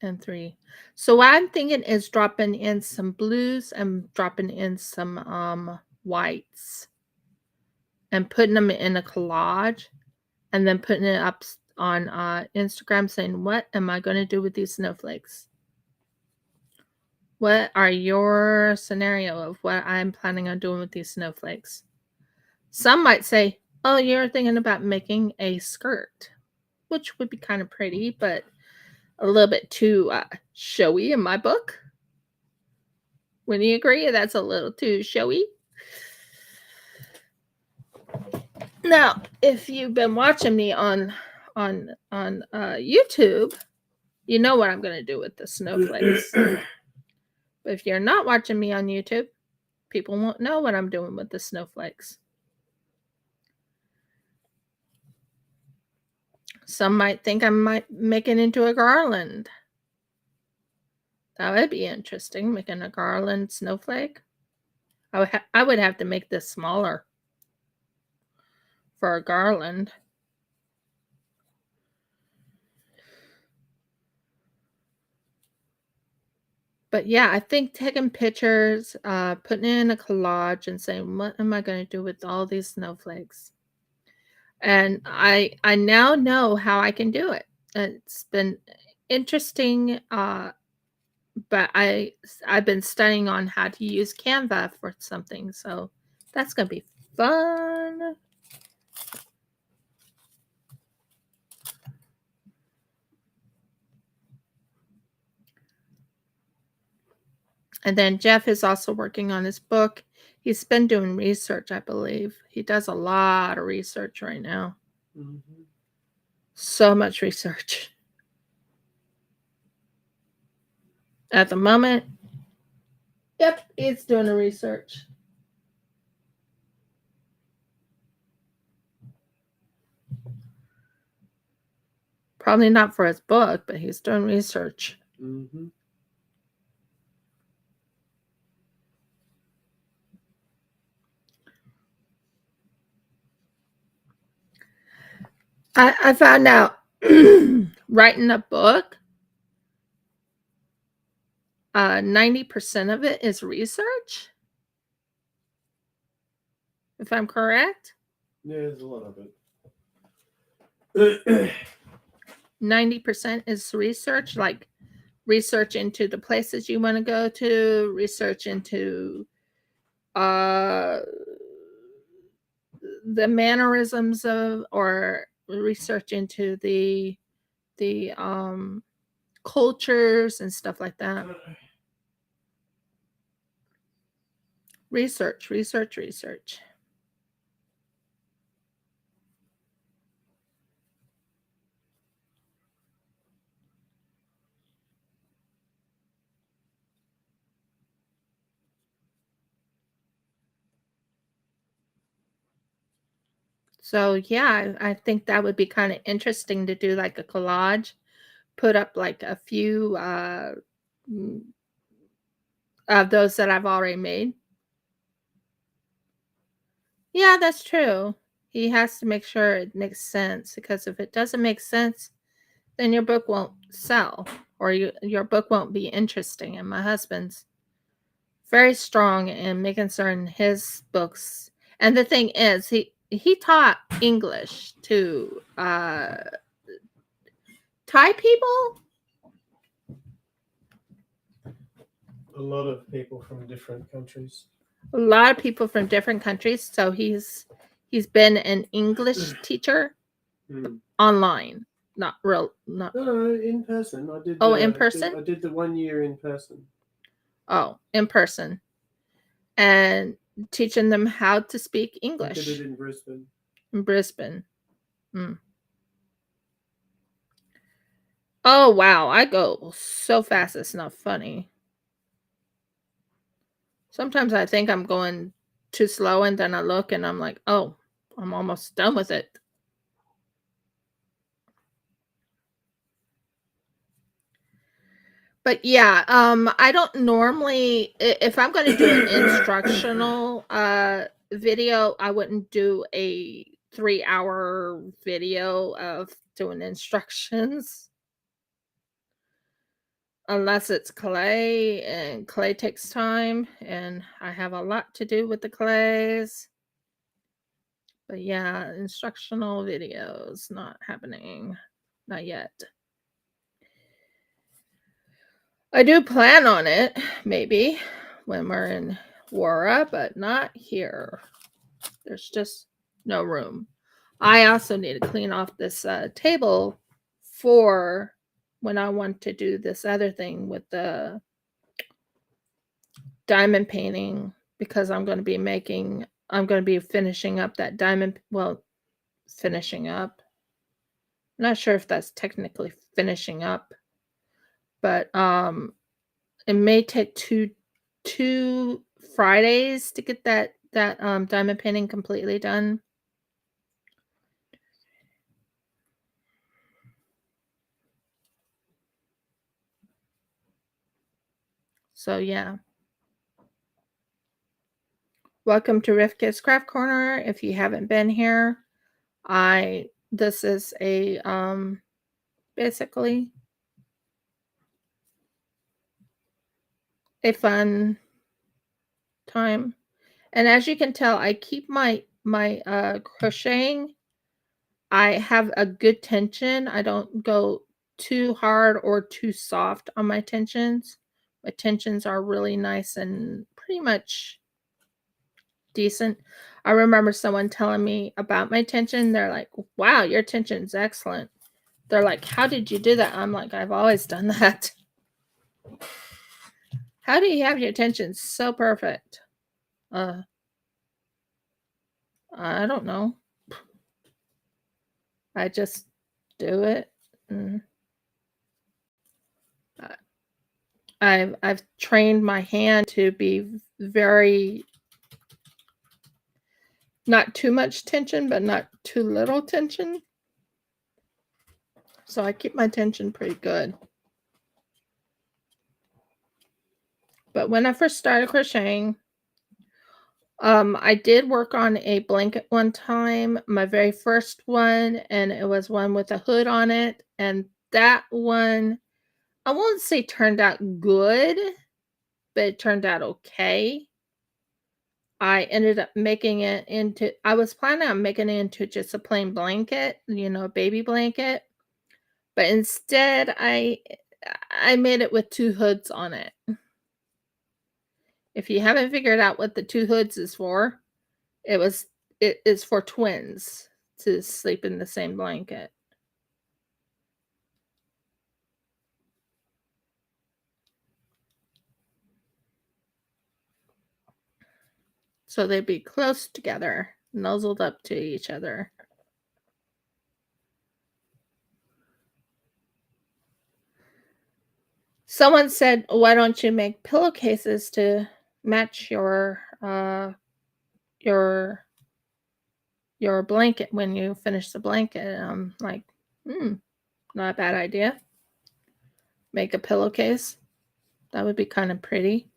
and 3. So what I'm thinking is dropping in some blues and dropping in some whites and putting them in a collage and then putting it up on Instagram saying, what am I going to do with these snowflakes? What are your scenario of what I'm planning on doing with these snowflakes? Some might say, oh, you're thinking about making a skirt, which would be kind of pretty, but a little bit too showy in my book. Wouldn't you agree? That's a little too showy. Now, if you've been watching me on YouTube, you know what I'm going to do with the snowflakes. But if you're not watching me on YouTube, people won't know what I'm doing with the snowflakes. Some might think I might make it into a garland. That would be interesting, making a garland snowflake. I would have to make this smaller for a garland. But yeah, I think taking pictures, putting it in a collage and saying, what am I going to do with all these snowflakes? And I now know how I can do it. It's been interesting, but I've been studying on how to use Canva for something, so that's going to be fun. And then Jeff is also working on his book. He's been doing research, I believe. He does a lot of research right now. Mm-hmm. So much research. At the moment, yep, he's doing the research. Probably not for his book, but he's doing research. Mm-hmm. I found out writing a book, 90% of it is research. If I'm correct. Yeah, there's a lot of it. 90% is research, like research into the places you want to go to, research into the mannerisms of, or research into the cultures and stuff like that. Research. So yeah, I think that would be kind of interesting to do like a collage, put up like a few of those that I've already made. Yeah, that's true. He has to make sure it makes sense, because if it doesn't make sense, then your book won't sell, or your book won't be interesting. And my husband's very strong in making certain his books. And the thing is, he taught English to Thai people. A lot of people from different countries. a lot of people from different countries. So he's been an English teacher online, not real, not No, in person. I did. in person. I did the 1 year in person. In person, and teaching them how to speak I English did it in Brisbane. in Brisbane. Oh wow, I go so fast it's not funny. Sometimes I think I'm going too slow, and then I look and I'm like, oh, I'm almost done with it. But yeah, I don't normally, if I'm going to do an instructional video, I wouldn't do a 3-hour video of doing instructions unless it's clay, and clay takes time, and I have a lot to do with the clays. But yeah, instructional videos not happening, not yet. I do plan on it, maybe, when we're in Wara, but not here. There's just no room. I also need to clean off this table for when I want to do this other thing with the diamond painting, because I'm going to be finishing up that diamond, finishing up. I'm not sure if that's technically finishing up, but it may take two Fridays to get that diamond painting completely done. So yeah. Welcome to Rifka's Craft Corner. If you haven't been here, this is a basically a fun time. And as you can tell, I keep my crocheting. I have a good tension. I don't go too hard or too soft on my tensions. My tensions are really nice and pretty much decent. I remember someone telling me about my tension. They're like, wow, your tension's excellent. They're like, how did you do that? I'm like, I've always done that. How do you have your tension so perfect? I don't know. I just do it. I've trained my hand to be very, not too much tension, but not too little tension. So I keep my tension pretty good. But when I first started crocheting, I did work on a blanket one time, my very first one, and it was one with a hood on it. And that one, I won't say turned out good, but it turned out okay. I ended up making it into, I was planning on making it into just a plain blanket, a baby blanket. But instead, I made it with 2 hoods on it. If you haven't figured out what the 2 hoods is for, it is for twins to sleep in the same blanket. So they'd be close together, nuzzled up to each other. Someone said, why don't you make pillowcases to match your blanket when you finish the blanket? And I'm like, not a bad idea. Make a pillowcase. That would be kind of pretty.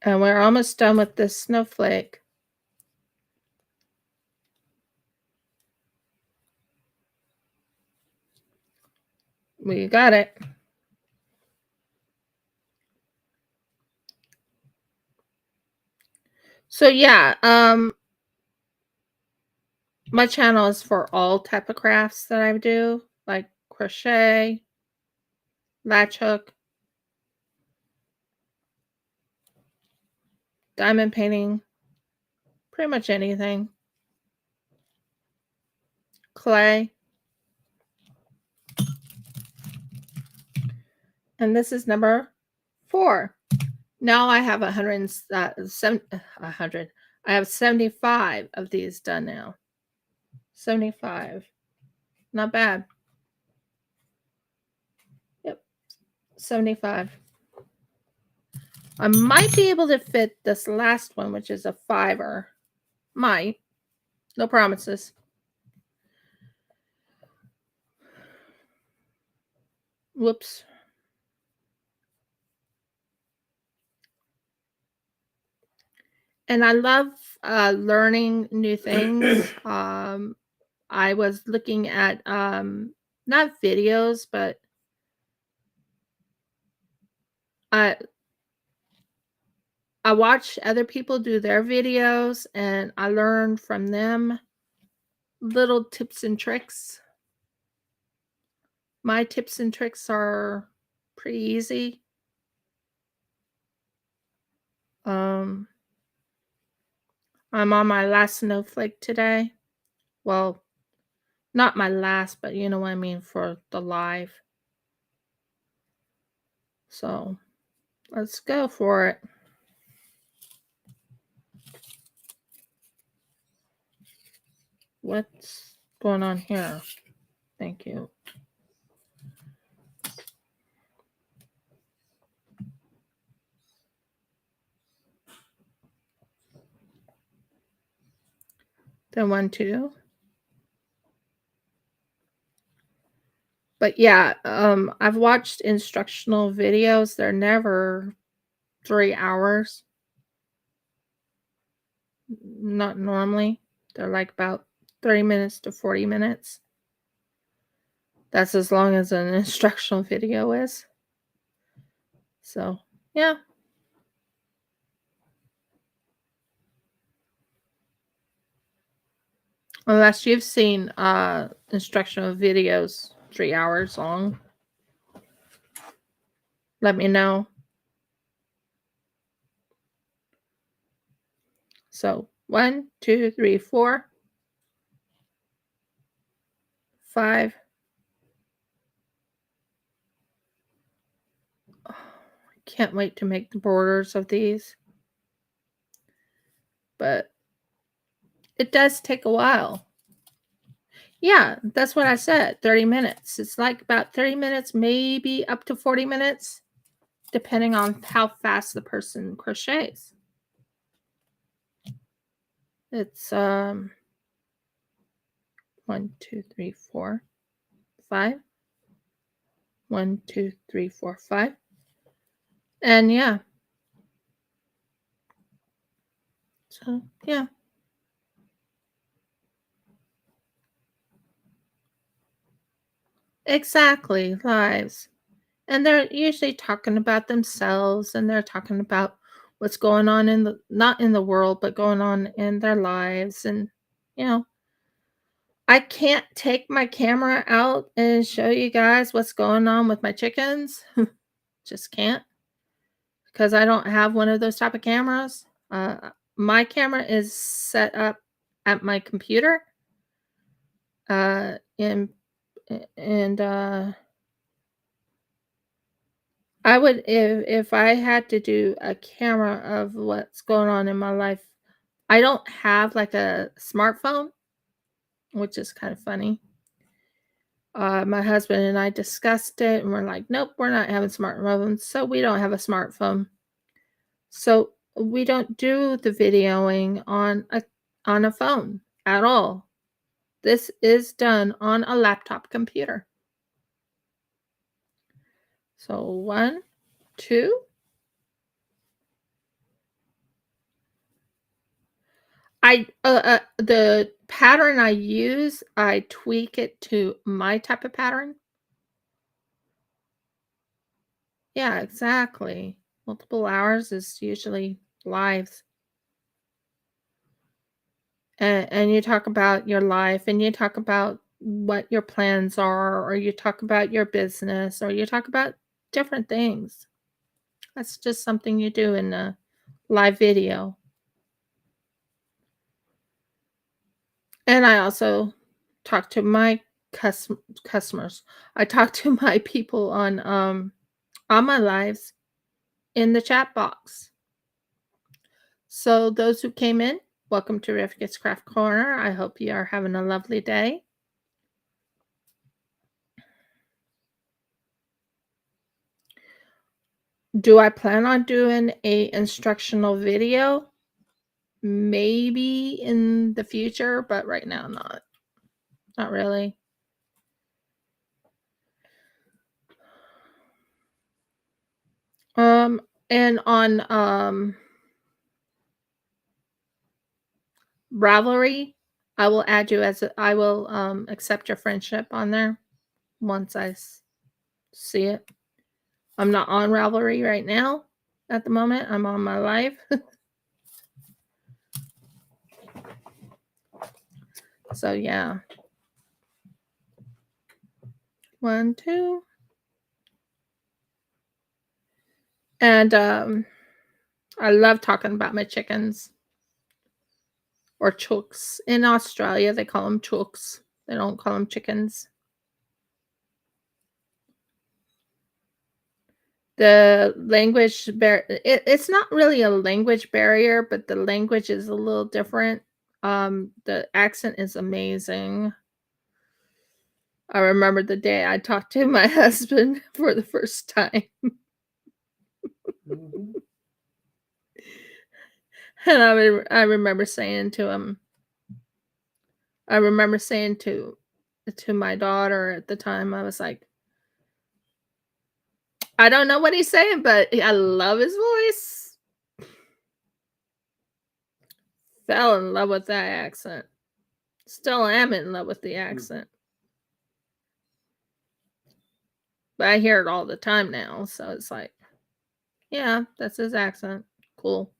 And we're almost done with this snowflake. We got it. So yeah, my channel is for all type of crafts that I do, like crochet, latch hook, diamond painting, pretty much anything. Clay. And this is number 4. Now I have 100. I have 75 of these done now. 75. Not bad. Yep. 75. I might be able to fit this last one, which is a 5er. Might. No promises. Whoops. And I love learning new things. I was looking at not videos, but I watch other people do their videos, and I learned from them little tips and tricks. My tips and tricks are pretty easy. I'm on my last snowflake today. Well, not my last, but you know what I mean, for the live. So let's go for it. What's going on here? Thank you. Then 1, 2. But yeah, I've watched instructional videos. They're never 3 hours. Not normally. They're like about 30 minutes to 40 minutes. That's as long as an instructional video is. So, yeah. Unless you've seen instructional videos 3 hours long. Let me know. So 1, 2, 3, 4, 5. Oh, I can't wait to make the borders of these. But it does take a while. Yeah, that's what I said. 30 minutes. It's like about 30 minutes, maybe up to 40 minutes, depending on how fast the person crochets. It's 1, 2, 3, 4, 5. 1, 2, 3, 4, 5. And yeah. So yeah. Exactly, lives. And they're usually talking about themselves, and they're talking about what's going on in the, not in the world, but going on in their lives. And I can't take my camera out and show you guys what's going on with my chickens. Just can't, because I don't have one of those type of cameras. My camera is set up at my computer. And I would, if I had to do a camera of what's going on in my life. I don't have like a smartphone, which is kind of funny. My husband and I discussed it, and we're like, nope, we're not having smartphones, so we don't have a smartphone. So we don't do the videoing on a phone at all. This is done on a laptop computer. So 1, 2. The pattern I use, I tweak it to my type of pattern. Yeah, exactly. Multiple hours is usually lives. and you talk about your life, and you talk about what your plans are, or you talk about your business, or you talk about different things. That's just something you do in a live video. And I also talk to my customers. I talk to my people on my lives in the chat box. So those who came in, welcome to Rivka's Craft Corner. I hope you are having a lovely day. Do I plan on doing a instructional video? Maybe in the future, but right now not. Not really. And on Ravelry, I will add you I will accept your friendship on there once I see it. I'm not on Ravelry right now at the moment. I'm on my live. So yeah. 1, 2. And I love talking about my chickens. Or chooks. In Australia, they call them chooks. They don't call them chickens. The language it's not really a language barrier, but the language is a little different. The accent is amazing. I remember the day I talked to my husband for the first time. Mm-hmm. And I remember saying to him, I remember saying to my daughter at the time, I was like, I don't know what he's saying, but I love his voice. Fell in love with that accent. Still am in love with the accent. But I hear it all the time now, so it's like, yeah, that's his accent. Cool.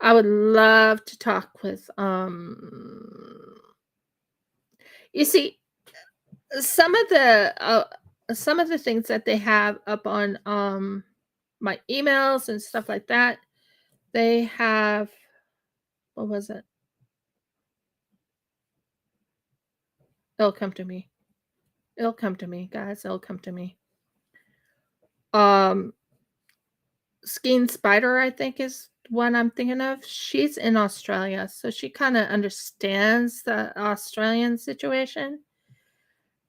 I would love to talk with you see some of the things that they have up on my emails and stuff like that. They have, what was it? It'll come to me. It'll come to me, guys. It'll come to me. Skein Spider, I think, is one I'm thinking of. She's in Australia, so she kind of understands the Australian situation.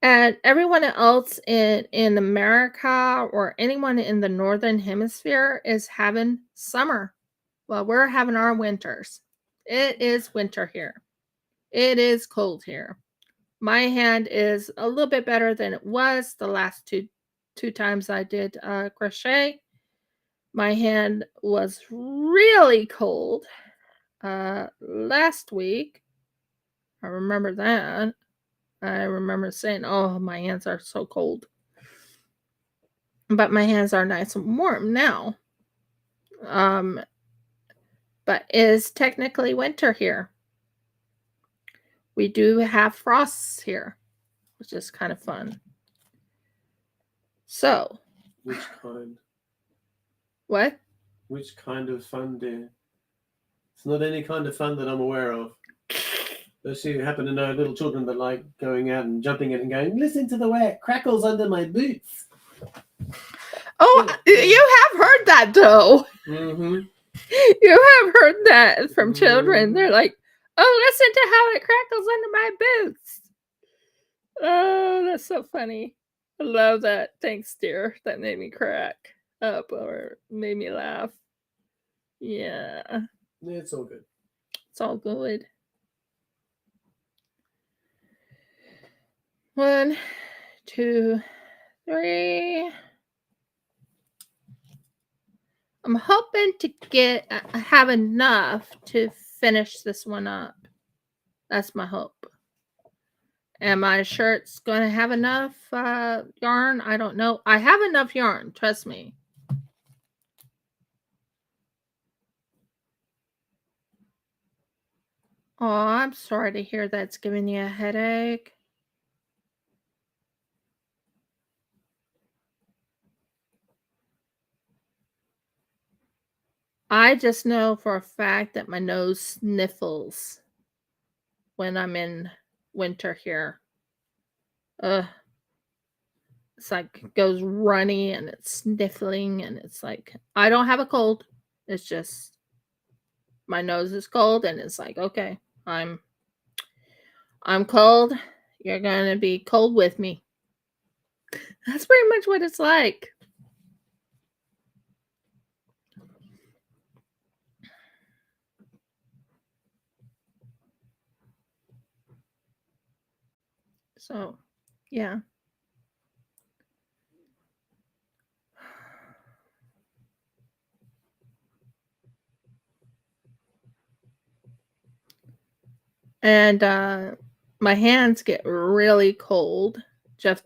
And everyone else in America or anyone in the Northern Hemisphere is having summer. Well, we're having our winters. It is winter here. It is cold here. My hand is a little bit better than it was the last two times I did crochet. My hand was really cold last week. I remember that. I remember saying, oh, my hands are so cold. But my hands are nice and warm now. But it is technically winter here. We do have frosts here, which is kind of fun. So. Which kind? What? Which kind of fun, dear? It's not any kind of fun that I'm aware of. Those who happen to know little children that like going out and jumping in and going, listen to the way it crackles under my boots. Oh, you have heard that, though. Mm-hmm. You have heard that from children. They're like, oh, listen to how it crackles under my boots. Oh, that's so funny. I love that. Thanks, dear. That made me crack up or made me laugh. Yeah. Yeah, it's all good. It's all good. 1, 2, 3. I'm hoping to have enough to finish this one up. That's my hope. Am I sure it's going to have enough yarn? I don't know. I have enough yarn, trust me. Oh, I'm sorry to hear that's giving you a headache. I just know for a fact that my nose sniffles when I'm in winter here. Ugh. It's like it goes runny and it's sniffling and it's like I don't have a cold. It's just my nose is cold and it's like, okay, I'm cold. You're gonna be cold with me. That's pretty much what it's like. So, yeah. And my hands get really cold. Jeff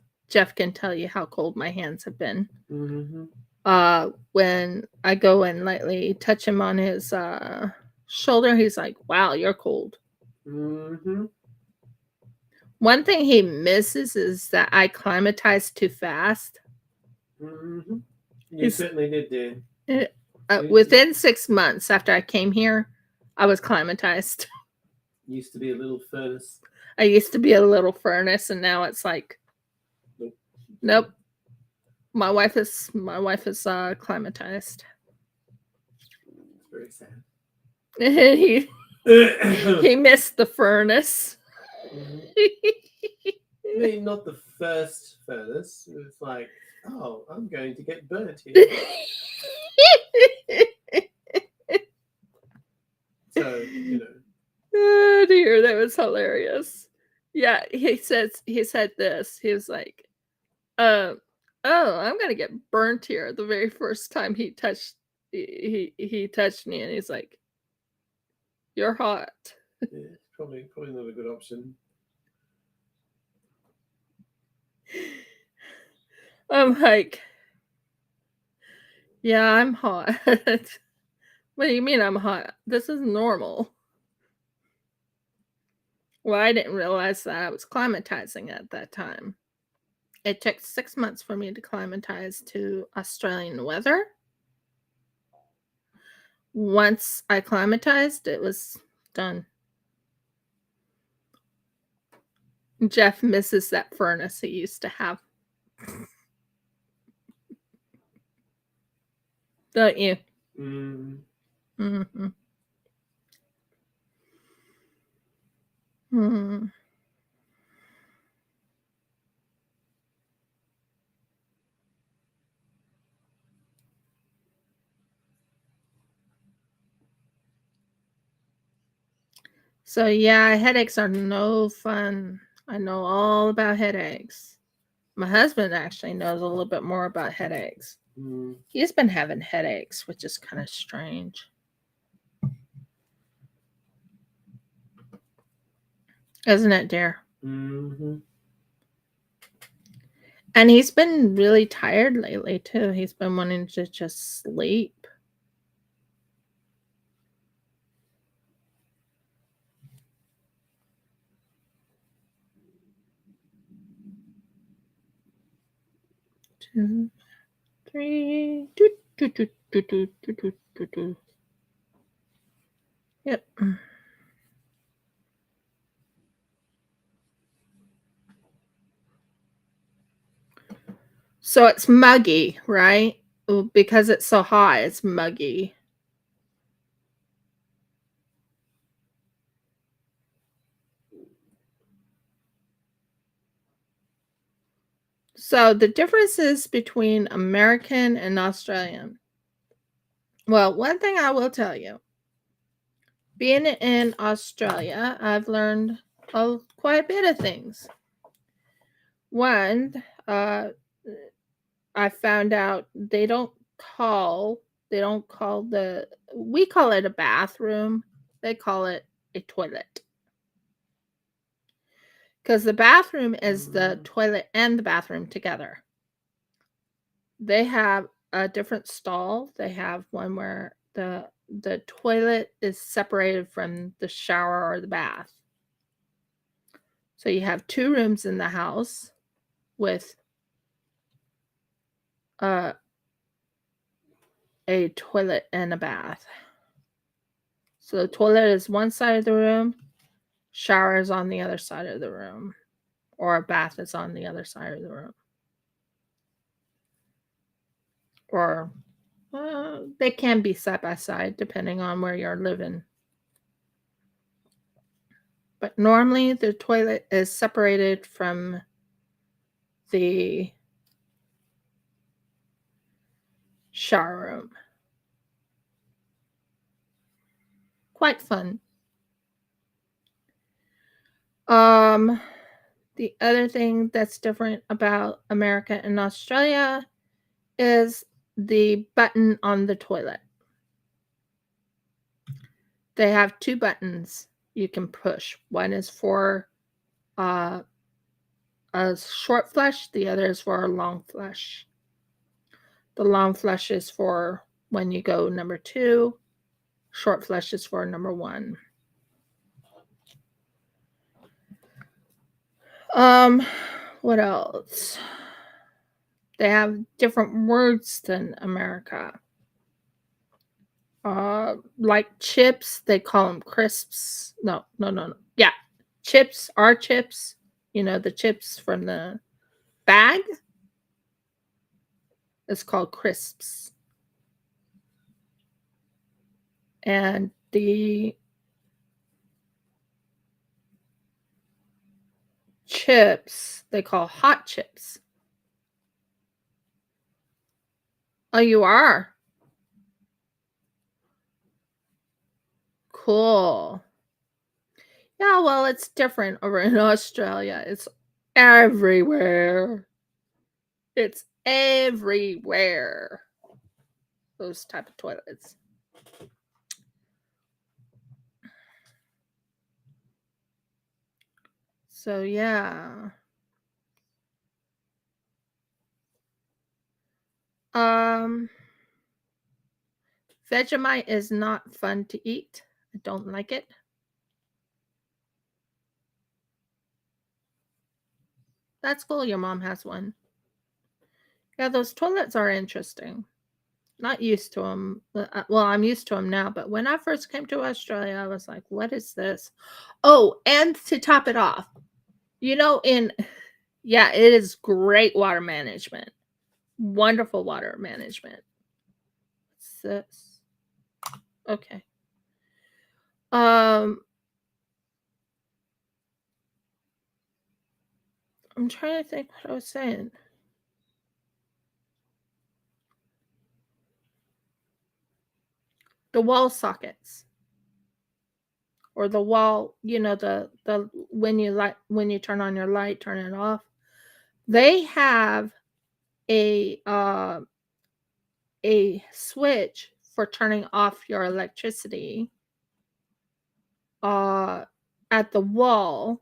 can tell you how cold my hands have been. Mm-hmm. When I go and lightly touch him on his shoulder, he's like, "Wow, you're cold." Mm-hmm. One thing he misses is that I climatize too fast. Mm-hmm. You He's- certainly did, dear. Within 6 months after I came here, I was climatized. Used to be a little furnace. I used to be a little furnace, and now it's like, nope. My wife is climatized. It's very sad. he missed the furnace. I mean, not the first furnace. It was like, oh, I'm going to get burnt here. So, you know. Oh dear, that was hilarious. Yeah, he said this. He was like, oh, I'm gonna get burnt here. The very first time he touched me, and he's like, "You're hot." Yeah, probably not a good option. I'm like, yeah, I'm hot. What do you mean I'm hot? This is normal. Well, I didn't realize that I was climatizing at that time. It took 6 months for me to climatize to Australian weather. Once I climatized, it was done. Jeff misses that furnace he used to have. Don't you? Mm. Mm-hmm. Mm-hmm. So yeah, headaches are no fun. I know all about headaches. My husband actually knows a little bit more about headaches. Mm. He's been having headaches, which is kind of strange. Isn't it, dear? Mm-hmm. And he's been really tired lately, too. He's been wanting to just sleep. Two, three. Doo, doo, doo, doo, doo, doo, doo, doo, doo. Yep. So it's muggy, right? Because it's so hot, it's muggy. So the differences between American and Australian. Well, one thing I will tell you, being in Australia, I've learned quite a bit of things. One, I found out we call it a bathroom. They call it a toilet. Because the bathroom is the toilet and the bathroom together. They have a different stall. They have one where the the toilet is separated from the shower or the bath. So you have 2 rooms in the house with a toilet and a bath. So the toilet is one side of the room, shower is on the other side of the room, or a bath is on the other side of the room. Or they can be side by side depending on where you're living. But normally the toilet is separated from the shower room. Quite fun. The other thing that's different about America and Australia is the button on the toilet. They have 2 buttons you can push. One is for a short flush, the other is for a long flush. The long flush is for when you go number 2. Short flush is for number 1. What else? They have different words than America. Like chips, they call them crisps. No. Yeah, chips are chips. You know, the chips from the bag. It's called crisps. And the chips, they call hot chips. Oh, you are? Cool. Yeah, well, it's different over in Australia. It's everywhere. It's everywhere. Those type of toilets. So, yeah. Vegemite is not fun to eat. I don't like it. That's cool. Your mom has one. Yeah, those toilets are interesting. Not used to them. Well, I'm used to them now, but when I first came to Australia, I was like, what is this? Oh, and to top it off, you know, yeah, it is great water management. Wonderful water management. What's this? Okay. I'm trying to think what I was saying. The wall sockets. Or the wall, you know, the when you turn on your light, turn it off. They have a switch for turning off your electricity at the wall.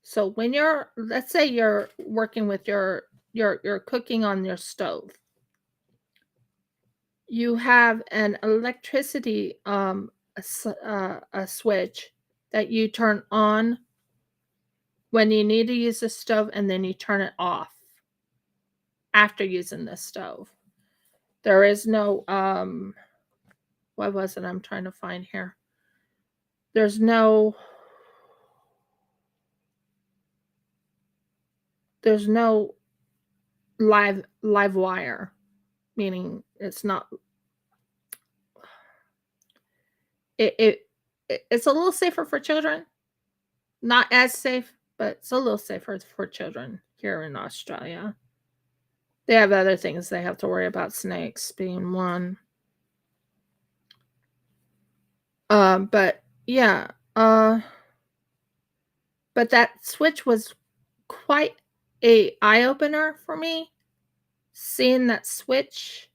So when let's say you're working with you're cooking on your stove, you have an electricity a switch that you turn on when you need to use the stove, and then you turn it off after using the stove. There is no what was it I'm trying to find here? There's no live wire, meaning it's not it's a little safer for children. Not as safe, but it's a little safer for children here in Australia. They have other things they have to worry about, snakes being one. But yeah, but that switch was quite a eye-opener for me. Seeing that switch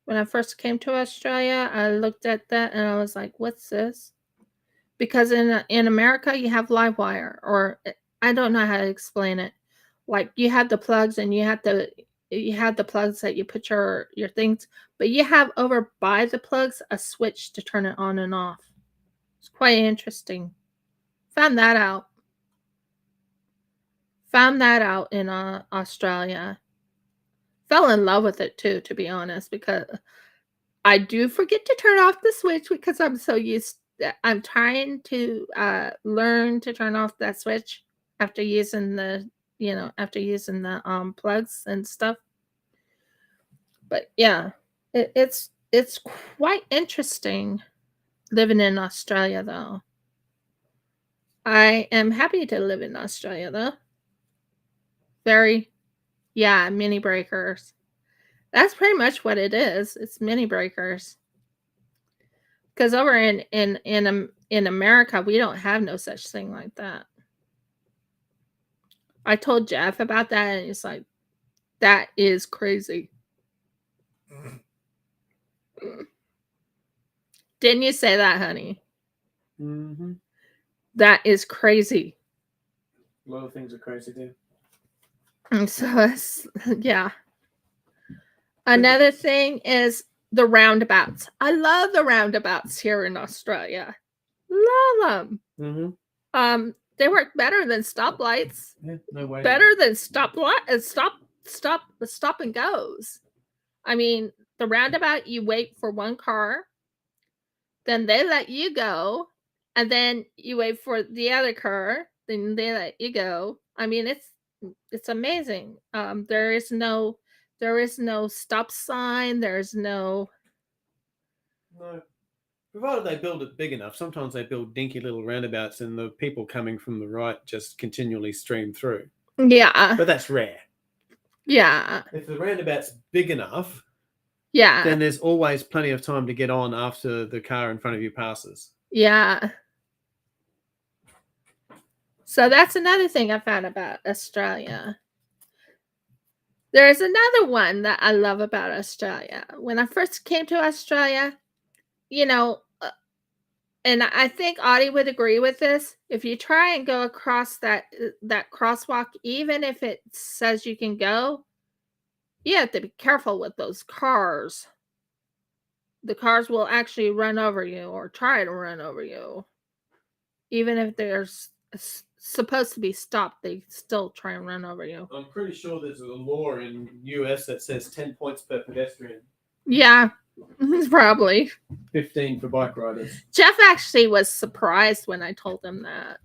when I first came to Australia, I looked at that and I was like, what's this? Because in America, you have live wire, or I don't know how to explain it. Like you have the plugs and you have to you have the plugs that you put your things, but you have over by the plugs a switch to turn it on and off. It's quite interesting. Found that out in Australia. Fell in love with it too, to be honest, because I do forget to turn off the switch because I'm so used. I'm trying to learn to turn off that switch after using the plugs and stuff. But yeah, it's quite interesting living in Australia, though. I am happy to live in Australia, though. Very, yeah, mini breakers. That's pretty much what it is. It's mini breakers. Because over in America, we don't have no such thing like that. I told Jeff about that, and he's like, "That is crazy." Didn't you say that, honey? Mm-hmm. That is crazy. A lot of things are crazy too. And so it's, yeah. Another thing is the roundabouts. I love the roundabouts here in Australia. Love them. Mm-hmm. They work better than stoplights. Yeah, no way. Better than stop and goes. I mean, the roundabout, you wait for one car, then they let you go, and then you wait for the other car, then they let you go. I mean, it's amazing. There is no stop sign. There's no. No. Provided they build it big enough. Sometimes they build dinky little roundabouts and the people coming from the right just continually stream through. Yeah. But that's rare. Yeah. If the roundabout's big enough, yeah, then there's always plenty of time to get on after the car in front of you passes. Yeah. So that's another thing I found about Australia. There's another one that I love about Australia. When I first came to Australia, and I think Audie would agree with this. If you try and go across that crosswalk, even if it says you can go, you have to be careful with those cars. The cars will actually run over you or try to run over you. Even if they're supposed to be stopped, they still try and run over you. I'm pretty sure there's a law in US that says 10 points per pedestrian. Yeah, probably. 15 for bike riders. Jeff actually was surprised when I told him that.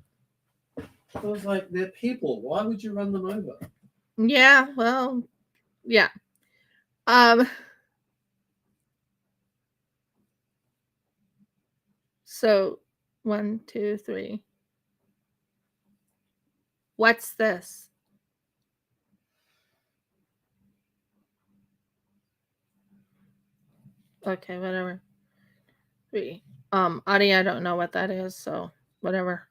I was like, they're people. Why would you run them over? Yeah, well, yeah. So 1, 2, 3. What's this? Okay, whatever. 3. Audie, I don't know what that is, so whatever.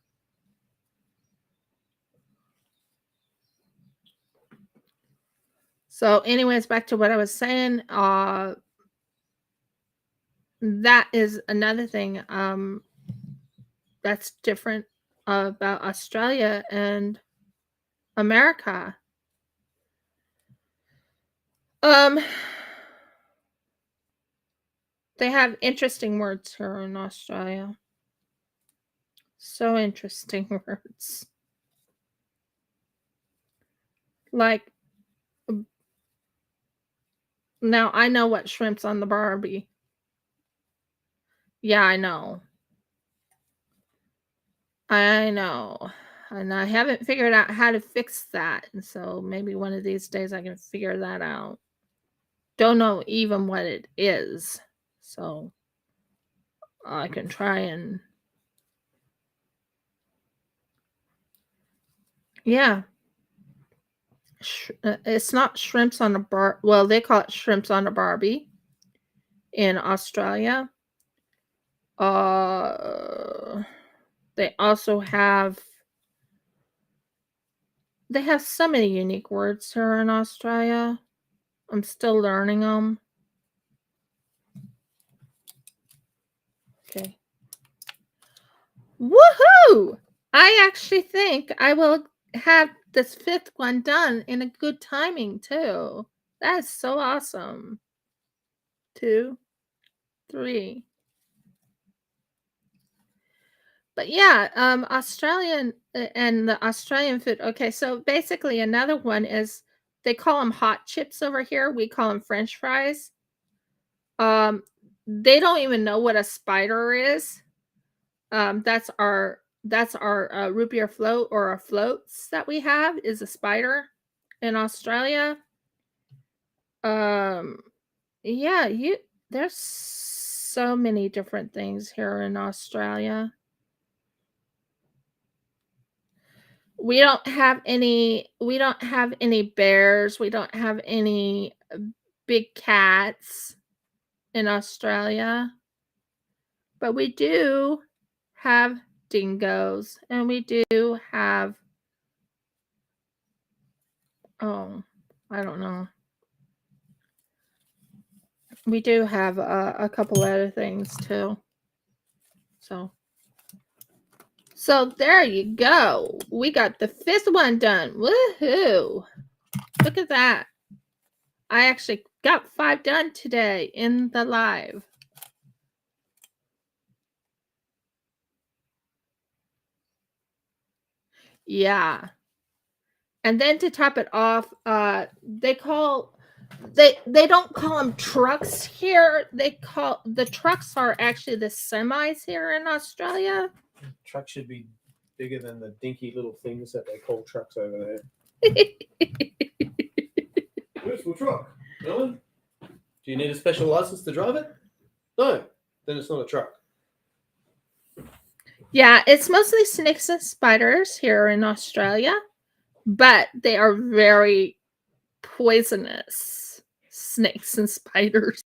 So anyways, back to what I was saying. That is another thing that's different about Australia and America. They have interesting words here in Australia. So interesting words. Like, now I know what shrimp's on the Barbie. Yeah, I know. And I haven't figured out how to fix that. And so maybe one of these days I can figure that out. Don't know even what it is. So I can try and. Yeah. It's not shrimps on a bar. Well, they call it shrimps on a Barbie in Australia. They also have. They have so many unique words here in Australia. I'm still learning them. Okay. Woohoo! I actually think I will have this 5th one done in a good timing too. That's so awesome. 2, 3. But yeah, Australian and the Australian food. Okay, so basically another one is they call them hot chips over here. We call them French fries. They don't even know what a spider is. That's our root beer float, or our floats that we have is a spider in Australia. Um, yeah, there's so many different things here in Australia. We don't have any bears, we don't have any big cats in Australia. But we do have dingoes, and we do have, oh, I don't know. We do have a couple other things too. So there you go. We got the 5th one done. Woohoo! Look at that. I actually got 5 done today in the live. Yeah. And then to top it off, they don't call them trucks here. The trucks are actually the semis here in Australia. Truck should be bigger than the dinky little things that they call trucks over there. Where's my truck? Ellen? Do you need a special license to drive it? No. Then it's not a truck. Yeah, it's mostly snakes and spiders here in Australia, but they are very poisonous snakes and spiders.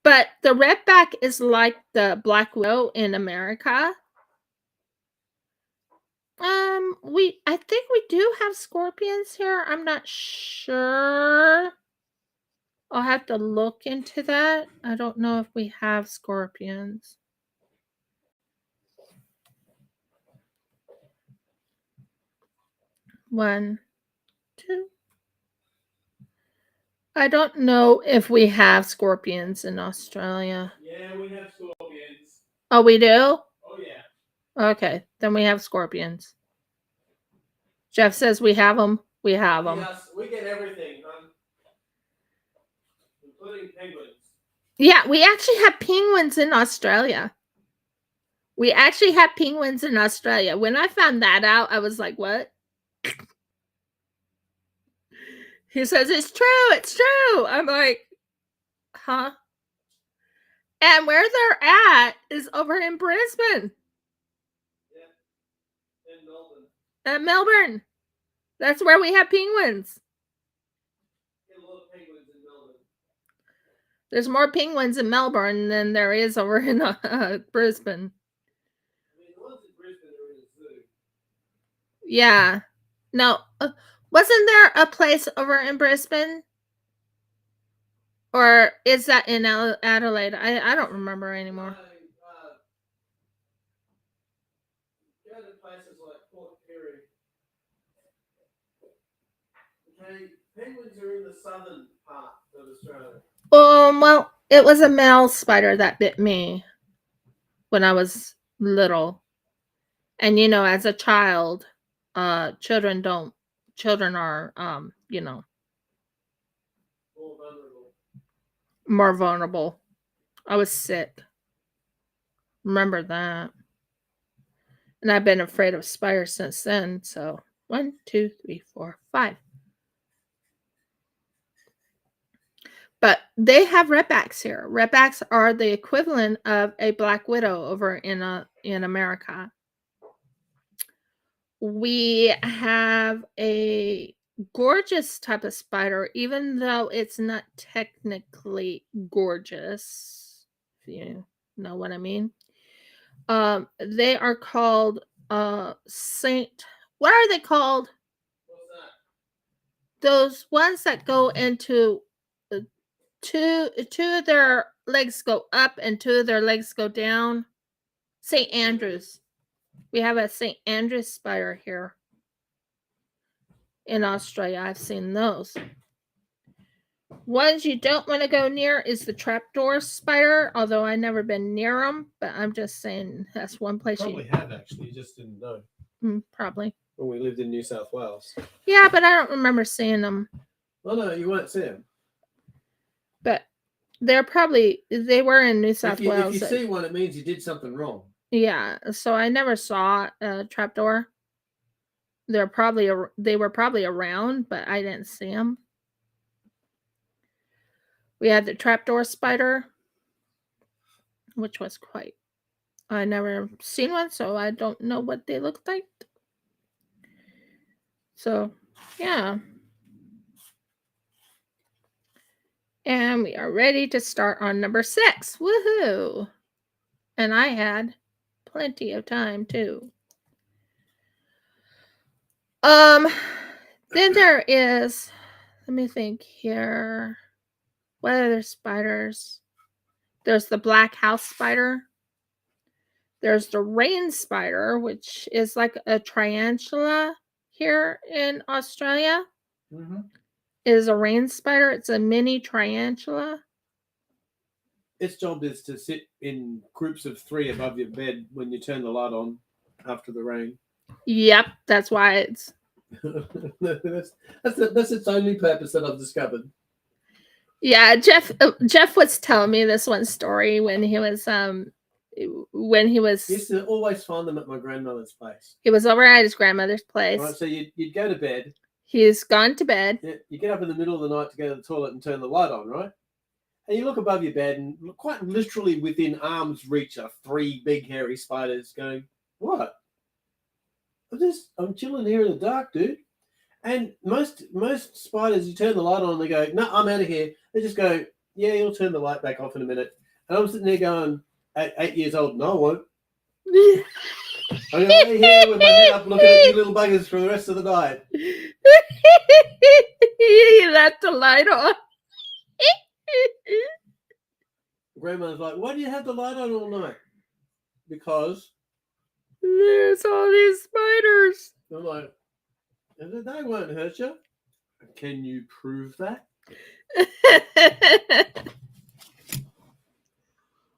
But the redback is like the black widow in America. I think we do have scorpions here. I'm not sure. I'll have to look into that. I don't know if we have scorpions. One, two. I don't know if we have scorpions in Australia. Yeah, we have scorpions. Oh, we do? Oh, yeah. Okay, then we have scorpions. Jeff says we have them. We have them. Yes, we get everything, including penguins. Yeah, we actually have penguins in Australia. We actually have penguins in Australia. When I found that out, I was like, what? He says, it's true. It's true. I'm like, huh? And where they're at is over in Brisbane. Yeah. In Melbourne. At Melbourne. That's where we have penguins. Get a lot of penguins in Melbourne. There's more penguins in Melbourne than there is over in Brisbane. I mean, the ones in Brisbane are in a zoo. Yeah. No. Wasn't there a place over in Brisbane? Or is that in Adelaide? I don't remember anymore. Go to places like Port Pirie. Okay, penguins are in the southern part of Australia. Well, it was a male spider that bit me when I was little. And as a child, children are more vulnerable. I was sick. Remember that. And I've been afraid of spiders since then. So 1, 2, 3, 4, 5. But they have redbacks here. Redbacks are the equivalent of a black widow over in America. We have a gorgeous type of spider, even though it's not technically gorgeous, if you know what I mean. They are called Saint. What are they called? What's that? Those ones that go into two of their legs go up and 2 of their legs go down. St. Andrews. We have a St. Andrews spider here in Australia. I've seen those. Ones you don't want to go near is the trapdoor spider, although I've never been near them, but I'm just saying that's one place Probably have actually, you just didn't know. Probably. When we lived in New South Wales. Yeah, but I don't remember seeing them. Oh no, you won't see them. But they were in New South Wales. If you see one, it means you did something wrong. Yeah, so I never saw a trapdoor. They were probably around, but I didn't see them. We had the trapdoor spider, which was I never seen one, so I don't know what they look like. So, yeah. And we are ready to start on number 6. Woohoo! And I had plenty of time too. Then there is, let me think here. What other spiders? There's the black house spider. There's the rain spider, which is like a tarantula here in Australia. Mm-hmm. It is a rain spider. It's a mini tarantula. Its job is to sit in groups of 3 above your bed when you turn the light on after the rain. Yep, that's why it's. that's its only purpose that I've discovered. Yeah, Jeff was telling me this one story when he was He used to always find them at my grandmother's place. He was over at his grandmother's place. Right, so you'd go to bed. He's gone to bed. Yeah, you get up in the middle of the night to go to the toilet and turn the light on, right? And you look above your bed, and quite literally within arm's reach are 3 big hairy spiders going, "What? I'm chilling here in the dark, dude." And most spiders, you turn the light on, they go, "No, I'm out of here." They just go, "Yeah, you'll turn the light back off in a minute." And I'm sitting there going, at 8 years old, "No, I won't." I'm going to lay here with my head up looking at you little buggers for the rest of the night. He left the light on. Grandma's like, "Why do you have the light on all night?" "Because there's all these spiders." I'm like, "They won't hurt you." "Can you prove that?"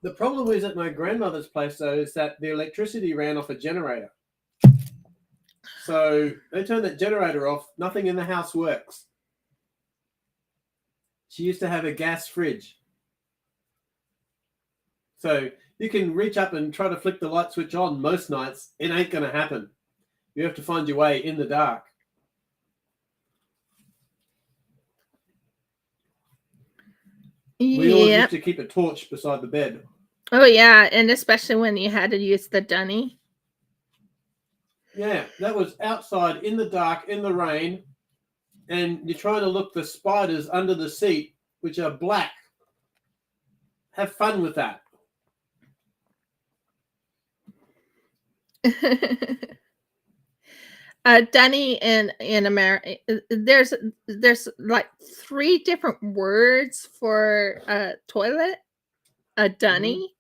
The problem is at my grandmother's place, though, is that the electricity ran off a generator. So they turn that generator off, nothing in the house works. She used to have a gas fridge. So you can reach up and try to flick the light switch on most nights. It ain't going to happen. You have to find your way in the dark. We always used to keep a torch beside the bed. Oh, yeah. And especially when you had to use the dunny. Yeah, that was outside in the dark, in the rain. And you're trying to look for spiders under the seat, which are black. Have fun with that. Dunny in America, there's like 3 different words for a toilet: a dunny,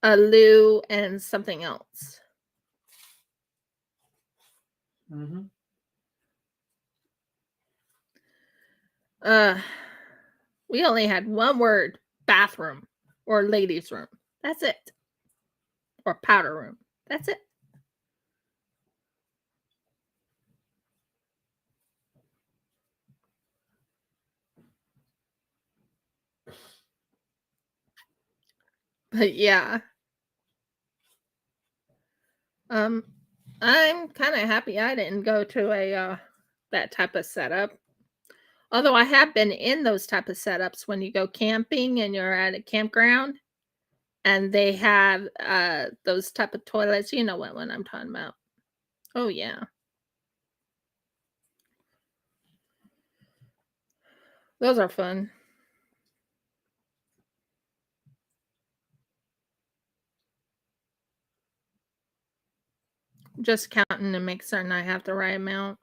a loo, and something else. Mm-hmm. We only had one word: bathroom or ladies' room. That's it. Or powder room. That's it. But yeah. I'm kind of happy I didn't go to a that type of setup. Although I have been in those type of setups when you go camping and you're at a campground and they have those type of toilets. You know what one I'm talking about. Oh, yeah. Those are fun. Just counting to make certain I have the right amount.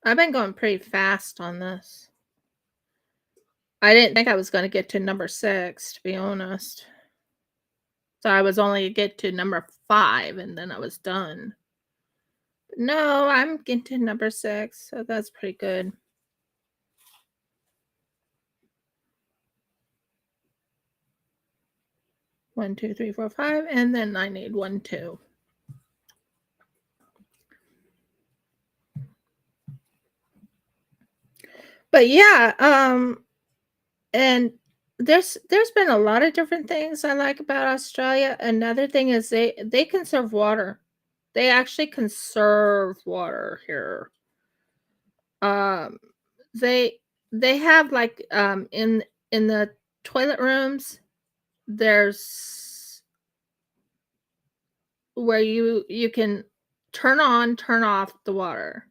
I've been going pretty fast on this. I didn't think I was going to get to number 6, to be honest. So I was only get to number 5 and then I was done. But no, I'm getting to number 6, so that's pretty good. One, two, three, four, 5, and then I need 1, 2. But yeah, and there's been a lot of different things I like about Australia. Another thing is they conserve water. They actually conserve water here. Um, they have like in the toilet rooms, there's where you can turn on, turn off the water.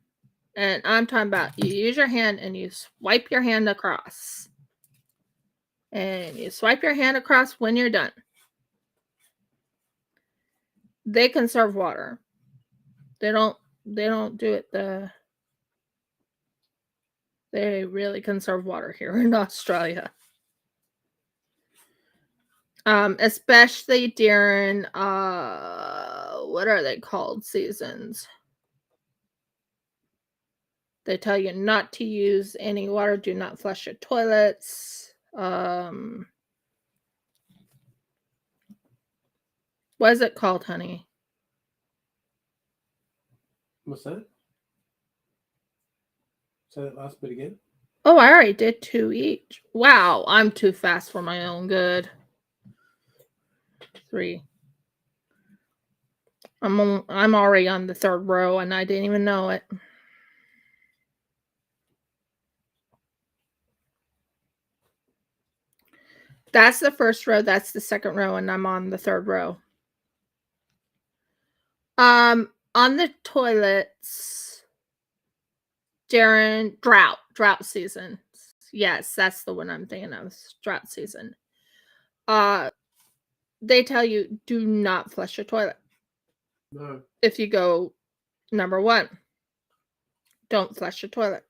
And I'm talking about you use your hand and you swipe your hand across. And you swipe your hand across when you're done. They conserve water. They don't do it they really conserve water here in Australia. Especially during what are they called, seasons? They tell you not to use any water, do not flush your toilets. What is it called, honey? What's that? Say that last bit again. Oh, I already did 2 each. Wow, I'm too fast for my own good. 3. I'm already on the 3rd row and I didn't even know it. That's the 1st row, that's the 2nd row, and I'm on the 3rd row. On the toilets during drought season. Yes, that's the one I'm thinking of. Drought season. They tell you do not flush your toilet. No. If you go number 1, don't flush your toilet.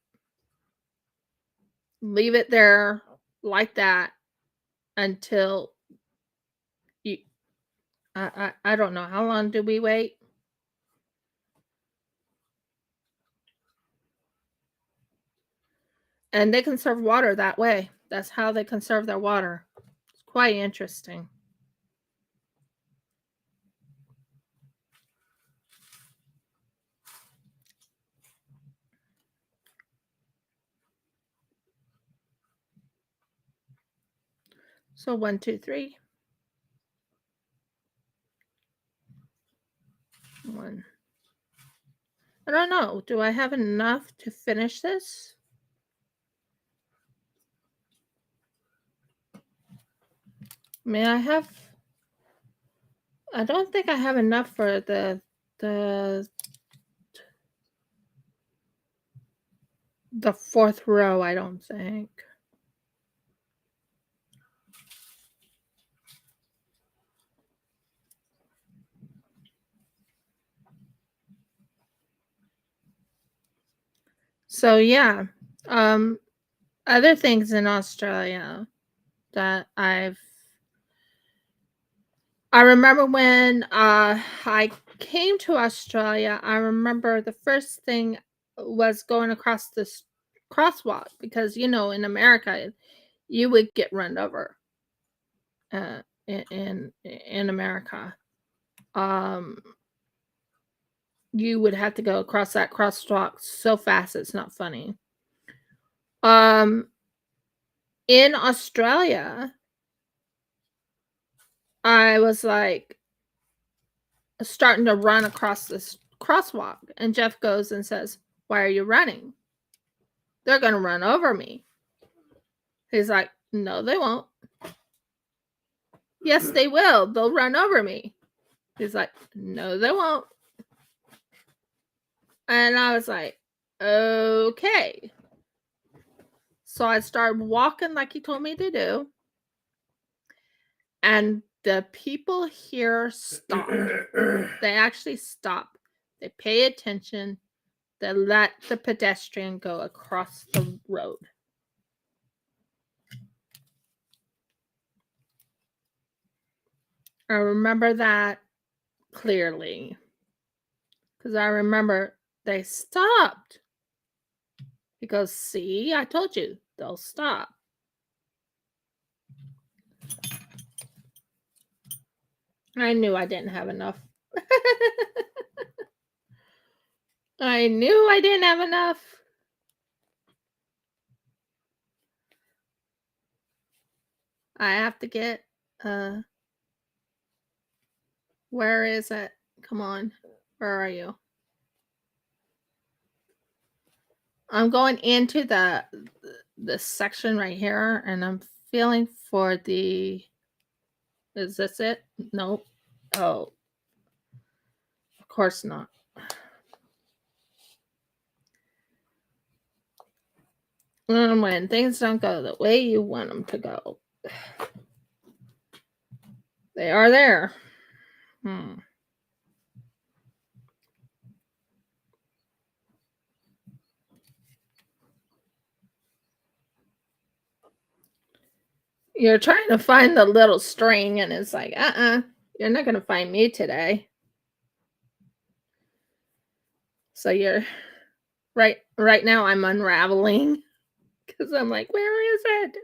Leave it there like that until you I don't know, how long do we wait? And they conserve water that way. That's how they conserve their water. It's quite interesting. So 1, 2, 3. 1. I don't know. Do I have enough to finish this? May I have? I don't think I have enough for the 4th row, I don't think. So yeah, other things in Australia that I remember when I came to Australia, I remember the first thing was going across this crosswalk because in America you would get run over in America. You would have to go across that crosswalk so fast it's not funny. In Australia, I was like starting to run across this crosswalk, and Jeff goes and says, "Why are you running? They're going to run over me." He's like, "No, they won't." "Yes, they will. They'll run over me." He's like, "No, they won't." And I was like, "Okay." So I started walking like he told me to do. And the people here stop. They actually stop. They pay attention. They let the pedestrian go across the road. I remember that clearly because I remember they stopped because, see, I told you they'll stop. I knew I didn't have enough. I knew I didn't have enough. I have to get, where is it? Come on. Where are you? I'm going into the section right here, and I'm feeling for the, is this it? Nope. Oh, of course not. And when things don't go the way you want them to go, they are there. You're trying to find the little string, and it's like, you're not going to find me today. So you're right now I'm unraveling because I'm like, where is it?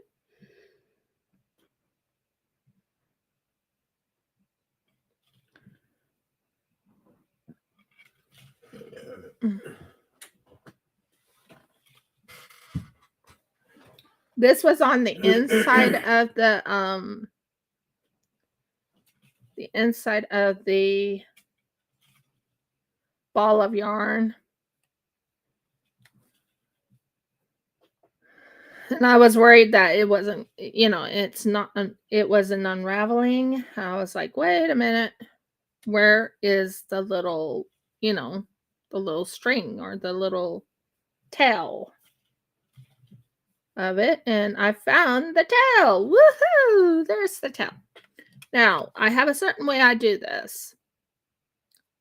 This was on the inside of the inside of the ball of yarn. And I was worried that it wasn't, it wasn't unraveling. I was like, wait a minute. Where is the little, the little string or the little tail of it? And I found the tail. Woohoo! There's the tail. Now, I have a certain way I do this.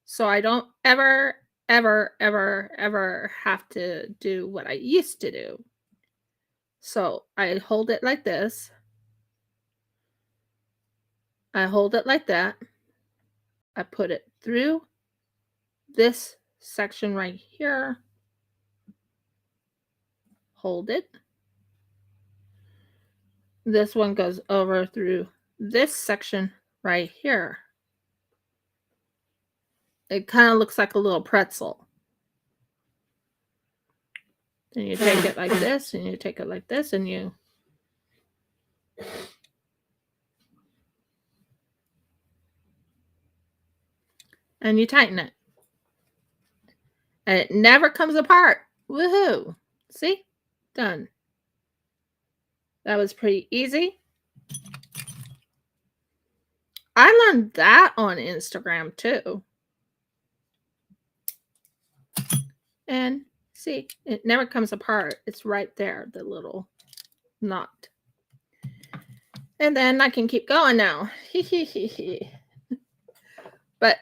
So I don't ever have to do what I used to do. So I hold it like this. I hold it like that. I put it through this section right here. Hold it. This one goes over through this section right here. It kind of looks like a little pretzel. And you take it like this, and you take it like this, and you tighten it. And it never comes apart. Woohoo! See? Done. That was pretty easy. I learned that on Instagram too. And see, it never comes apart. It's right there, the little knot. And then I can keep going now. But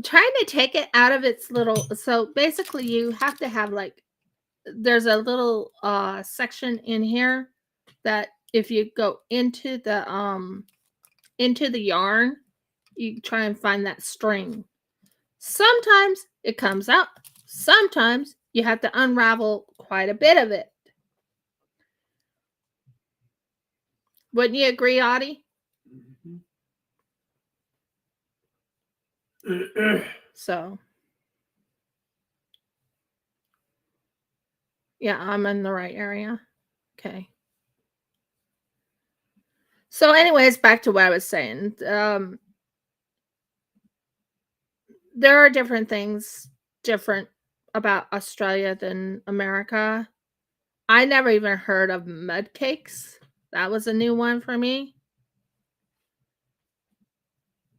trying to take it out of its little, so basically you have to have like, there's a little section in here that if you go into the yarn, you try and find that string. Sometimes it comes out. Sometimes you have to unravel quite a bit of it. Wouldn't you agree, Audie? So, yeah, I'm in the right area. Okay. So anyways, back to what I was saying. There are different things different about Australia than America. I never even heard of mud cakes. That was a new one for me.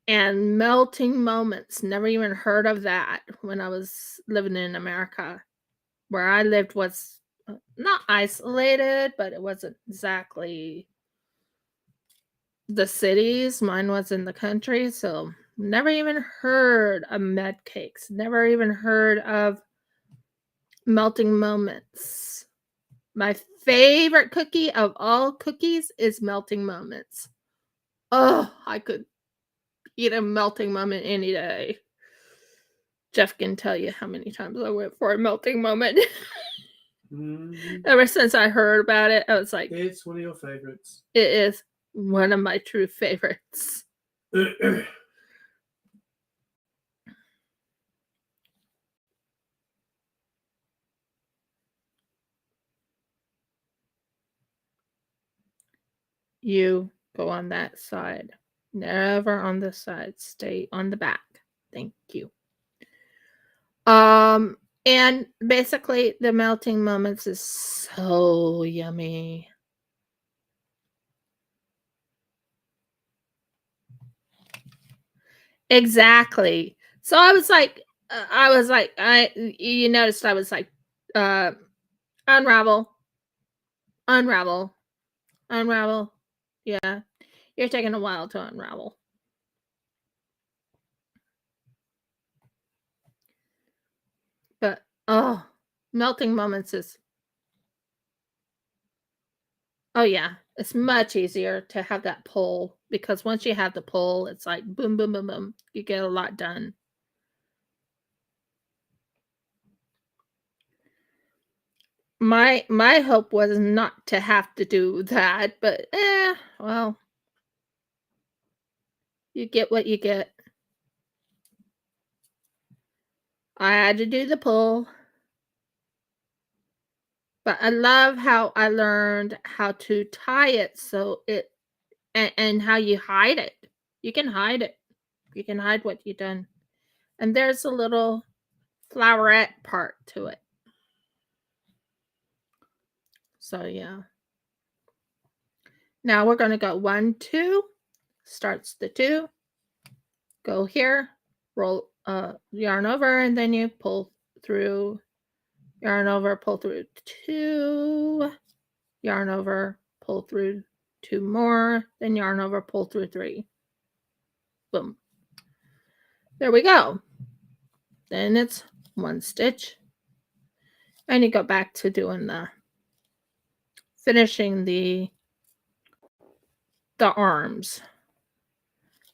And melting moments. Never even heard of that when I was living in America. Where I lived was not isolated, but it wasn't exactly the cities. Mine was in the country, so never even heard of mud cakes. Never even heard of melting moments. My favorite cookie of all cookies is melting moments. Oh, I could eat a melting moment any day. Jeff can tell you how many times I went for a melting moment. Ever since I heard about it, I was like, It's one of your favorites. it is one of my true favorites. You go on that side. Never on this side. Stay on the back. Thank you. And basically the melting moments is so yummy. Exactly. So I was like, you noticed I was like, unravel. Yeah. You're taking a while to unravel. But, oh, melting moments is, oh yeah, it's much easier to have that pull, because once you have the pull, it's like boom, boom, boom, boom. You get a lot done. My hope was not to have to do that, but well, you get what you get. I had to do the pull. But I love how I learned how to tie it so it and how you hide it. You can hide it. You can hide what you've done. And there's a little flowerette part to it. So yeah. Now we're going to go 1, 2. Starts the 2. Go here. Roll yarn over, and then you pull through. Yarn over, pull through 2. Yarn over, pull through 2 more. Then yarn over, pull through 3. Boom. There we go. Then it's 1 stitch. And you go back to doing finishing the arms.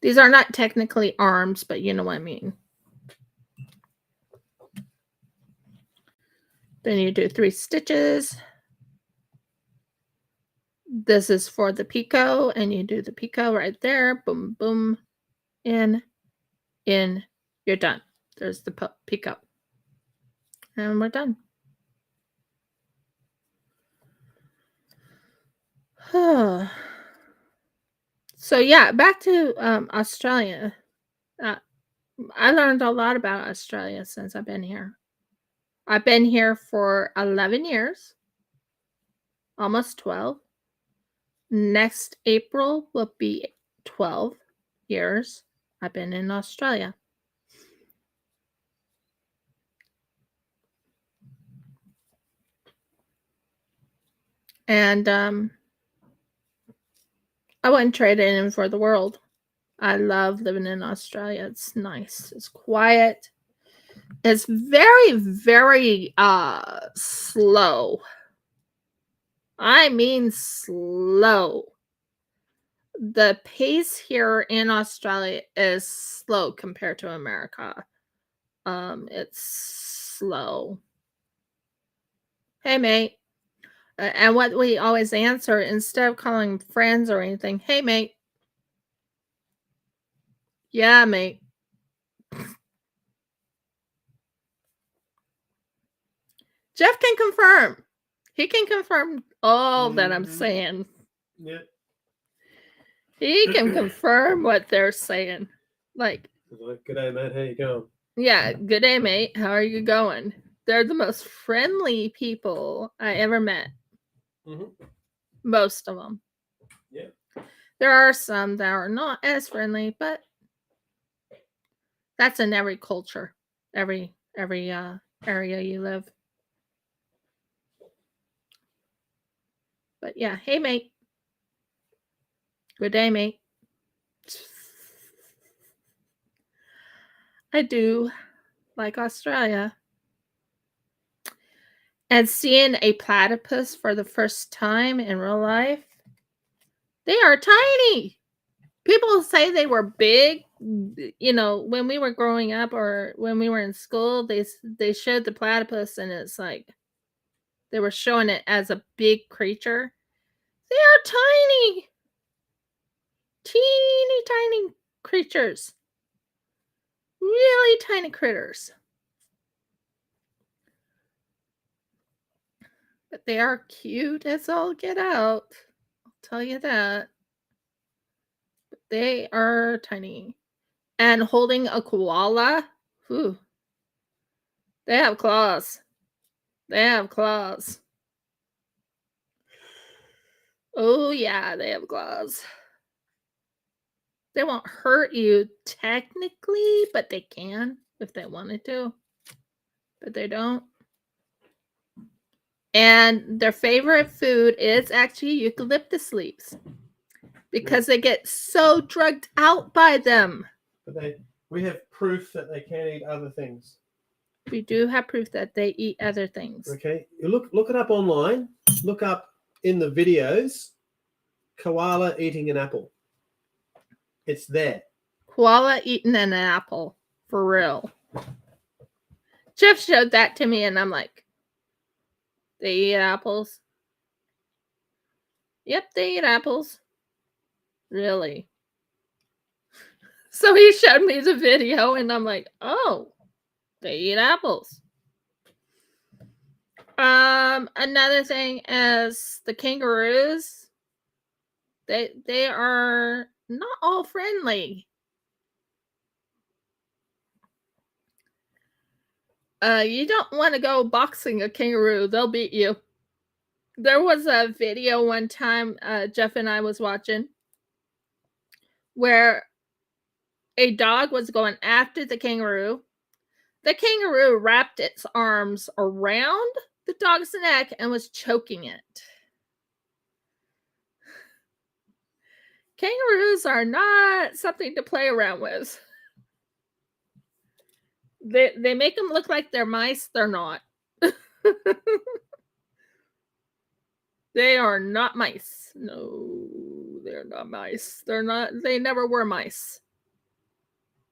These are not technically arms, but you know what I mean. Then you do 3 stitches. This is for the picot, and you do the picot right there. Boom, boom, in, you're done. There's the picot. And we're done. So yeah, back to Australia. I learned a lot about Australia since I've been here. I've been here for 11 years, almost 12. Next April will be 12 years I've been in Australia. And I wouldn't trade it in for the world. I love living in Australia. It's nice. It's quiet. It's very, very slow. I mean slow. The pace here in Australia is slow compared to America. It's slow. Hey, mate. And what we always answer, instead of calling friends or anything, hey, mate. Yeah, mate. Jeff can confirm. He can confirm all that I'm saying. Yeah. He can confirm what they're saying. Like, good day, mate. How you going? Yeah, good day, mate. How are you going? They're the most friendly people I ever met. Mm-hmm. Most of them. Yeah. There are some that are not as friendly, but that's in every culture, every area you live. But yeah, hey, mate. Good day, mate. I do like Australia. And seeing a platypus for the first time in real life, they are tiny. People say they were big you know, when we were growing up or when we were in school, they showed the platypus, and it's like they were showing it as a big creature. They are tiny, teeny tiny creatures, really tiny critters. But they are cute as all get out. I'll tell you that. But they are tiny. And holding a koala, whew, they have claws. They have claws. Oh, yeah, they have claws. They won't hurt you technically, but they can if they wanted to. But they don't. And their favorite food is actually eucalyptus leaves because they get so drugged out by them. But we have proof that they can eat other things. We do have proof that they eat other things. Okay, you look it up online. Look up in the videos, koala eating an apple. It's there. Koala eating an apple, for real. Jeff showed that to me, and I'm like, they eat apples? Yep, they eat apples. Really? So he showed me the video, and I'm like, oh, they eat apples. Another thing is the kangaroos. They are not all friendly. You don't want to go boxing a kangaroo. They'll beat you. There was a video one time Jeff and I was watching where a dog was going after the kangaroo. The kangaroo wrapped its arms around the dog's neck and was choking it. Kangaroos are not something to play around with. They make them look like they're mice. They're not. They are not mice. No, they're not mice. They're not. They never were mice.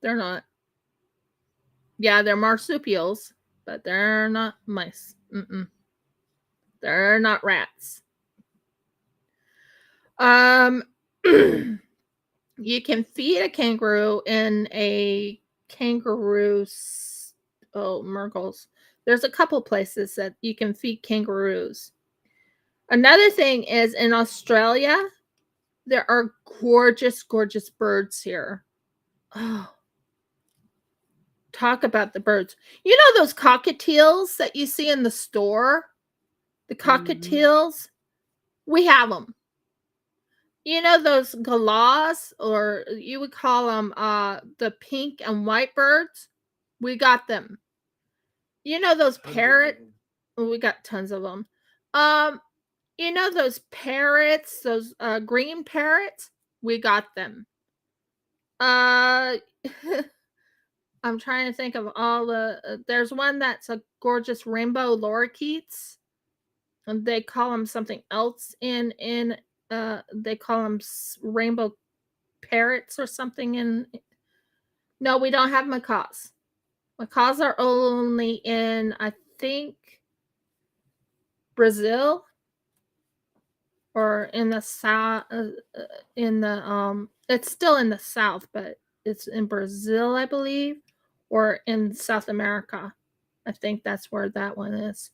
They're not. Yeah, they're marsupials, but they're not mice. They're not rats. You can feed a kangaroo in a kangaroo. Oh, Mergles. There's a couple places that you can feed kangaroos. Another thing is in Australia, there are gorgeous, gorgeous birds here. Oh, talk about the birds. You know those cockatiels that you see in the store? The cockatiels? We have them. You know those galahs, or you would call them the pink and white birds? We got them. You know those parrots? We got tons of them. You know those parrots, those green parrots? We got them. I'm trying to think of all the. There's one that's a gorgeous rainbow lorikeets, and they call them something else in. They call them rainbow parrots or something. No, we don't have macaws. Macaws are only in, I think, Brazil. Or in the south, it's still in the south, but it's in Brazil, I believe, or in South America. I think that's where that one is.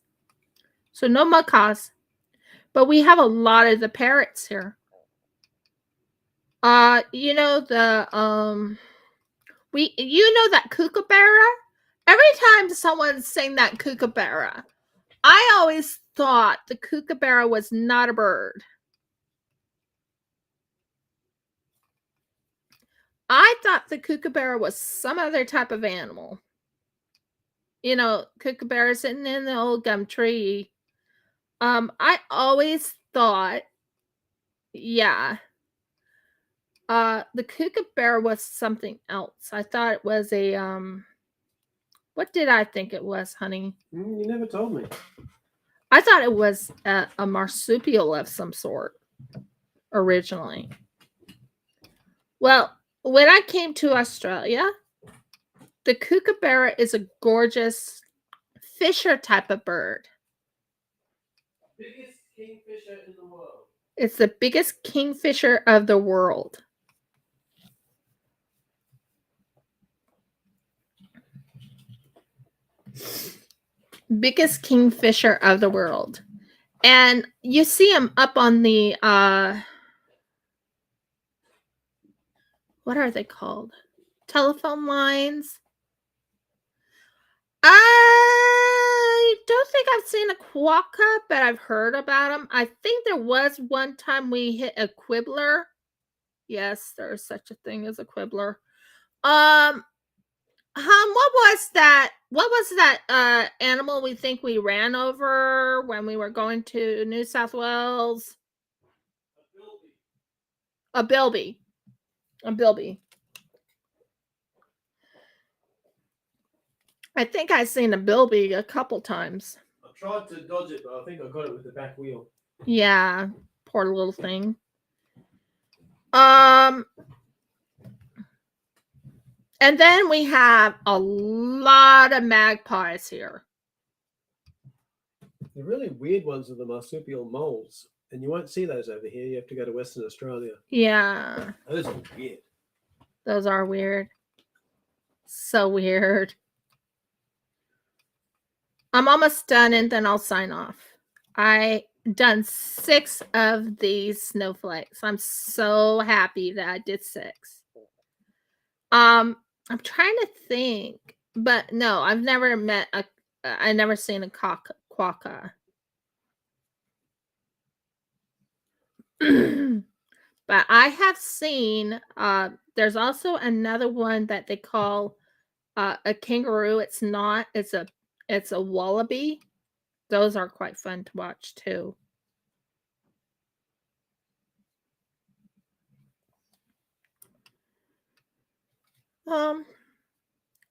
So no macaws, but we have a lot of the parrots here. You know that kookaburra. Every time someone sang that kookaburra, I always thought the kookaburra was not a bird. I thought the kookaburra was some other type of animal. You know, kookaburra sitting in the old gum tree. I always thought, yeah, the kookaburra was something else. I thought it was a what did I think it was, honey? You never told me. I thought it was a marsupial of some sort originally. Well, when I came to Australia, the kookaburra is a gorgeous fisher type of bird. Biggest kingfisher in the world. It's the biggest kingfisher of the world. Biggest kingfisher of the world. And you see them up on the what are they called? Telephone lines. I don't think I've seen a quokka, but I've heard about them. I think there was one time we hit a quibbler. Yes, there is such a thing as a quibbler. What was that? What was that animal we think we ran over when we were going to New South Wales? A bilby. A bilby. I think I've seen a bilby a couple times. I tried to dodge it, but I think I got it with the back wheel. Yeah, poor little thing. And then we have a lot of magpies here. The really weird ones are the marsupial moles, and you won't see those over here. You have to go to Western Australia. Yeah, Those are weird. those are weird. So weird. I'm almost done and then I'll sign off. I done 6 of these snowflakes. I'm so happy that I did 6. I'm trying to think, but no, I've never met I never seen a quokka. But I have seen there's also another one that they call a kangaroo. It's not, it's a wallaby. Those are quite fun to watch too.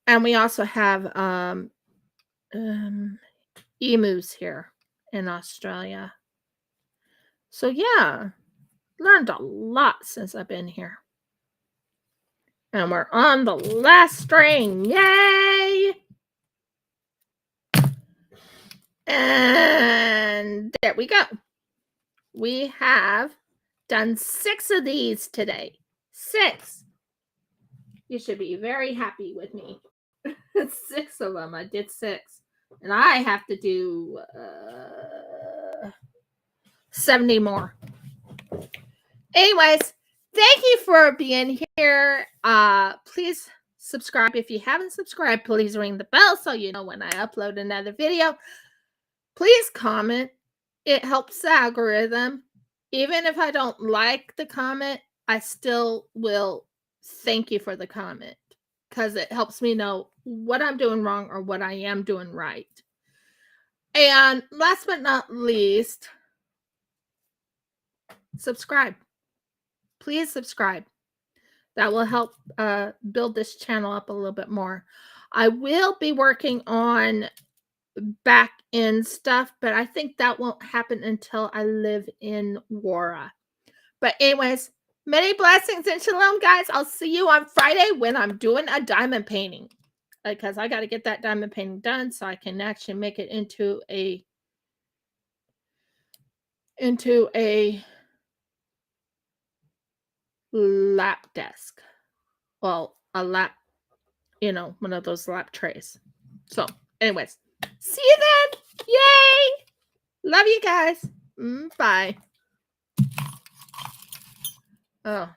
And we also have emus here in Australia. So yeah, learned a lot since I've been here. And we're on the last string. Yay! And there we go. We have done 6 of these today. 6. You should be very happy with me. 6 of them. I did 6. And I have to do 70 more. Anyways, thank you for being here. Please subscribe if you haven't subscribed. Please ring the bell so you know when I upload another video. Please comment. It helps the algorithm. Even if I don't like the comment, I still will thank you for the comment because it helps me know what I'm doing wrong or what I am doing right. And last but not least, subscribe. Please subscribe. That will help build this channel up a little bit more. I will be working on back end stuff, but I think that won't happen until I live in Wara. But anyways, many blessings and shalom, guys. I'll see you on Friday when I'm doing a diamond painting, because I got to get that diamond painting done so I can actually make it into a lap desk. Well, a lap, one of those lap trays. So anyways, see you then. Yay! Love you guys. Bye. Oh.